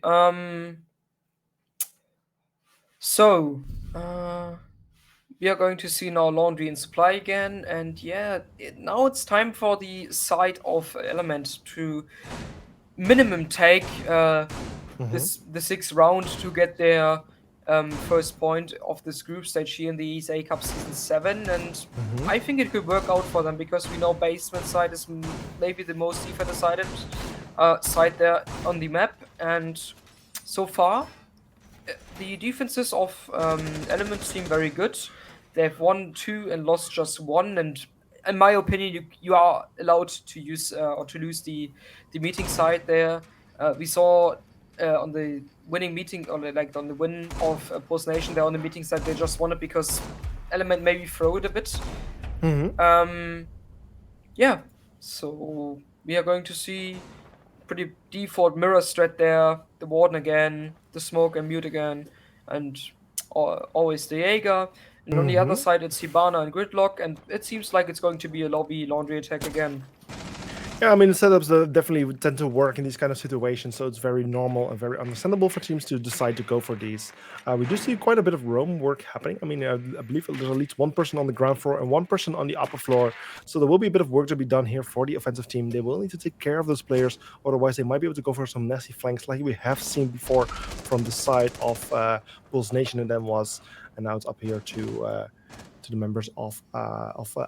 So, we are going to see now Laundry and Supply again, and yeah, now it's time for the side of Element to minimum take Hmm. this the sixth round to get their first point of this group stage here in the ESA Cup Season 7, and Hmm. I think it could work out for them because we know basement side is maybe the most defender-sided side there on the map, and so far the defenses of Element seem very good. They've won two and lost just one, and in my opinion, you are allowed to use or to lose the meeting side there. We saw on the winning meeting, or like on the win of Post Nation, there on the meeting side, they just won it because Element maybe throw it a bit. Hmm. Um, yeah, so we are going to see pretty default mirror strat there, the Warden again, the Smoke and Mute again, and always the Jaeger. And on the other Hmm. side, it's Hibana and Gridlock, and it seems like it's going to be a lobby laundry attack again. Yeah, I mean, the setups that definitely would tend to work in these kind of situations, so it's very normal and very understandable for teams to decide to go for these. We do see quite a bit of roam work happening. I mean, I believe there's at least one person on the ground floor and one person on the upper floor, so there will be a bit of work to be done here for the offensive team. They will need to take care of those players, otherwise they might be able to go for some nasty flanks like we have seen before from the side of Bulls Nation, and then was, and now it's up here to the members of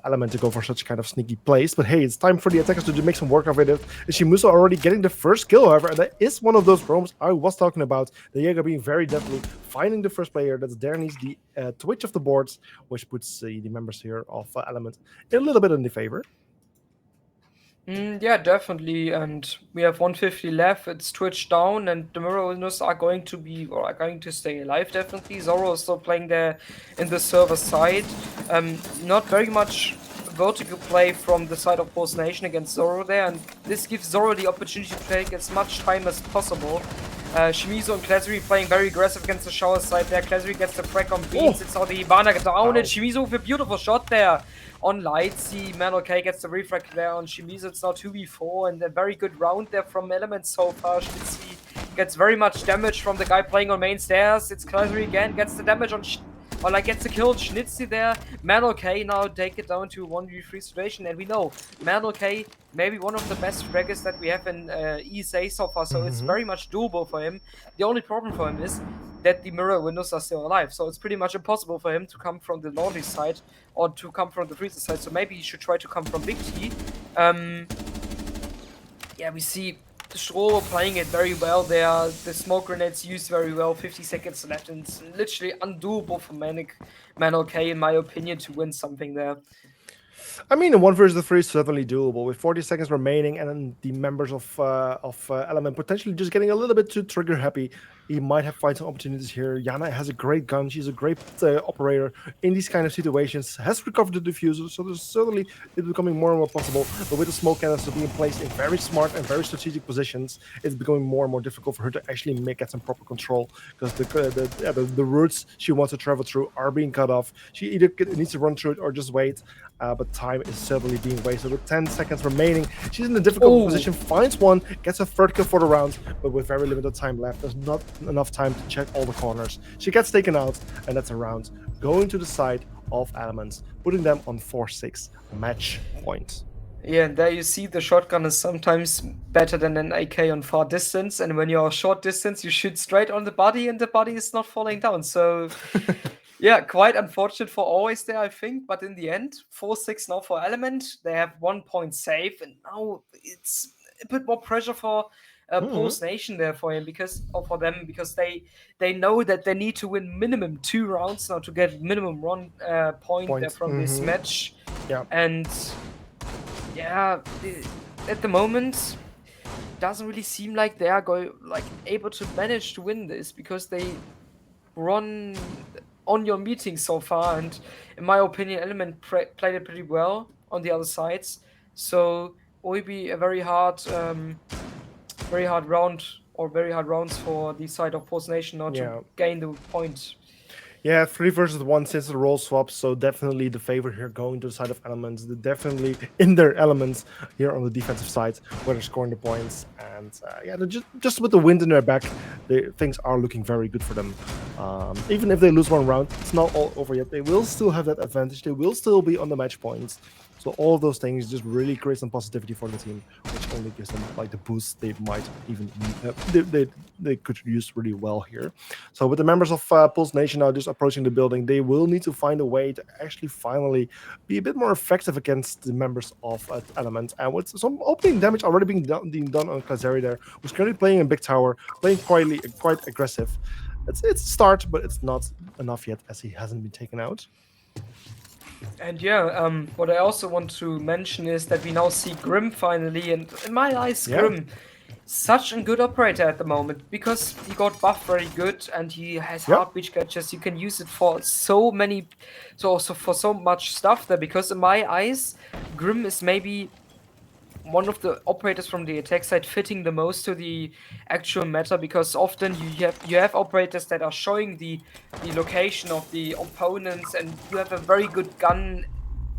Element to go for such kind of sneaky plays. But hey, it's time for the attackers to make some work of it. Is Shimuso already getting the first kill, however, and that is one of those roams I was talking about. The Jaeger being very deadly, finding the first player that's there needs the twitch of the boards, which puts the members here of Element a little bit in the favor. Yeah, definitely. And we have 150 left. It's Twitch down, and the Mirror winners are going to be or are going to stay alive. Definitely, Zoro is still playing there in the server side. Not very much vertical play from the side of Post Nation against Zoro there, and this gives Zoro the opportunity to take as much time as possible. Shimizu and Klezri playing very aggressive against the shower side there. Klezri gets the frag on beats. It's how the Hibana down, and Shimizu with a beautiful shot there on Lightsy. Man, okay, gets the refrag there on Shimizu. It's now 2v4, and a very good round there from Element so far. Schnitzy gets very much damage from the guy playing on main stairs. It's Klezri again, gets the damage on or like gets the kill on Schnitzy there. Man, okay, now take it down to a 1v3 situation, and we know Man, okay, maybe one of the best fraggers that we have in ESA so far, so it's very much doable for him. The only problem for him is that the mirror windows are still alive, so it's pretty much impossible for him to come from the laundry side or to come from the freezer side, so maybe he should try to come from Big T. Yeah, we see Stroh playing it very well there. The smoke grenades used very well. 50 seconds left, and it's literally undoable for Man OK, in my opinion, to win something there. I mean, the 1 versus 3 is certainly doable with 40 seconds remaining, and then the members of Element potentially just getting a little bit too trigger happy. He might have find some opportunities here. Yana has a great gun; she's a great operator in these kind of situations. Has recovered the diffuser, so there's certainly it's becoming more and more possible. But with the smoke canister being placed in very smart and very strategic positions, it's becoming more and more difficult for her to actually get some proper control because the routes she wants to travel through are being cut off. She either needs to run through it or just wait. But time is certainly being wasted. With 10 seconds remaining, she's in a difficult position, finds one, gets a third kill for the round, but with very limited time left, there's not enough time to check all the corners. She gets taken out, and that's a round going to the side of Elements, putting them on 4-6 match point. Yeah, and there you see the shotgun is sometimes better than an AK on far distance, and when you're short distance, you shoot straight on the body, and the body is not falling down. So, yeah, quite unfortunate for always there, I think. But in the end, 4-6 now for Element. They have 1 point save, and now it's a bit more pressure for Post Nation there for him for them because they know that they need to win minimum 2 rounds now to get minimum 1 point there from this match. Yeah. And yeah, at the moment, doesn't really seem like they are able to manage to win this because they run on your meeting so far, and in my opinion, Element played it pretty well on the other sides. So it will be a very hard round or very hard rounds for the side of Post Nation now to gain the point. Yeah, 3 versus 1 since the role swap, so definitely the favor here going to the side of Elements. They're definitely in their elements here on the defensive side, where they're scoring the points. And yeah, they're just with the wind in their back, things are looking very good for them. Even if they lose one round, it's not all over yet. They will still have that advantage. They will still be on the match points. So all of those things just really create some positivity for the team, which only gives them like the boost they might even they could use really well here. So with the members of Pulse Nation now just approaching the building, they will need to find a way to actually finally be a bit more effective against the members of Element. And with some opening damage already being done on Kazari there, who's currently playing in Big Tower, playing quite aggressive. It's a start, but it's not enough yet as he hasn't been taken out. And yeah, what I also want to mention is that we now see Grim finally, and in my eyes, Yeah. Grim, such a good operator at the moment because he got buffed very good and he has Yep. heartbeat catches. You can use it for so many, so also for so much stuff there. Because in my eyes, Grim is maybe one of the operators from the attack side fitting the most to the actual meta, because often you have operators that are showing the location of the opponents, and you have a very good gun.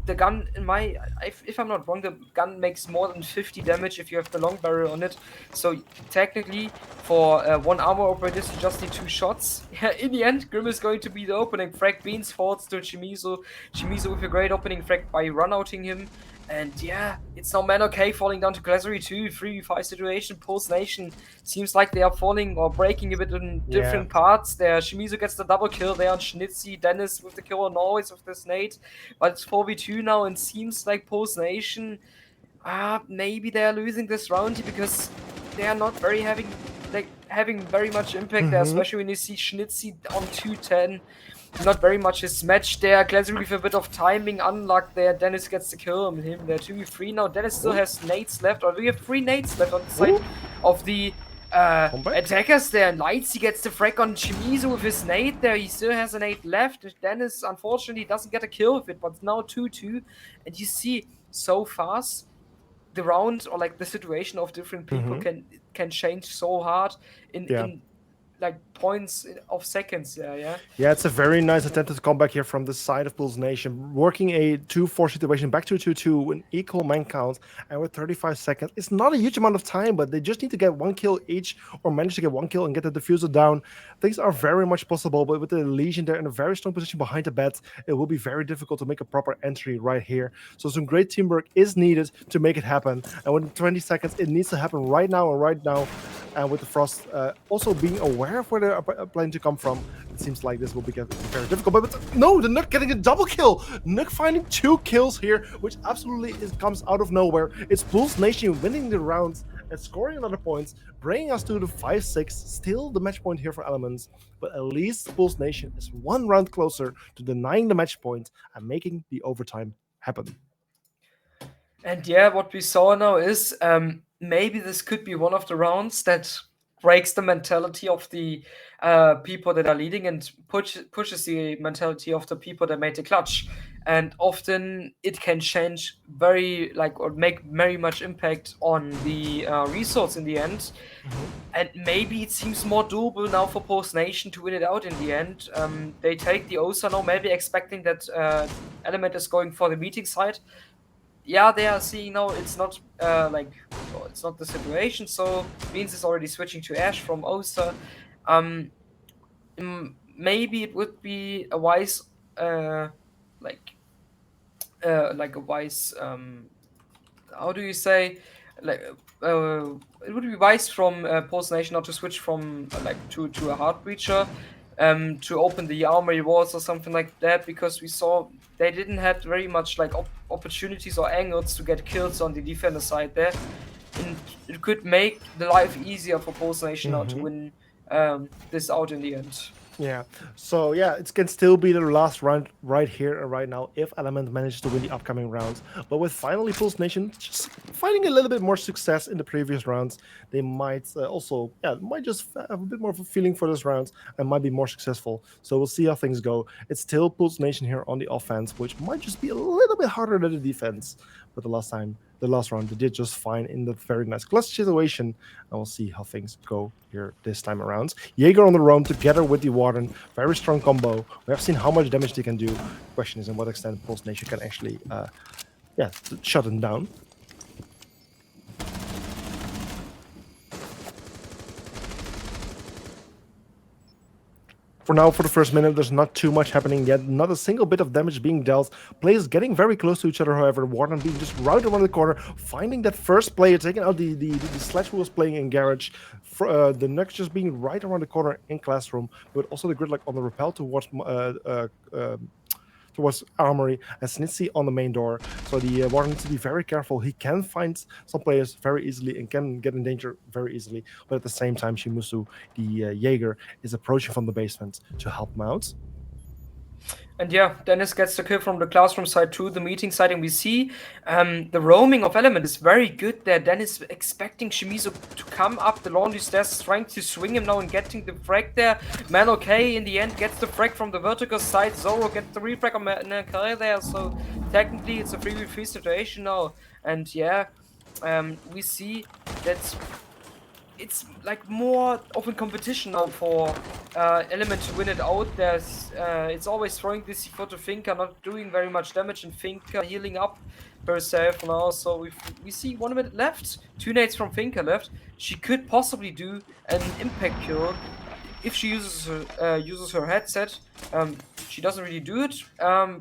The gun, if I'm not wrong, the gun makes more than 50 damage if you have the long barrel on it. So technically, for one armor operator, you just need 2 shots. Yeah, in the end, Grim is going to be the opening frag. Beans falls to Shimizu. Shimizu with a great opening frag by run-outing him. And yeah, it's now Man OK falling down to Glazary 2, 3v5 situation. Pulse Nation seems like they are falling or breaking a bit in different parts. There, Shimizu gets the double kill there on Schnitzy. Dennis with the kill on Norwis with the Snake. But it's 4v2 now, and seems like Pulse Nation, maybe they are losing this round here because they are not having very much impact there, especially when you see Schnitzy on 210. Not very much his match there. Glazary with a bit of timing, unluck there. Dennis gets the kill on him there. 2v3 now. Dennis still has nades left, or we have 3 nades left on the side of the attackers there. Lights, he gets the frag on Shimizu with his nade there. He still has a nade left. Dennis, unfortunately, doesn't get a kill with it, but now 2-2. And you see, so fast, the round or like the situation of different people can change so hard in like points of seconds there, yeah? Yeah, it's a very nice attempted comeback here from the side of Pulse Nation, working a 2-4 situation back to 2-2 an equal man count, and with 35 seconds, it's not a huge amount of time, but they just need to get 1 kill each or manage to get 1 kill and get the diffuser down. Things are very much possible, but with the Legion there in a very strong position behind the bed, it will be very difficult to make a proper entry right here. So some great teamwork is needed to make it happen, and within 20 seconds, it needs to happen right now. And with the Frost also being aware of where they're planning to come from, it seems like this will be very difficult. But no, the Nook getting a double kill. Nook finding 2 kills here, which absolutely comes out of nowhere. It's Pulse Nation winning the rounds and scoring another point, bringing us to the 5-6. Still the match point here for Elements, but at least Pulse Nation is 1 round closer to denying the match point and making the overtime happen. And yeah, what we saw now is maybe this could be one of the rounds that breaks the mentality of the people that are leading and pushes the mentality of the people that made the clutch. And often it can change or make very much impact on the results in the end. And maybe it seems more doable now for Pulse Nation to win it out in the end. They take the OSA now, maybe expecting that Element is going for the meeting side. Yeah, they are seeing now it's not it's not the situation. So Beans is already switching to Ash from Osa. Maybe it would be a wise a wise how do you say, like it would be wise from Pulse Nation not to switch from to a hard breacher to open the armory walls or something like that, because we saw they didn't have very much opportunities or angles to get kills on the defender side there, and it could make the life easier for Pulse Nation now to win this out in the end. Yeah, so yeah, it can still be the last round right here and right now if Element manages to win the upcoming rounds. But with finally Pulse Nation just finding a little bit more success in the previous rounds, they might might just have a bit more of a feeling for this round and might be more successful. So we'll see how things go. It's still Pulse Nation here on the offense, which might just be a little bit harder than the defense. But the last round, they did just fine in the very nice clutch situation. And we'll see how things go here this time around. Jaeger on the roam together with the Warden. Very strong combo. We have seen how much damage they can do. The question is in what extent Pulse Nation can actually shut them down. For now, for the first minute, there's not too much happening yet. Not a single bit of damage being dealt. Players getting very close to each other, however. Warden being just routed around the corner, finding that first player, taking out the Sledge who was playing in Garage. The Nux just being right around the corner in Classroom, but also the Gridlock on the repel towards Armory and Snitsy on the main door. So the Warden needs to be very careful. He can find some players very easily and can get in danger very easily. But at the same time, Shimusu, the Jaeger, is approaching from the basement to help him out. And yeah, Dennis gets the kill from the Classroom side to the meeting side, and we see the roaming of Element is very good there. Dennis expecting Shimizu to come up the laundry stairs, trying to swing him now and getting the frag there. Man, okay, in the end gets the frag from the vertical side. Zoro gets the refrag on Nakai there, so technically it's a 3v3 situation now. And yeah, we see that it's like more of a competition now for Element to win it out. It's always throwing this C4 to Finka, not doing very much damage, and Finka healing up herself now. So we see 1 minute left, 2 nades from Finka left. She could possibly do an impact kill if she uses her headset. She doesn't really do it.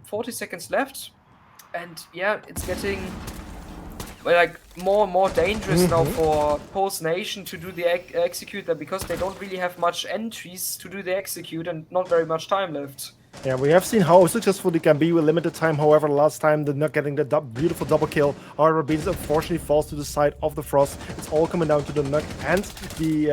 40 seconds left, and yeah, it's getting like more and more dangerous now for Post Nation to do the execute there, because they don't really have much entries to do the execute and not very much time left. Yeah, we have seen how successful they can be with limited time. However, last time they're not getting the beautiful double kill. However, Beans unfortunately falls to the side of the Frost. It's all coming down to the Nuck and the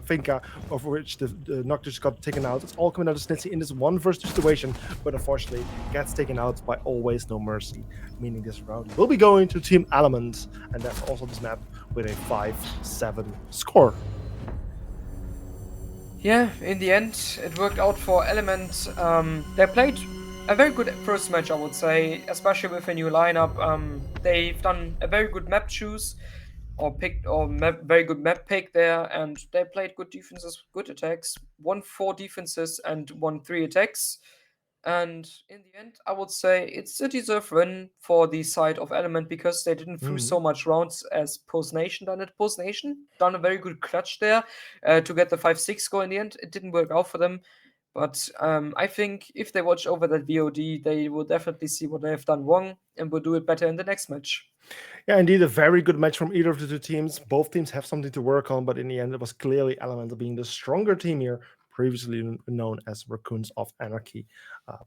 Finka, of which the Nuck just got taken out. It's all coming down to Snitsy in this 1v2 situation, but unfortunately gets taken out by Always No Mercy, meaning this round will be going to Team Element, and that's also this map with a 5-7 score. Yeah, in the end, it worked out for Element. They played a very good first match, I would say, especially with a new lineup. They've done a very good map choose, or picked, or very good map pick there, and they played good defenses, good attacks. Won 4 defenses and won 3 attacks. And in the end, I would say it's a deserved win for the side of Element, because they didn't throw so much rounds as Post Nation done it. Post Nation done a very good clutch there to get the 5-6 score in the end. It didn't work out for them. But I think if they watch over that VOD, they will definitely see what they have done wrong and will do it better in the next match. Yeah, indeed, a very good match from either of the two teams. Both teams have something to work on, but in the end, it was clearly Elemental being the stronger team here, previously known as Raccoons of Anarchy.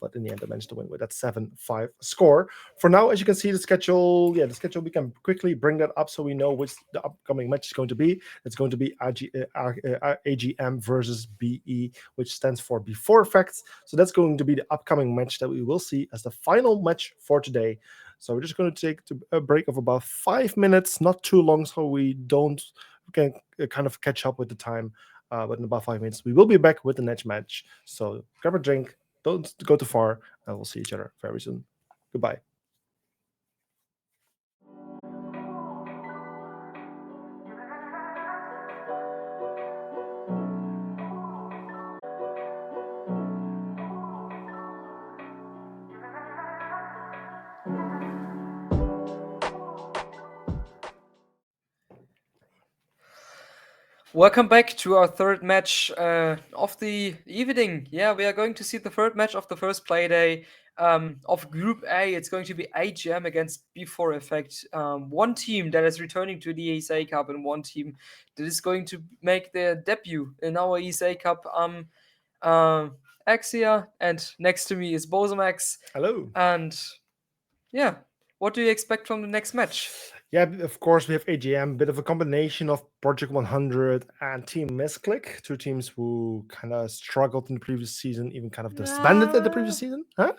But in the end, they managed to win with that 7-5 score. For now, as you can see, the schedule, we can quickly bring that up so we know which the upcoming match is going to be. It's going to be AGM versus BE, which stands for Before Facts. So that's going to be the upcoming match that we will see as the final match for today. So we're just going to take a break of about 5 minutes, not too long, so we can kind of catch up with the time. But in about 5 minutes, we will be back with the next match. So grab a drink, don't go too far, and we'll see each other very soon. Goodbye. Welcome back to our third match of the evening. Yeah, we are going to see the third match of the first Playday of Group A. It's going to be AGM against Before Effect. One team that is returning to the ESA Cup, and one team that is going to make their debut in our ESA Cup. Axia, and next to me is Bosamax. Hello. And yeah, what do you expect from the next match? Yeah, of course, we have AGM, bit of a combination of Project 100 and Team Misclick, two teams who kind of struggled in the previous season, even kind of disbanded at the previous season. Huh?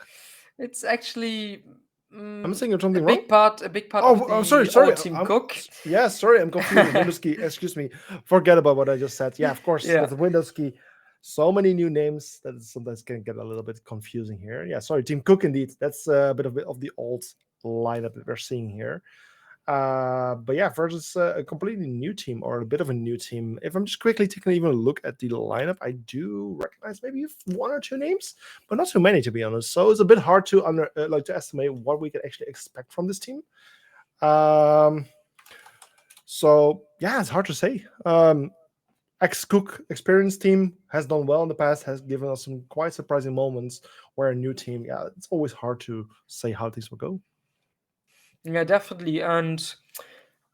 It's actually I'm saying something a wrong. big part of the Sorry. old Team Cook. Yeah, sorry, I'm confused. Windows key, excuse me. Forget about what I just said. Yeah, of course, Yeah. with Windows key, so many new names that sometimes can get a little bit confusing here. Yeah, sorry, Team Cook indeed. That's a bit of the old lineup that we're seeing here. But yeah, versus a completely new team, or a bit of a new team. If I'm just quickly taking even a look at the lineup, I do recognize maybe 1 or 2 names, but not too many, to be honest. So it's a bit hard to to estimate what we can actually expect from this team. So yeah, it's hard to say. ex-Cook experienced team has done well in the past, has given us some quite surprising moments. Where a new team, yeah, it's always hard to say how things will go. Yeah, definitely. And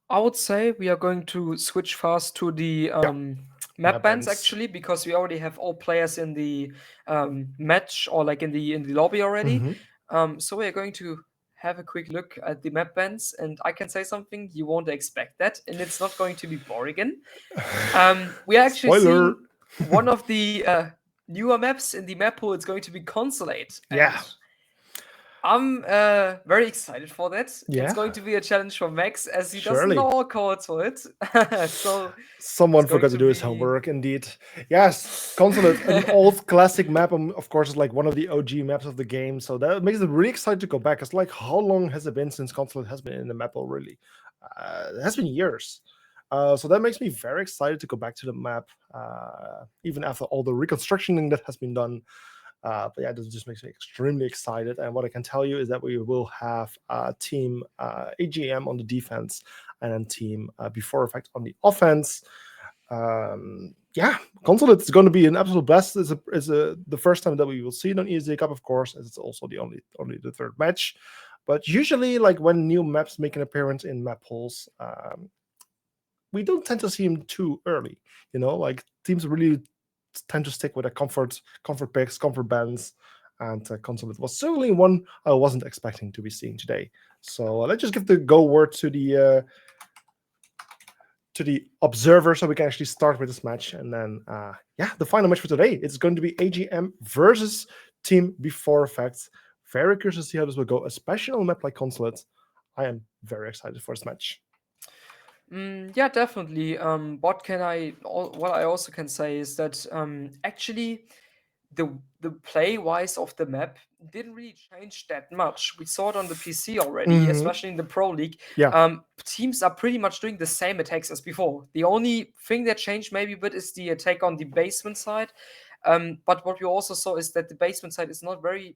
I would say we are going to switch fast to the Yeah, map map bans bans. actually, because we already have all players in the match, or like in the lobby already. Hmm. So we are going to have a quick look at the map bans, and I can say something you won't expect that, and it's not going to be boring. We are actually Spoiler. seeing one of the newer maps in the map pool. It's going to be Consulate, Yeah, and I'm very excited for that. It's yeah, going to be a challenge for Max, as he doesn't know surely. all codes for it. So it's Someone going forgot to to do his be. homework, indeed. Yes, Consulate, an old classic map, of course, is like one of the OG maps of the game. So that makes it really exciting to go back. It's like, how long has it been since Consulate has been in the map already? It has been years. So that makes me very excited to go back to the map, even after all the reconstructioning that has been done. But yeah, this just makes me extremely excited. And what I can tell you is that we will have team AGM on the defense and then team Before Effect on the offense. Yeah, Consulate is going to be an absolute blast. It's the first time that we will see it on ESA Cup, of course, as it's also the only the third match. But usually, like when new maps make an appearance in map polls, we don't tend to see him too early. Like teams really tend to stick with a comfort picks, comfort bands, and Consulate was certainly one I wasn't expecting to be seeing today. So let's just give the go word to the observer so we can actually start with this match. And then, yeah, the final match for today. It's going to be AGM versus Team Before Effects. Very curious to see how this will go, especially on a map like Consulate. I am very excited for this match. Yeah, definitely. What I also can say is that actually the play wise of the map didn't really change that much. We saw it on the PC already, Mm-hmm. especially in the Pro League. Yeah. Teams are pretty much doing the same attacks as before. The only thing that changed maybe a bit is the attack on the basement side. But what we also saw is that the basement side is not very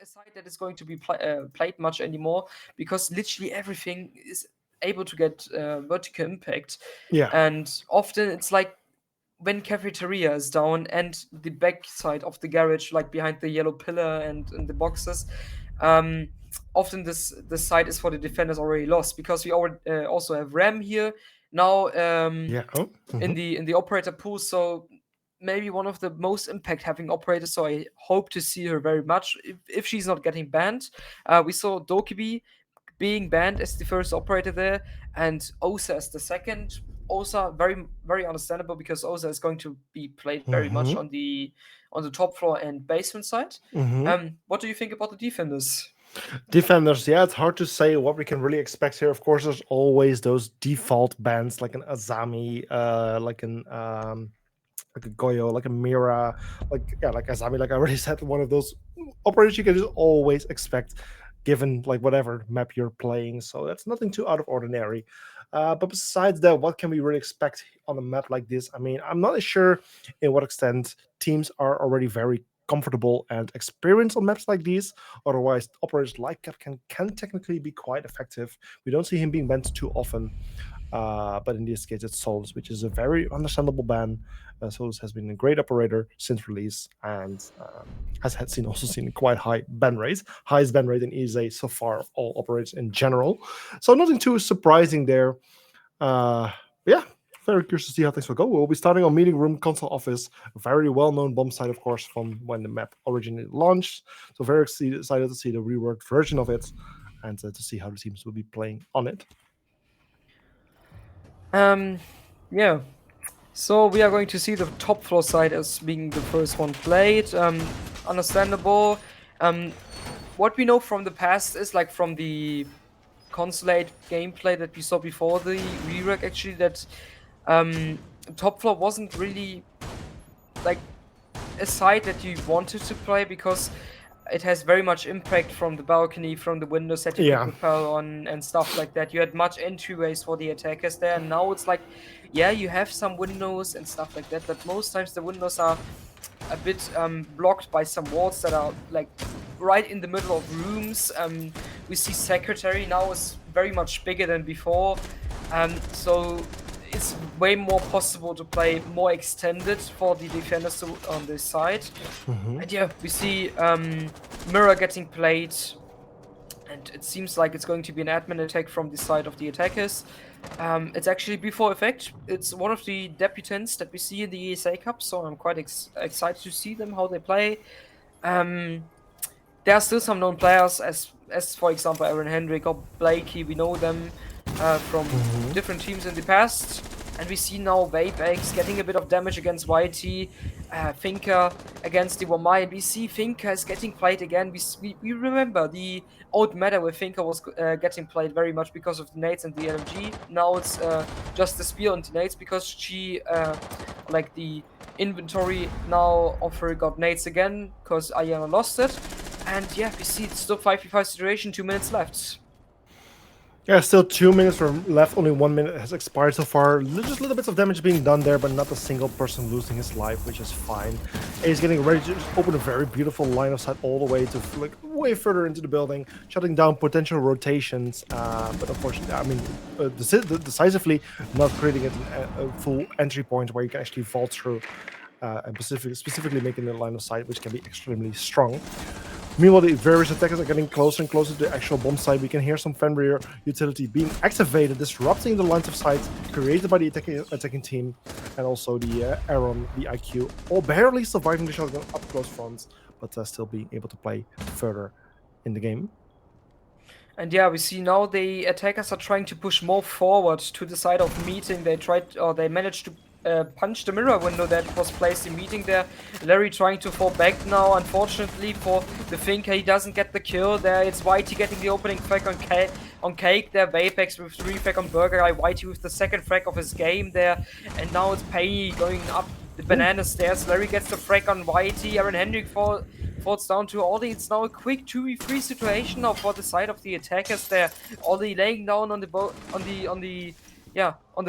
a side that is going to be played much anymore, because literally everything is able to get vertical impact, Yeah. and often it's like when cafeteria is down and the back side of the garage, like behind the yellow pillar and the boxes, um, often this side is for the defenders already lost, because we already also have Ram here now, Yeah. Oh. in Mm-hmm. the operator pool. So maybe one of the most impact having operators. So I hope to see her very much if she's not getting banned. We saw Dokibi being banned as the first operator there, and Osa as the second. Osa very very understandable, because Osa is going to be played very much Mm-hmm. on the top floor and basement side. Mm-hmm. What do you think about the defenders? Defenders, yeah, it's hard to say what we can really expect here. Of course, there's always those default bands like an Azami, like a Goyo, like a Mira, like Azami, like I already said, one of those operators you can just always expect given like whatever map you're playing. So that's nothing too out of ordinary. But besides that, what can we really expect on a map like this? I mean, I'm not sure in what extent teams are already very comfortable and experienced on maps like these. Otherwise, operators like Cap can technically be quite effective. We don't see him being banned too often. But in this case, it's Solus, which is a very understandable ban. Solus has been a great operator since release and has also seen quite high ban rates, highest ban rate in ESA so far of all operators in general. So nothing too surprising there. Yeah, very curious to see how things will go. We'll be starting on meeting room console office, a very well-known bomb site, of course, from when the map originally launched. So very excited to see the reworked version of it and to see how the teams will be playing on it. Yeah. So we are going to see the top floor side as being the first one played. Understandable. Um, what we know from the past is, like, from the consulate gameplay that we saw before the rework, actually, that top floor wasn't really like a side that you wanted to play, because it has very much impact from the balcony, from the windows that you Yeah. could rappel on and stuff like that. You had much entryways for the attackers there, and now it's like, yeah, you have some windows and stuff like that, but most times the windows are a bit blocked by some walls that are like right in the middle of rooms. We see secretary now is very much bigger than before, so it's way more possible to play more extended for the defenders on this side. And yeah, we see Mirror getting played, and it seems like it's going to be an admin attack from the side of the attackers. It's actually before effect. It's one of the debutants that we see in the ESA Cup, so I'm quite excited to see them, how they play. There are still some known players, as for example Aaron Hendrick or Blakey. We know them from different teams in the past, and we see now Vapex getting a bit of damage against YT, Finka against the Wamai, and we see Finka is getting played again. We remember the old meta where Finka was getting played very much because of the nades and the LMG. Now it's just the spear and the nades because she like the inventory now of her got nades again because Ayana lost it. And yeah, we see it's still 5v5 situation, 2 minutes left. Yeah, still 2 minutes left. Only 1 minute has expired so far. Just little bits of damage being done there, but not a single person losing his life, which is fine. He's getting ready to just open a very beautiful line of sight all the way to like way further into the building, shutting down potential rotations. But unfortunately, I mean, decisively not creating a full entry point where you can actually vault through, and specifically making the line of sight, which can be extremely strong. Meanwhile, the various attackers are getting closer and closer to the actual bomb site. We can hear some Fenrir utility being activated, disrupting the lines of sight created by the attacking team, and also the Aaron, the IQ, all barely surviving the shotgun up close fronts, but still being able to play further in the game. And yeah, we see now the attackers are trying to push more forward to the side of meeting. They managed to punch the mirror window that was placed in meeting there. Larry trying to fall back now. Unfortunately for the Finka, he doesn't get the kill there. It's Whitey getting the opening frag on Cake there. Vapex with 3 frag on Burger Guy. Whitey with the second frag of his game there. And now it's Penny going up the banana stairs. Larry gets the frag on Whitey. Aaron Hendrick falls down to Ollie. It's now a quick 2v3 situation now for the side of the attackers there. Ollie laying down on the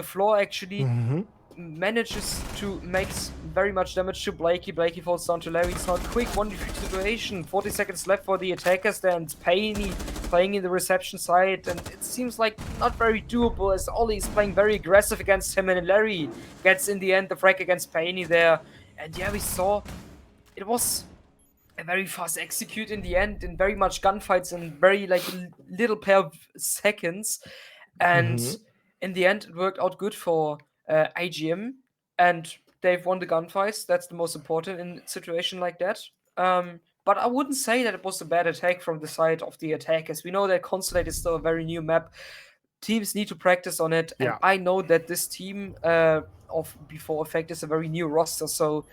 floor actually. Manages to make very much damage to Blakey. Blakey falls down to Larry. It's now a quick 1v3 situation. 40 seconds left for the attackers there, and Payne playing in the reception side, and it seems like not very doable as Ollie is playing very aggressive against him, and Larry gets in the end the frag against Payne there. And yeah, we saw it was a very fast execute in the end, and very much gunfights in very like little pair of seconds. And in the end, it worked out good for AGM, and they've won the gunfights. That's the most important in a situation like that. But I wouldn't say that it was a bad attack from the side of the attackers. We know that Constellate is still a very new map. Teams need to practice on it, and I know that this team of Before Effect is a very new roster, so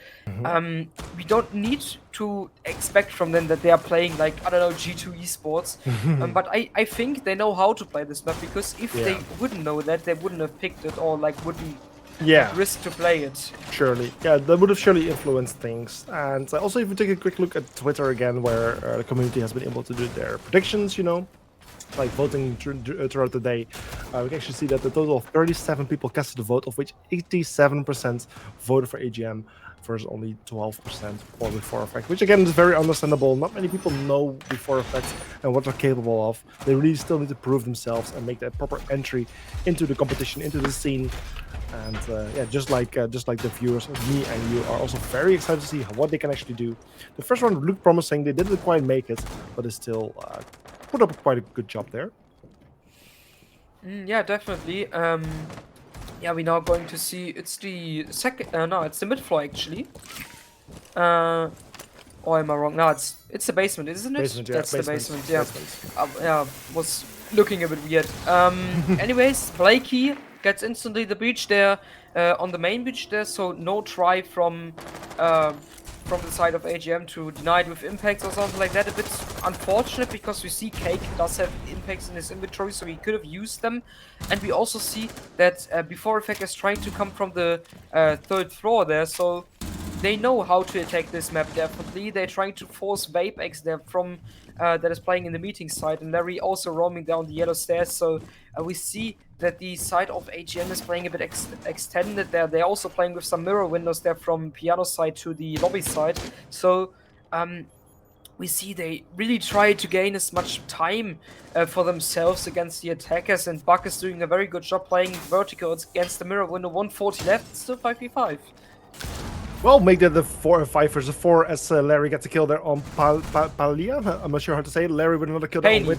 we don't need to expect from them that they are playing like, I don't know, G2 esports. But I think they know how to play this map, because if they wouldn't know that, they wouldn't have picked it, or like wouldn't risk to play it. Surely. Yeah, that would have surely influenced things. And also, if you take a quick look at Twitter again, where the community has been able to do their predictions, you know, like voting throughout the day, we can actually see that the total of 37 people casted the vote, of which 87% voted for AGM versus only 12% for Before Effect, which again is very understandable. Not many people know Before Effect and what they're capable of. They really still need to prove themselves and make that proper entry into the competition, into the scene. And yeah, just like the viewers, me and you are also very excited to see what they can actually do. The first round looked promising. They didn't quite make it, but they still put up quite a good job there. Yeah, definitely. Yeah, we're now going to see, it's the second, no, it's the mid floor actually. Or am I wrong? No, it's the basement, isn't it? Basement, yeah. That's Basement. the basement, yeah. Basement. Yeah, was looking a bit weird. Anyways, Blakey gets instantly the breach there, on the main breach there, so no try from the side of AGM to deny it with impacts or something like that. A bit unfortunate, because we see Cake does have impacts in his inventory, so he could have used them. And we also see that Before Effect is trying to come from the third floor there, so they know how to attack this map, definitely. They're trying to force Vapex there from that is playing in the meeting side, and Larry also roaming down the yellow stairs. So we see that the side of AGM is playing a bit extended there. They're also playing with some mirror windows there from piano side to the lobby side. So we see they really try to gain as much time for themselves against the attackers, and Buck is doing a very good job playing vertical against the mirror window. 140 left, still 5v5. Well, make that the 5 versus 4 as Larry gets a kill there on Palia. I'm not sure how to say it. Larry with another kill there on Paney. Wit.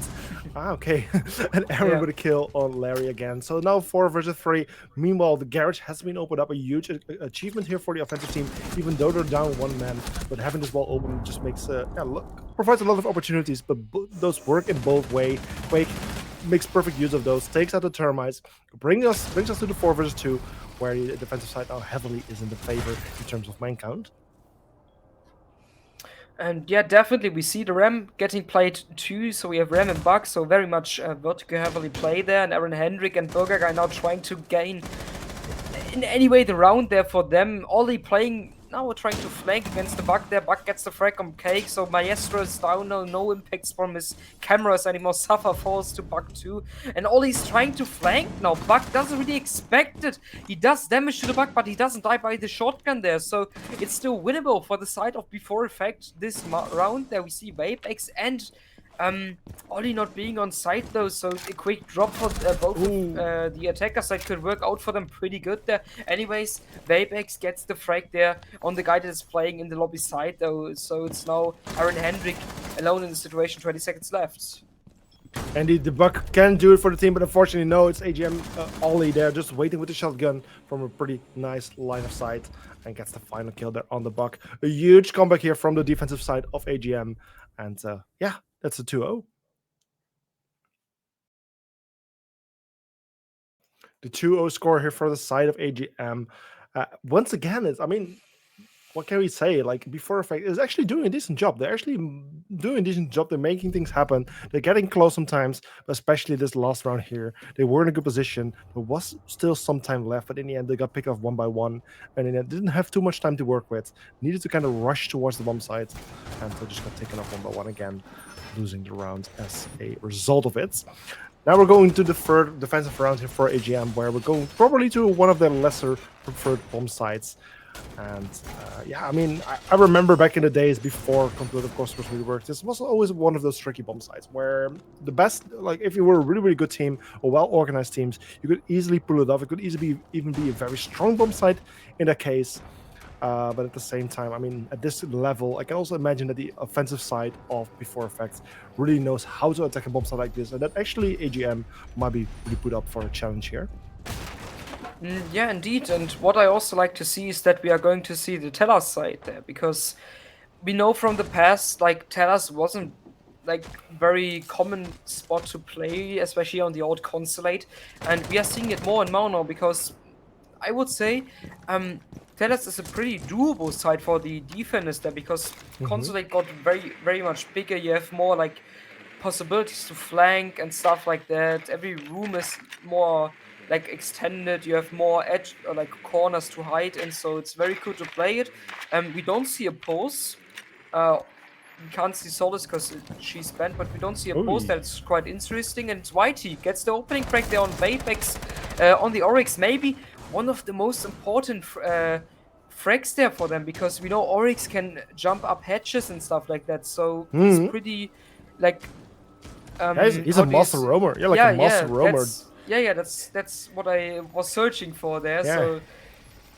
Okay. And Aaron with a kill on Larry again. So now 4 versus 3. Meanwhile, the garage has been opened up. A huge achievement here for the offensive team, even though they're down 1 man. But having this wall open just makes provides a lot of opportunities. But those work in both ways. Quake makes perfect use of those, takes out the termites, brings us to the 4 versus 2, where the defensive side now heavily is in the favor in terms of man count. And yeah, definitely we see the Ram getting played too. So we have Ram and Buck, so very much vertical heavily play there. And Aaron Hendrick and Burger are now trying to gain in any way the round there for them. Ollie playing now, trying to flank against the Buck there. Buck gets the frag on Cake, so Maestro is down now. No impacts from his cameras anymore. Suffer falls to Buck too. And Ollie's trying to flank now. Buck doesn't really expect it. He does damage to the Buck, but he doesn't die by the shotgun there. So it's still winnable for the side of Before Effect this round. There we see Vapex and Ollie not being on site though, so a quick drop for both the attacker side could work out for them pretty good there. Anyways, Vapex gets the frag there on the guy that is playing in the lobby side though, so it's now Aaron Hendrick alone in the situation, 20 seconds left. And the Buck can do it for the team, but unfortunately no, it's AGM Ollie there just waiting with the shotgun from a pretty nice line of sight and gets the final kill there on the Buck. A huge comeback here from the defensive side of AGM, and yeah, that's a 2-0. The 2-0 score here for the side of AGM. Once again, I mean, what can we say? Like, Before Effect is actually doing a decent job. They're actually doing a decent job. They're making things happen. They're getting close sometimes, but especially this last round here. They were in a good position. There was still some time left, but in the end, they got picked off 1 by 1. And in the end, didn't have too much time to work with. Needed to kind of rush towards the bomb site. And they just got taken off 1 by 1 again, losing the round as a result of it. Now we're going to the third defensive round here for AGM, where we're going probably to one of their lesser preferred bomb sites. And yeah, I mean, I remember back in the days before Competitive Cosmos really worked, this was always one of those tricky bomb sites where the best, like if you were a really, really good team or well-organized teams, you could easily pull it off. It could easily even be a very strong bomb site in that case. But at the same time, I mean, at this level, I can also imagine that the offensive side of Before Effects really knows how to attack a bomb site like this, and that actually AGM might be really put up for a challenge here. Yeah, indeed. And what I also like to see is that we are going to see the Tellus side there, because we know from the past, like, Tellus wasn't like very common spot to play, especially on the old Consulate, and we are seeing it more and more now, because I would say Tellus is a pretty doable side for the defenders there, because Consulate got very, very much bigger. You have more like possibilities to flank and stuff like that. Every room is more like extended. You have more edge or like corners to hide in, so it's very cool to play it. We don't see a pose. We can't see Solace because she's banned, but we don't see a pose. That's quite interesting. And Whitey gets the opening crack there on Vapex, on the Oryx. Maybe one of the most important frags there for them, because we know Oryx can jump up hatches and stuff like that. So it's pretty like. He's a master roamer. Yeah, like a master roamer. That's what I was searching for there. Yeah. So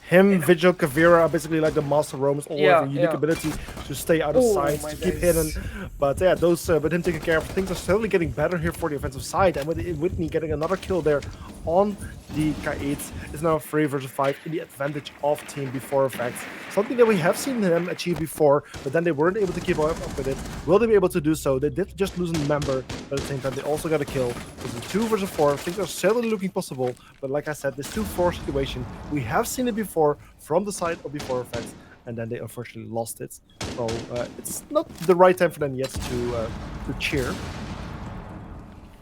him, Vigil, Kavira are basically like the master roamers, all have a unique ability to stay out of sight, to keep hidden. But yeah, those with him taking care of things are slowly getting better here for the offensive side. And with Whitney getting another kill there on the K8s, is now 3 versus 5 in the advantage of Team Before Effects. Something that we have seen them achieve before, but then they weren't able to keep up with it. Will they be able to do so? They did just lose a member, but at the same time they also got a kill. This is 2 versus 4. Things are certainly looking possible, but like I said, this 2-4 situation, we have seen it before from the side of Before Effects, and then they unfortunately lost it. So it's not the right time for them yet to cheer.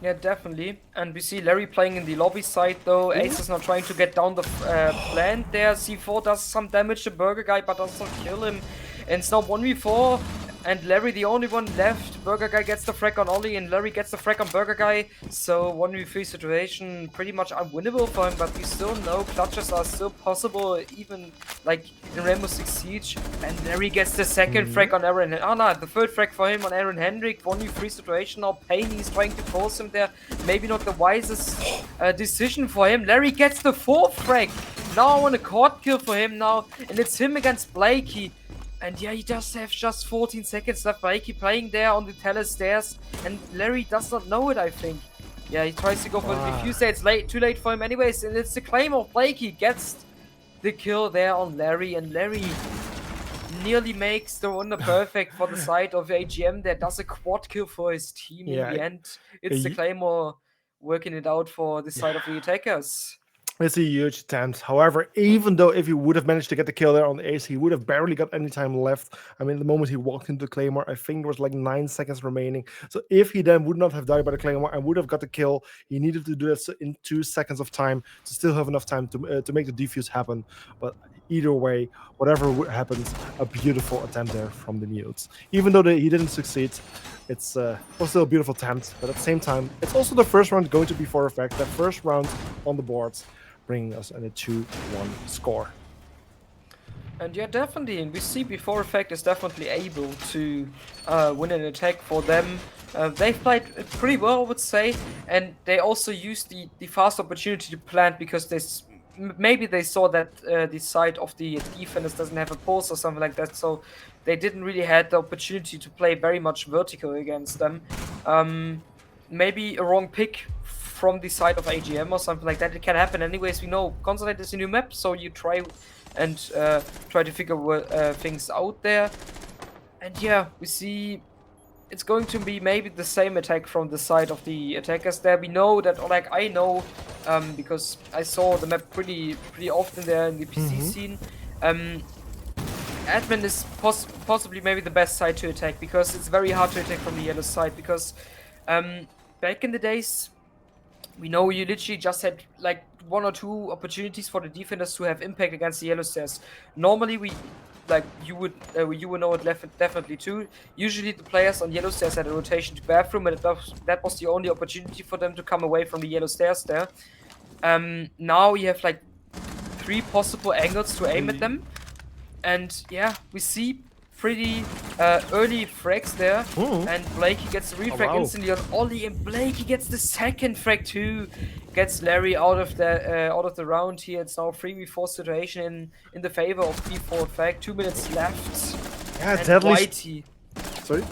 yeah, definitely. And we see Larry playing in the lobby side though. Ace is now trying to get down the plant there. C4 does some damage to Burger Guy, but does not kill him. And it's now 1v4. and Larry the only one left. Burger Guy gets the frag on Ollie, and Larry gets the frag on Burger Guy. So 1v3 situation pretty much unwinnable for him, but we still know clutches are still possible, even like in Rainbow Six Siege. And Larry gets the second frag on Aaron. Oh no, the third frag for him on Aaron Hendrick. 1v3 situation now. Payne is trying to force him there. Maybe not the wisest decision for him. Larry gets the fourth frag. Now on a quad kill for him now, and it's him against Blakey. And yeah, he does have just 14 seconds left. Blakey playing there on the terrace stairs, and Larry does not know it, I think. Yeah, he tries to go for the defuse. It's too late for him anyways, and it's the claim of Blakey gets the kill there on Larry, and Larry nearly makes the wonder perfect for the side of AGM. That does a quad kill for his team in the end. It's the Claymore working it out for the side of the attackers. It's a huge attempt. However, even though if he would have managed to get the kill there on the ace, he would have barely got any time left. I mean, the moment he walked into the Claymore, I think there was like 9 seconds remaining. So if he then would not have died by the Claymore and would have got the kill, he needed to do this in 2 seconds of time to still have enough time to make the defuse happen. But either way, whatever happens, a beautiful attempt there from the Mutes. Even though he didn't succeed, it's still a beautiful attempt. But at the same time, it's also the first round going to be for effect. That first round on the boards, bringing us in a 2-1 score. And yeah, definitely, and we see Before Effect is definitely able to win an attack for them. They've played pretty well, I would say, and they also used the fast opportunity to plant because maybe they saw that the side of the defenders doesn't have a pulse or something like that, so they didn't really have the opportunity to play very much vertical against them. Maybe a wrong pick from the side of AGM or something like that. It can happen anyways. We know Consulate is a new map, so you try to figure things out there. And yeah, we see it's going to be maybe the same attack from the side of the attackers there. We know that, or like I know, because I saw the map pretty often there in the PC scene. Admin is possibly maybe the best side to attack, because it's very hard to attack from the yellow side, because back in the days, we know you literally just had like 1 or 2 opportunities for the defenders to have impact against the yellow stairs. Normally, you would know it definitely too. Usually, the players on yellow stairs had a rotation to bathroom, and that was the only opportunity for them to come away from the yellow stairs there. Now you have like 3 possible angles to aim at them, and yeah, we see pretty early frags there, and Blakey gets the refrag instantly on Ollie, and Blakey gets the second frag too, gets Larry out of the round here. It's now 3v4 situation in the favor of Before Effect. 2 minutes left. Yeah, and deadly. Whitey. Sorry.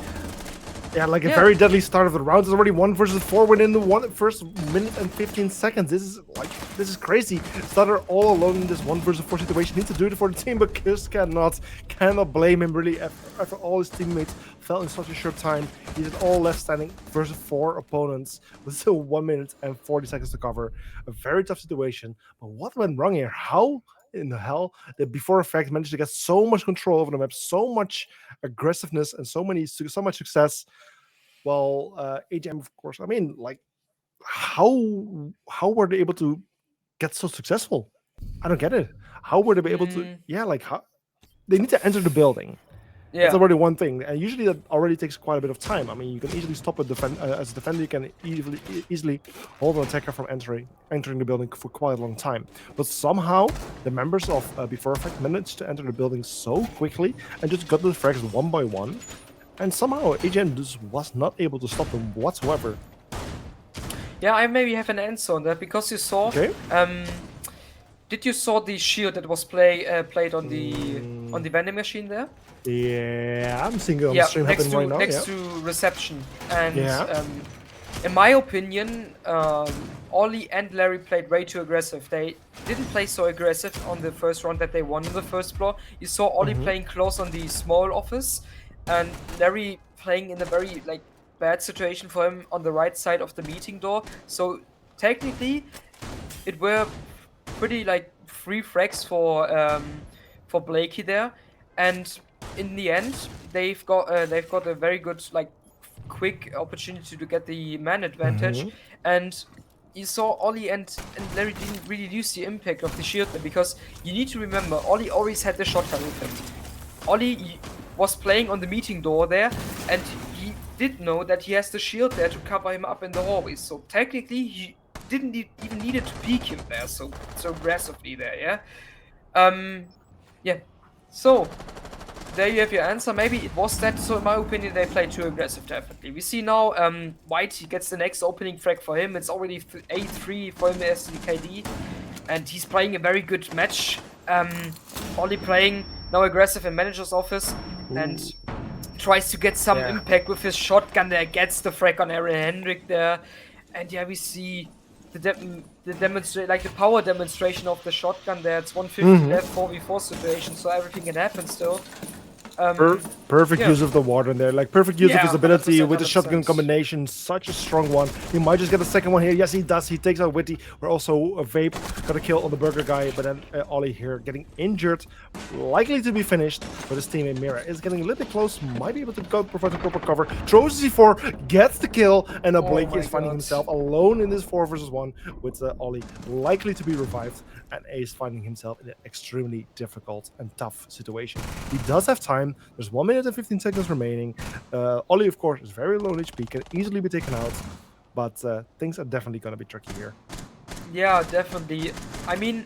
Yeah, like a very deadly start of the round. It's already 1 versus 4 within the first minute and 15 seconds. This is crazy. Stutter all alone in this 1 versus 4 situation. Needs to do it for the team, but Chris cannot blame him really after all his teammates fell in such a short time. He did all left standing versus 4 opponents with still 1 minute and 40 seconds to cover. A very tough situation. But what went wrong here? How in the hell that Before Effect managed to get so much control over the map, so much aggressiveness, and so much success? Well, AGM, of course. I mean, like, how were they able to get so successful? I don't get it. How were they able to? Yeah, like, how they need to enter the building. Yeah, that's already one thing, and usually that already takes quite a bit of time. I mean, you can easily stop a as a defender. You can easily hold an attacker from entering the building for quite a long time. But somehow the members of Before Effect managed to enter the building so quickly and just got the frags 1 by 1. And somehow AGM just was not able to stop them whatsoever. Yeah, I maybe have an answer on that, because you saw. Okay. Did you saw the shield that was played on the vending machine there? Yeah, I'm seeing it on the stream happening right now. Next to reception, and in my opinion, Ollie and Larry played way too aggressive. They didn't play so aggressive on the first round that they won on the first floor. You saw Ollie playing close on the small office, and Larry playing in a very bad situation for him on the right side of the meeting door. So technically, it were pretty 3 frags for Blakey there, and in the end, they've got a very good quick opportunity to get the man advantage, and you saw Ollie and Larry didn't really use the impact of the shield there, because you need to remember Ollie always had the shotgun with him. Ollie was playing on the meeting door there, and he did know that he has the shield there to cover him up in the hallway. So technically, he didn't even needed to peek him there so aggressively there. Yeah. Yeah. So there you have your answer. Maybe it was that. So in my opinion, they played too aggressive. Definitely. We see now White. He gets the next opening frag for him. It's already 8-3 for him as the KD, and he's playing a very good match. Ollie playing now aggressive in manager's office and tries to get some impact with his shotgun there. Gets the frag on Aaron Hendrick there, and yeah, we see the power demonstration of the shotgun there. It's 150 left 4v4 situation, so everything can happen still. Perfect use of the water in there, like perfect use of his ability 100%, with the shotgun combination. Such a strong one. He might just get the second one here. Yes, he does. He takes out Witty. We're also a Vape got a kill on the burger guy, but then Ollie here getting injured, likely to be finished. But his teammate Mira is getting a little bit close, might be able to go provide the proper cover. Throws C4, gets the kill, and Blake is finding himself alone in this 4 versus 1 with Ollie likely to be revived, and Ace finding himself in an extremely difficult and tough situation. He does have time. There's 1 minute and 15 seconds remaining. Ollie, of course, is very low HP, can easily be taken out, but things are definitely going to be tricky here. Yeah, definitely. I mean,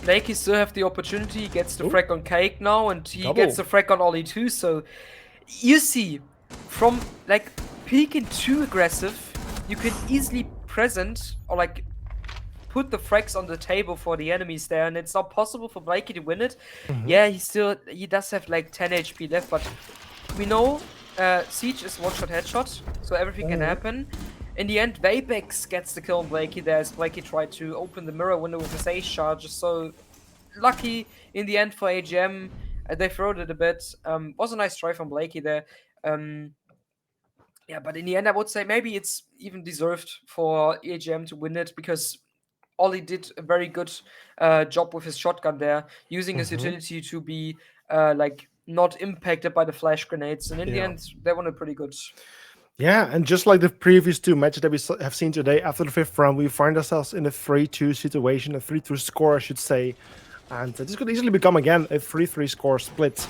Blakey still have the opportunity. He gets the frag on Cake now, and he gets the frag on Ollie too. So you see, from like peeking too aggressive, you can easily present or like put the frags on the table for the enemies there, and it's not possible for Blakey to win it. Yeah, he does have like 10 HP left, but we know Siege is one-shot headshot, so everything can happen. In the end, Vapex gets the kill on Blakey there as Blakey tried to open the mirror window with his ace charges, so lucky in the end for AGM. They throwed it a bit. Was a nice try from Blakey there. Yeah, but in the end, I would say maybe it's even deserved for AGM to win it because Ollie did a very good job with his shotgun there, using his utility to be like not impacted by the flash grenades, and in the end, they won it pretty good. Yeah, and just like the previous 2 matches that we have seen today, after the 5th round, we find ourselves in a 3-2 situation, a 3-2 score, I should say. And this could easily become, again, a 3-3 score split.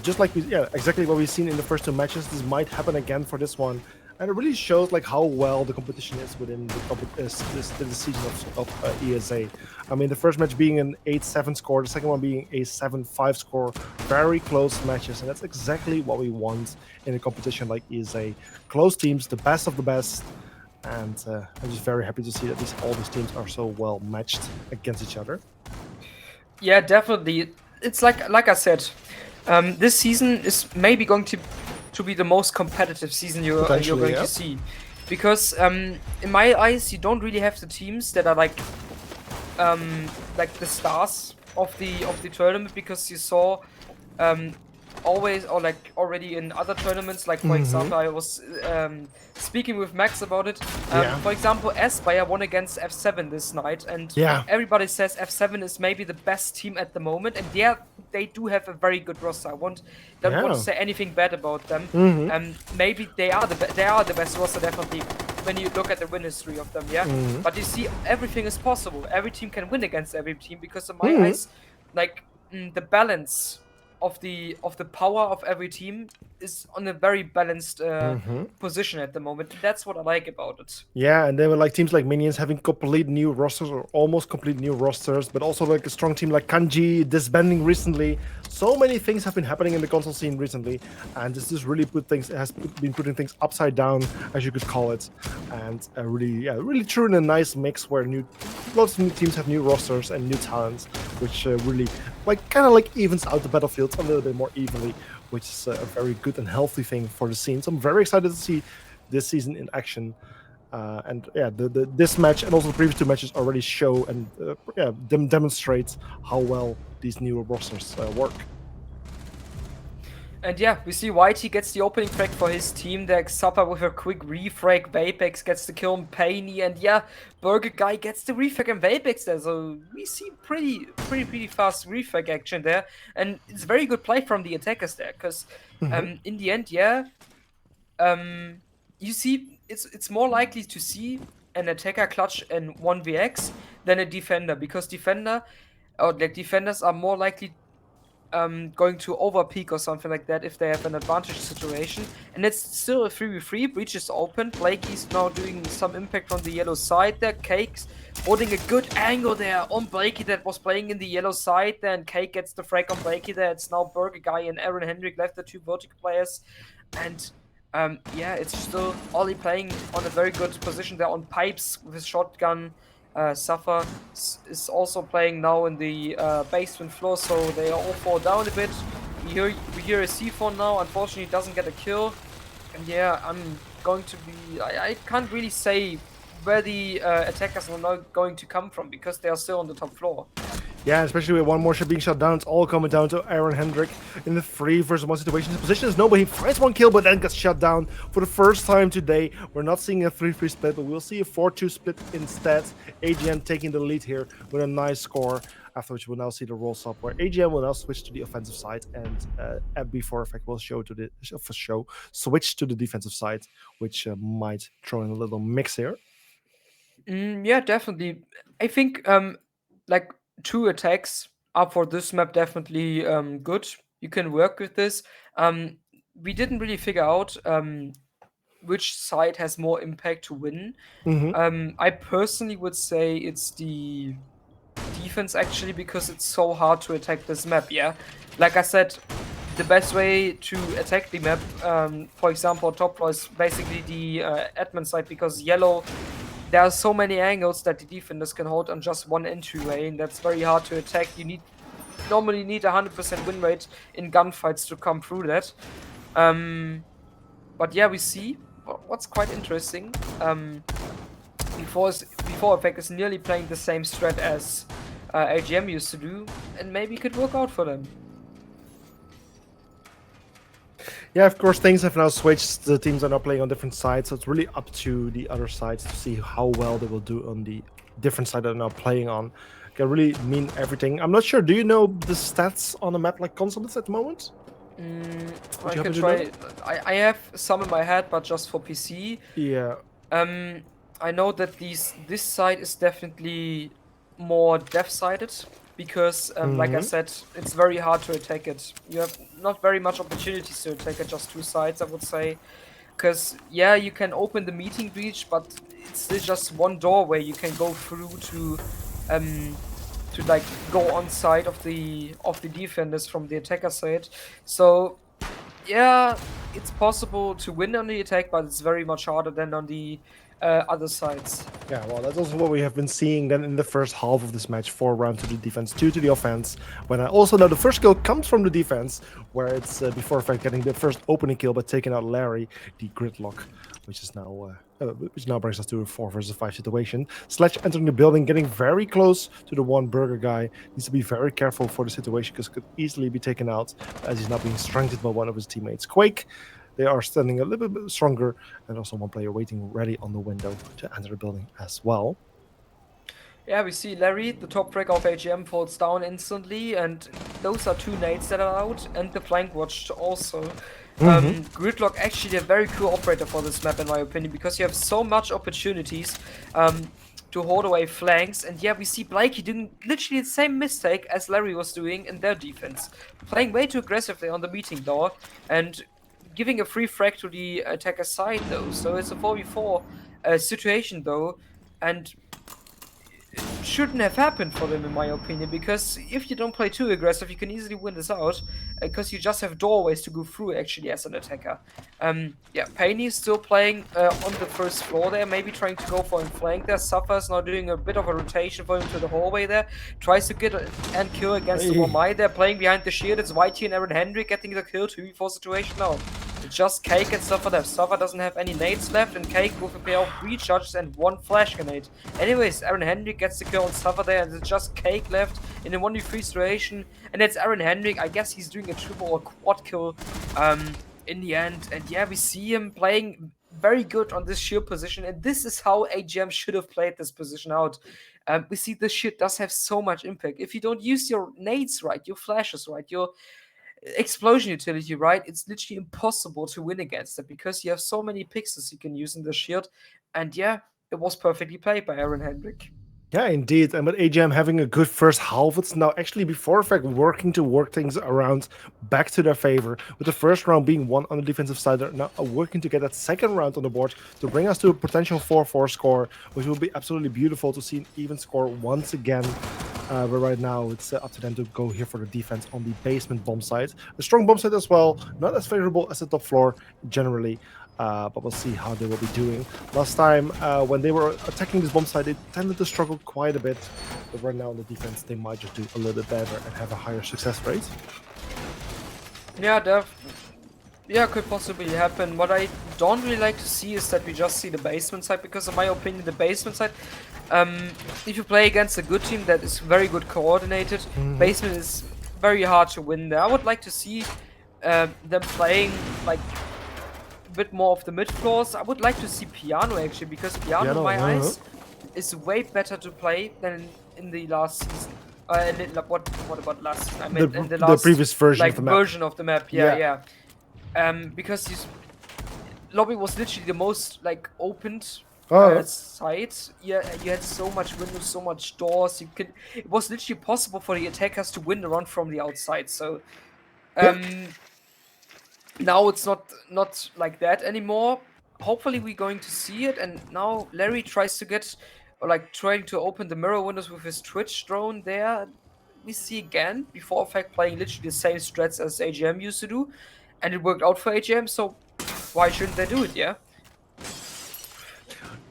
Just like, exactly what we've seen in the first 2 matches. This might happen again for this one. And it really shows like how well the competition is within the season of ESA. I mean, the first match being an 8-7 score, the second one being a 7-5 score. Very close matches, and that's exactly what we want in a competition like ESA. Close teams, the best of the best. And I'm just very happy to see that all these teams are so well matched against each other. Yeah, definitely. It's like I said, this season is maybe going to be the most competitive season you're going to see, because in my eyes you don't really have the teams that are like the stars of the tournament, because you saw always, or like already in other tournaments, like for example, I was speaking with Max about it. For example, Aspire won against F7 this night, and everybody says F7 is maybe the best team at the moment, and they do have a very good roster. I don't want to say anything bad about them. Maybe they are the best roster, definitely, when you look at the win history of them. But you see, everything is possible. Every team can win against every team, because in my eyes, like the balance of the power of every team is on a very balanced position at the moment. That's what I like about it. Yeah, and there were like teams like Minions having complete new rosters or almost complete new rosters, but also like a strong team like Kanji disbanding recently. So many things have been happening in the console scene recently, and this just really has been putting things upside down, as you could call it, and really true in a nice mix where lots of new teams have new rosters and new talents, which really kind of evens out the battlefield a little bit more evenly, which is a very good and healthy thing for the scene. So I'm very excited to see this season in action. This match and also the previous 2 matches already show and demonstrate how well these new rosters work. And yeah, we see Whitey gets the opening frag for his team there. Xappa with a quick refrag. Vapex gets the kill on Painy. And yeah, Burger Guy gets the refrag and Vapex there. So we see pretty fast refrag action there. And it's very good play from the attackers there. Because in the end, you see, it's more likely to see an attacker clutch in 1vx than a defender. Because defenders are more likely going to overpeak or something like that if they have an advantage situation. And it's still a 3v3. Breach is open. Blakey's now doing some impact on the yellow side there. Cake's holding a good angle there on Blakey that was playing in the yellow side. Then Cake gets the frag on Blakey there. It's now Burger Guy and Aaron Hendrick left, the two vertical players. And yeah, it's still Ollie playing on a very good position there on pipes with his shotgun. Safa is also playing now in the basement floor, so they all fall down a bit. We hear a C4 now. Unfortunately, doesn't get a kill. And yeah, I'm going to be. I can't really say where the attackers are now going to come from because they are still on the top floor. Yeah, especially with one more shot being shot down, it's all coming down to Aaron Hendrick in the 3-versus-1 situation. His position is no, but he finds one kill, but then gets shut down for the first time today. We're not seeing a 3-3 split, but we'll see a 4-2 split instead. AGM taking the lead here with a nice score, after which we'll now see the roll up, where AGM will now switch to the offensive side, and before effect will switch to the defensive side, which might throw in a little mix here. Yeah, definitely. I think like two attacks are for this map definitely good. You can work with this. We didn't really figure out which side has more impact to win. Mm-hmm. I personally would say it's the defense actually because it's so hard to attack this map. Yeah, like I said, the best way to attack the map, for example, top floor is basically the admin side because yellow. There are so many angles that the defenders can hold on just one entryway, and that's very hard to attack. You normally need 100% win rate in gunfights to come through that. But yeah, we see what's quite interesting. Before Effect is nearly playing the same strat as AGM used to do, and maybe it could work out for them. Yeah, of course, things have now switched. The teams are now playing on different sides, so it's really up to the other sides to see how well they will do on the different side they're now playing on. Can really mean everything. I'm not sure. Do you know the stats on a map like Consulates at the moment? I can try. I have some in my head, but just for PC. Yeah. I know that this side is definitely more deaf-sided because, like I said, it's very hard to attack it. You have not very much opportunities to attack it, just two sides, I would say. Because, yeah, you can open the meeting breach, but it's still just one doorway you can go through to like go on side of the defenders from the attacker side. So yeah, it's possible to win on the attack, but it's very much harder than on the other sides. Yeah, well, that's also what we have been seeing then in the first half of this match. 4 rounds to the defense, 2 to the offense. When I also know the first kill comes from the defense, where it's before effect getting the first opening kill, but taking out Larry, the gridlock, which now brings us to a 4-versus-5 situation. Sledge entering the building, getting very close to the one Burger Guy. Needs to be very careful for the situation because could easily be taken out as he's not being strengthened by one of his teammates. Quake. They are standing a little bit stronger, and also one player waiting ready on the window to enter the building as well. Yeah, we see Larry, the top frag of AGM, falls down instantly, and those are 2 nades that are out, and the flank watch also. Gridlock actually a very cool operator for this map, in my opinion, because you have so much opportunities to hold away flanks. And yeah, we see Blakey doing literally the same mistake as Larry was doing in their defense, playing way too aggressively on the meeting door and giving a free frag to the attacker side though. So it's a 4v4 situation though, and shouldn't have happened for them in my opinion, because if you don't play too aggressive you can easily win this out because you just have doorways to go through actually as an attacker. Yeah, Painey is still playing on the first floor there, maybe trying to go for a flank there. Suffers now doing a bit of a rotation for him to the hallway there, tries to get and kill against the Wamai there, playing behind the shield. It's Whitey and Aaron Hendrick getting the kill, 2v4 situation now. It's just Cake and Suffer left. Suffer doesn't have any nades left, and Cake with a pair of 3 charges and 1 flash grenade. Anyways, Aaron Hendrick gets the kill on Suffer there, and it's just Cake left in a 1v3 situation. And it's Aaron Hendrick. I guess he's doing a triple or quad kill in the end. And yeah, we see him playing very good on this shield position, and this is how AGM should have played this position out. We see this shield does have so much impact. If you don't use your nades right, your flashes right, your explosion utility right, it's literally impossible to win against it because you have so many pixels you can use in the shield. And yeah, it was perfectly played by Aaron Hendrick. Yeah, indeed. And with AGM having a good first half, it's now actually before effect working to work things around back to their favor. With the first round being won on the defensive side, they're now working to get that second round on the board to bring us to a potential 4-4 score, which will be absolutely beautiful to see an even score once again. But right now, it's up to them to go here for the defense on the basement bomb site. A strong bomb site as well, not as favorable as the top floor generally. But we'll see how they will be doing. Last time, when they were attacking this bomb site, they tended to struggle quite a bit. But right now on the defense, they might just do a little bit better and have a higher success rate. Yeah, yeah, could possibly happen. What I don't really like to see is that we just see the basement side, because in my opinion, the basement side, if you play against a good team that is very good coordinated, basement is very hard to win there. I would like to see them playing like a bit more of the mid floors. I would like to see Piano actually, because Piano, in my eyes, is way better to play than in the last season. What about last season? I meant in the last previous version of the map. version of the map. Yeah. Because lobby was literally the most like opened side. Yeah, you had so much windows, so much doors. It was literally possible for the attackers to win the run from the outside. So now it's not like that anymore. Hopefully we're going to see it. And now Larry tries to get, or like trying to open the mirror windows with his Twitch drone there. We see again before effect playing literally the same strats as AGM used to do, and it worked out for AGM. So why shouldn't they do it? Yeah.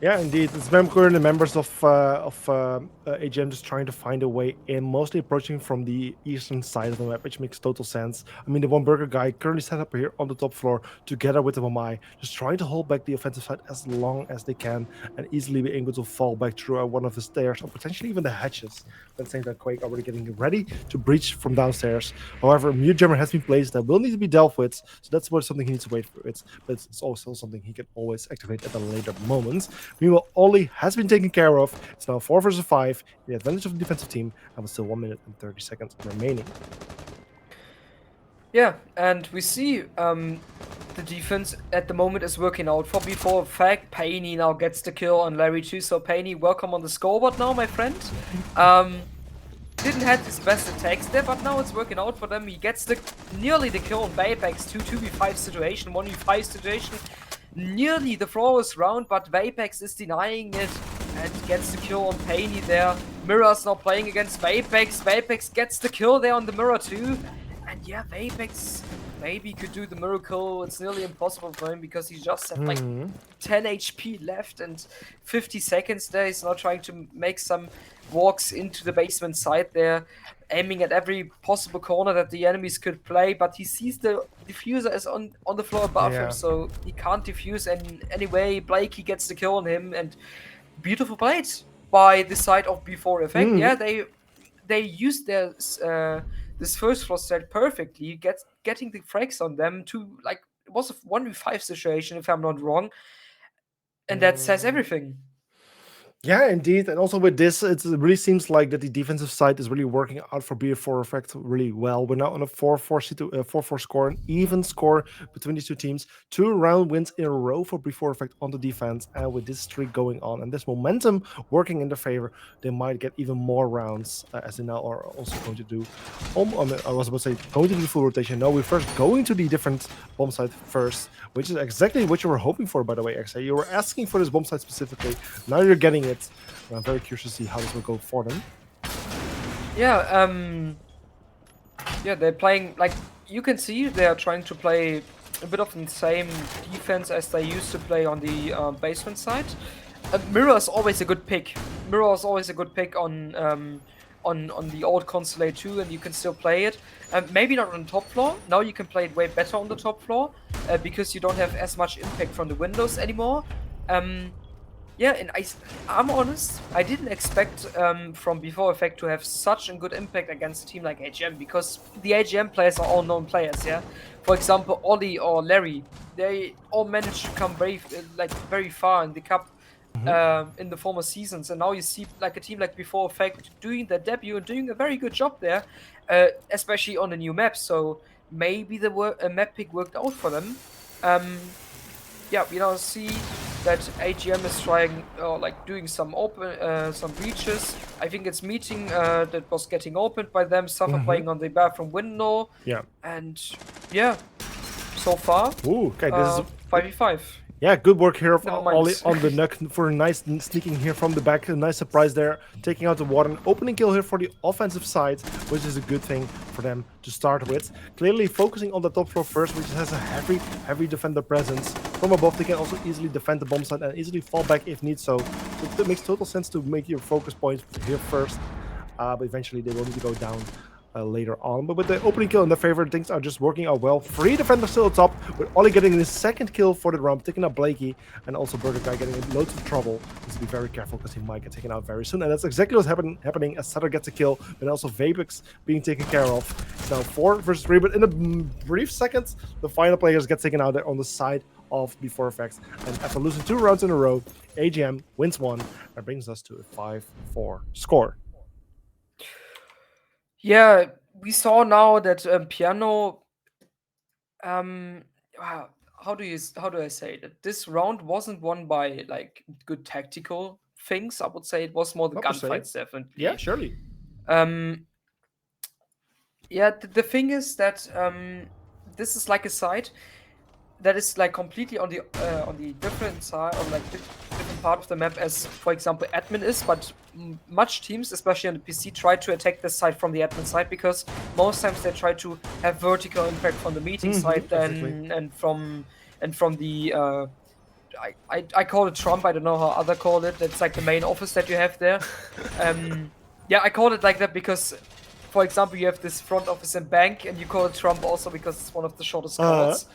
Yeah, indeed. It's currently members of AGM just trying to find a way in, mostly approaching from the eastern side of the map, which makes total sense. I mean, the one burger guy currently set up here on the top floor together with the Mamai, just trying to hold back the offensive side as long as they can and easily be able to fall back through one of the stairs or potentially even the hatches. But at the same time, Quake already getting ready to breach from downstairs. However, a mute jammer has been placed that will need to be dealt with, so that's something he needs to wait for it. But it's also something he can always activate at a later moment. Meanwhile, Oli has been taken care of. It's now 4 versus 5, the advantage of the defensive team, and with still 1 minute and 30 seconds remaining. Yeah, and we see the defense at the moment is working out for before effect. Painey now gets the kill on Larry too. So Painey, welcome on the scoreboard now, my friend. Didn't have his best attacks there, but now it's working out for them. He gets nearly the kill on Vapex, 2v5 situation, 1v5 situation. Nearly the floor is round, but Vapex is denying it and gets the kill on Painey there. Mirror's now playing against Vapex. Vapex gets the kill there on the Mirror too. And yeah, Vapex maybe could do the miracle. It's nearly impossible for him because he just had like 10 HP left and 50 seconds there. He's now trying to make some walks into the basement side there, aiming at every possible corner that the enemies could play, but he sees the diffuser is on the floor above him, so he can't defuse in any way. Blake, he gets the kill on him, and beautiful played by the side of before effect. Yeah, they used their this first floor set perfectly, getting the frags on them to like it was a 1v5 situation if I'm not wrong, and that says everything. Yeah, indeed. And also with this, it really seems like that the defensive side is really working out for BF4 Effect really well. We're now on a 4-4 score, an even score between these two teams. 2 round wins in a row for BF4 Effect on the defense. And with this streak going on and this momentum working in their favor, they might get even more rounds as they now are also going to do. I was about to say going to do the full rotation. No, we're first going to the different bomb site first, which is exactly what you were hoping for, by the way, XA. You were asking for this bomb site specifically. Now you're getting it. I'm very curious to see how this will go for them. Yeah, yeah, they're playing, like, you can see they're trying to play a bit of the same defense as they used to play on the basement side. Mirror is always a good pick. Mirror is always a good pick on the old console too, and you can still play it. Maybe not on the top floor. Now you can play it way better on the top floor because you don't have as much impact from the windows anymore. Yeah, and I'm honest, I didn't expect from Before Effect to have such a good impact against a team like AGM, because the AGM players are all known players, yeah? For example, Ollie or Larry, they all managed to come very far in the cup in the former seasons, and now you see like a team like Before Effect doing their debut and doing a very good job there, especially on the new map, so maybe the map pick worked out for them. Yeah, we now see that AGM is trying, like doing some breaches. I think it's meeting that was getting opened by them. Suffer Mm-hmm. playing on the bathroom window, Yeah. and yeah, so far, Ooh, okay, this is 5v5. yeah, good work here of Never mind Ollie this. on the neck for a nice sneaking here from the back. A nice surprise there, taking out the water. An opening kill here for the offensive side, which is a good thing for them to start with. Clearly focusing on the top floor first, which has a heavy defender presence. From above, they can also easily defend the bomb site and easily fall back if need so. So it makes total sense to make your focus points here first. But eventually they will need to go down later on. But with the opening kill in their favor, things are just working out well. 3 defenders still at top, with Ollie getting his second kill for the round, taking out Blakey, and also Burger Guy getting in loads of trouble. Needs to be very careful because he might get taken out very soon. And that's exactly what's happening as Sutter gets a kill, but also Vapex being taken care of. It's now 4 versus 3, but in a brief second, the final players get taken out there on the side of Before Effects. And after losing 2 rounds in a row, AGM wins 1. That brings us to a 5-4 score. Yeah, we saw now that Piano. Wow, how do I say that this round wasn't won by like good tactical things. I would say it was more the Not per se. gunfights, Yeah, definitely. surely. Um, yeah, the thing is that this is like a side that is like completely on the different side, on like different part of the map as, for example, admin is. But much teams, especially on the PC, try to attack this side from the admin side because most times they try to have vertical impact from the meeting side exactly. and from the I call it Trump. I don't know how other call it. It's like the main office that you have there. Yeah, I call it like that because, for example, you have this front office and bank, and you call it Trump also because it's one of the shortest calls,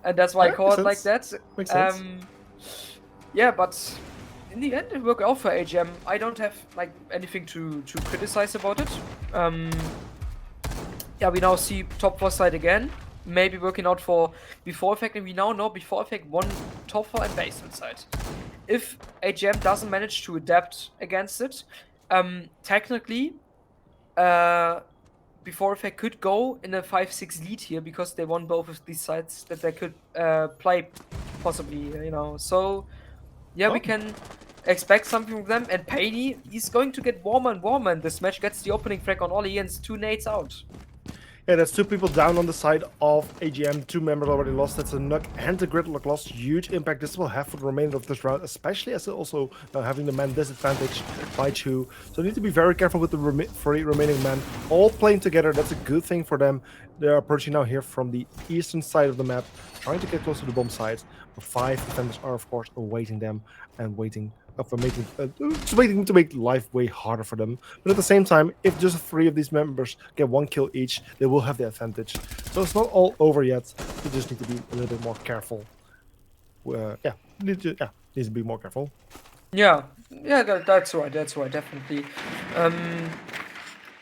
and that's why I Yeah, call makes it like sense. that. Makes sense. Yeah, but in the end, it worked out for AGM. I don't have like anything to criticize about it. Yeah, we now see top four side again. Maybe working out for Before Effect, and we now know Before Effect won top four and basement side. If AGM doesn't manage to adapt against it, technically, Before Effect could go in a 5-6 lead here because they won both of these sides that they could play possibly, you know. So yeah, we Oh, can expect something from them. And Painy, he's going to get warmer and warmer in this match. Gets the opening frag on Ollie and 2 nades out. yeah, that's 2 people down on the side of AGM. 2 members already lost. That's a Nuck and the Gridlock lost. Huge impact this will have for the remainder of this round, especially as also now having the man disadvantage by 2. So need to be very careful with the 3 remaining men. All playing together, that's a good thing for them. They're approaching now here from the eastern side of the map, trying to get close to the bomb site. But 5 defenders are, of course, awaiting them and waiting for making just waiting to make life way harder for them. But at the same time, if just 3 of these members get 1 kill each, they will have the advantage. So it's not all over yet. You just need to be a little bit more careful. Yeah, need to be more careful. Yeah, that's right. That's right, definitely.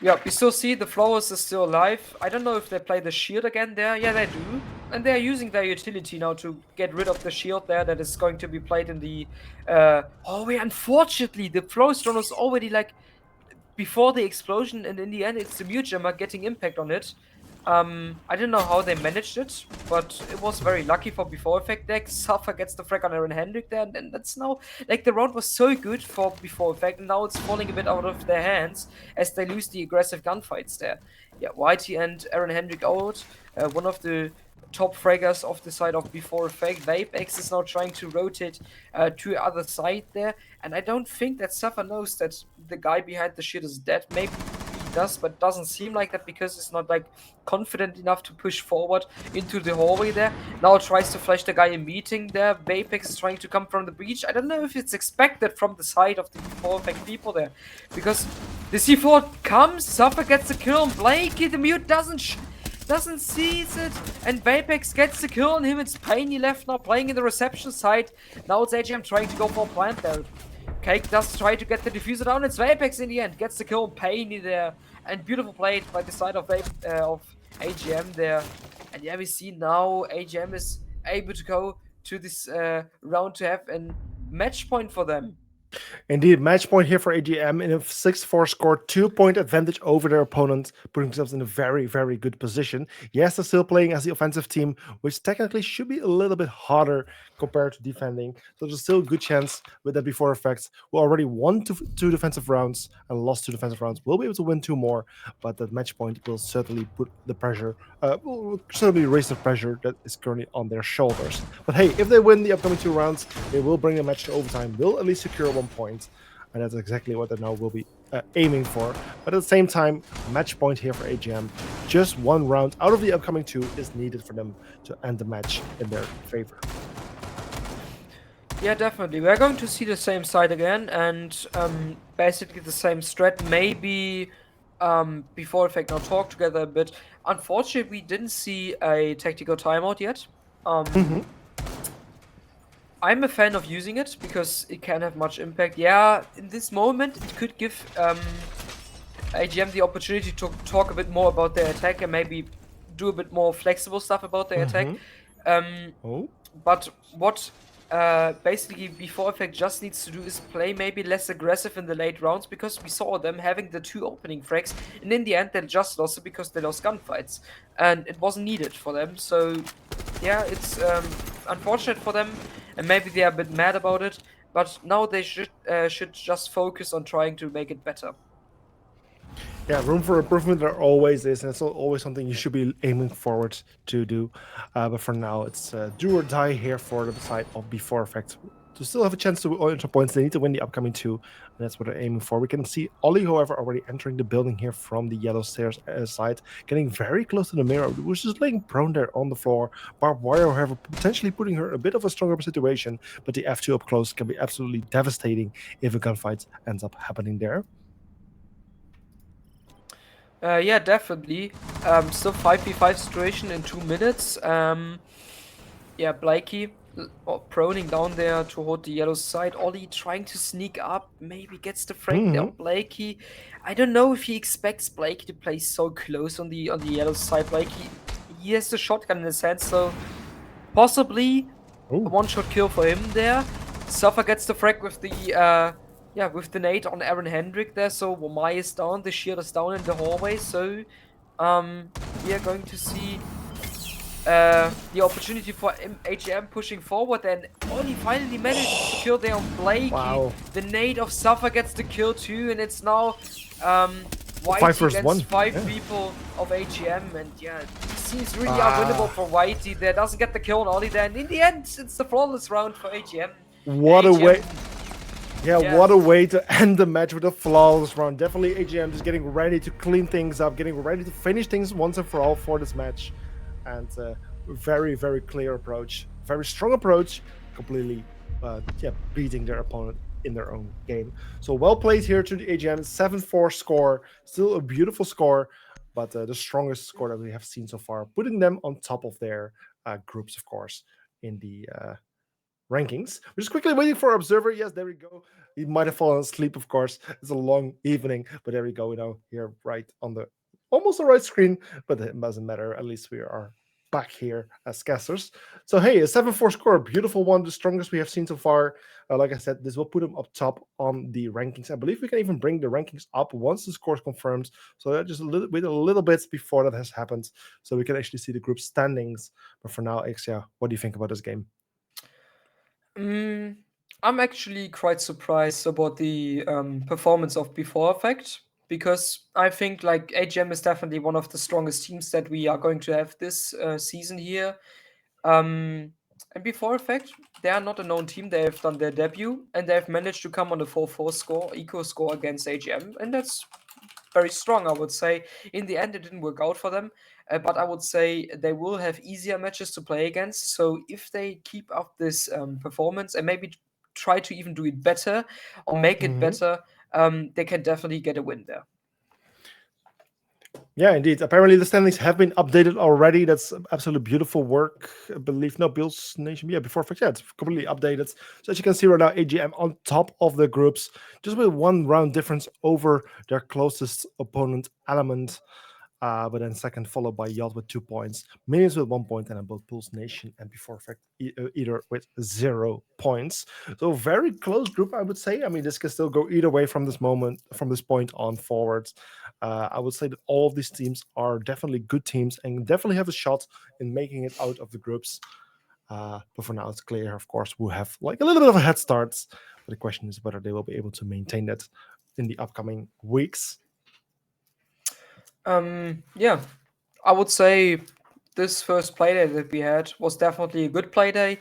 Yeah, we still see the Flowers is still alive. I don't know if they play the shield again there. Yeah, they do. And they're using their utility now to get rid of the shield there that is going to be played in the... Oh, wait, unfortunately, the Flowers drone was already, like, before the explosion, and in the end, it's the Mute Jammer getting impact on it. I don't know how they managed it, but it was very lucky for Before Effect deck. Suffer gets the frag on Aaron Hendrick there, and that's now, like, the round was so good for Before Effect, and now it's falling a bit out of their hands as they lose the aggressive gunfights there. Yeah, Whitey and Aaron Hendrick out. One of the top fraggers off the side of Before Effect. Vapex is now trying to rotate to the other side there, and I don't think that Suffer knows that the guy behind the shit is dead. Maybe he does, but doesn't seem like that because he's not like confident enough to push forward into the hallway there. Now tries to flash the guy in meeting there. Vapex is trying to come from the breach. I don't know if it's expected from the side of the Before Effect people there, because the C4 comes, Suffer gets the kill, and Blakey, the mute doesn't seize it, and Vapex gets the kill on him. It's Painy left now playing in the reception side. Now it's AGM trying to go for a plant there. Cake does try to get the diffuser down. It's Vapex in the end. Gets the kill on Painy there. And beautiful play by the side of AGM there. And yeah, we see now AGM is able to go to this round to have a match point for them. Indeed, match point here for AGM in a 6-4 score, 2-point advantage over their opponent, putting themselves in a very, very good position. Yes, they're still playing as the offensive team, which technically should be a little bit harder compared to defending. So there's still a good chance with that before effects. We already won two defensive rounds and lost two defensive rounds. We'll be able to win two more, but that match point will certainly put the pressure, will certainly raise the pressure that is currently on their shoulders. But hey, if they win the upcoming two rounds, they will bring the match to overtime, will at least secure 1 point. And that's exactly what they now will be aiming for. But at the same time, match point here for AGM. Just one round out of the upcoming two is needed for them to end the match in their favor. Yeah, definitely. We're going to see the same side again, and basically the same strat. Maybe before effect now talk together a bit. Unfortunately, we didn't see a tactical timeout yet. Mhm. I'm a fan of using it because it can have much impact. Yeah, in this moment, it could give AGM the opportunity to talk a bit more about their attack and maybe do a bit more flexible stuff about their attack. Mhm. Oh. But what basically before effect just needs to do is play maybe less aggressive in the late rounds, because we saw them having the two opening frags, and in the end they just lost it because they lost gunfights, and it wasn't needed for them. So yeah, it's unfortunate for them, and maybe they are a bit mad about it. But now they should just focus on trying to make it better. Yeah, room for improvement there always is, and it's always something you should be aiming forward to do. But for now, it's do or die here for the side of before effect. To still have a chance to enter points, they need to win the upcoming two, and that's what they're aiming for. We can see Ollie, however, already entering the building here from the yellow stairs side, getting very close to the mirror, which is laying prone there on the floor. Barbed wire, however, potentially putting her in a bit of a stronger situation, but the F2 up close can be absolutely devastating if a gunfight ends up happening there. Yeah, definitely. Still 5v5 situation in 2 minutes. Yeah, Blakey proning down there toward the yellow side. Ollie trying to sneak up, maybe gets the frag there on Mhm. Blakey. I don't know if he expects Blakey to play so close on the yellow side. Blakey, he has the shotgun in his hand, so possibly a Oh. one-shot kill for him there. Suffer gets the frag with the with the nade on Aaron Hendrick there. So Womai is down, the shield is down in the hallway. So we are going to see the opportunity for HM pushing forward, and Oli finally manages to kill there on Blakey. Wow. The nade of Suffer gets the kill too, and it's now Five Whitey versus against one. five Yeah. people of HM, and yeah, it seems really unwinnable Ah, for Whitey there. Doesn't get the kill on Oli there, and in the end, it's the flawless round for HM. And what a way! HM, Yeah, yeah, what a way to end the match with a flawless run. Definitely, AGM just getting ready to clean things up, getting ready to finish things once and for all for this match, and very, very clear approach, very strong approach, completely, yeah, beating their opponent in their own game. So well played here to the AGM. 7-4 score, still a beautiful score, but the strongest score that we have seen so far, putting them on top of their groups, of course, in the rankings. We're just quickly waiting for Observer. Yes, there we go. He might have fallen asleep, of course. It's a long evening, but there we go. Here right on the almost the right screen, but it doesn't matter. At least we are back here as casters. So hey, a 7-4 score, beautiful one, the strongest we have seen so far. Like I said, this will put them up top on the rankings. I believe we can even bring the rankings up once the score is confirmed. So that just a little bit before that has happened, so we can actually see the group standings. But for now, Ixia, what do you think about this game? Mm, I'm actually quite surprised about the performance of Before Effect, because I think like HM is definitely one of the strongest teams that we are going to have this season here. And Before Effect, they are not a known team. They have done their debut, and they have managed to come on a 4-4 score, equal score against HM, and that's very strong, I would say. In the end, it didn't work out for them, but I would say they will have easier matches to play against. So if they keep up this performance and maybe try to even do it better or make it Mhm. better, they can definitely get a win there. Yeah, indeed. Apparently, the standings have been updated already. That's absolutely beautiful work. I believe no Bills Nation. Yeah, before yeah, it's completely updated. So as you can see right now, AGM on top of the groups, just with one round difference over their closest opponent, Element. but then second followed by Yacht with 2 points, Minions with 1 point, and then both Pools Nation and Before Effect either with 0 points. So very close group, I would say. I mean, this can still go either way from this moment, from this point on forwards. I would say that all of these teams are definitely good teams and definitely have a shot in making it out of the groups. But for now, it's clear, of course, who have like a little bit of a head start. But the question is whether they will be able to maintain that in the upcoming weeks. Yeah, I would say this first playday that we had was definitely a good playday.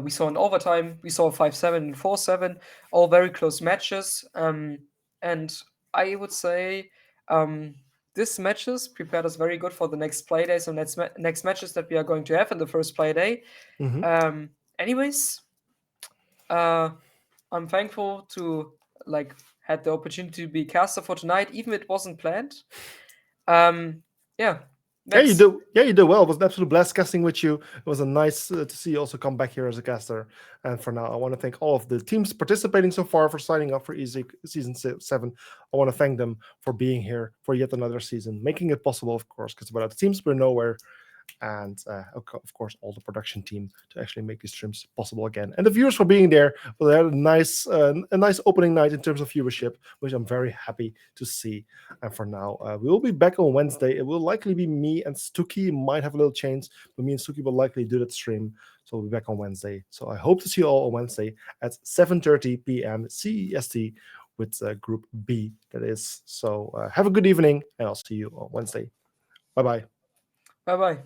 We saw an overtime, we saw 5-7 and 4-7, all very close matches. And I would say this matches prepared us very good for the next playdays and next matches that we are going to have in the first playday. Mhm. Anyways, uh, I'm thankful to like had the opportunity to be caster for tonight, even if it wasn't planned. Yeah, Yeah, you let's do. Yeah, you do well. It was an absolute blast casting with you. It was a nice to see you also come back here as a caster. And for now, I want to thank all of the teams participating so far for signing up for ESA season 7. I want to thank them for being here for yet another season, making it possible, of course, because without the teams, we're nowhere. And of course, all the production team to actually make these streams possible again, and the viewers for being there. Well, they had a nice opening night in terms of viewership, which I'm very happy to see. And for now, we will be back on Wednesday. It will likely be me and Stuki. Might have a little change, but me and Stuki will likely do that stream. So we'll be back on Wednesday. So I hope to see you all on Wednesday at 7:30 p.m. CEST with Group B. That is. So have a good evening, and I'll see you on Wednesday. Bye bye. bye bye.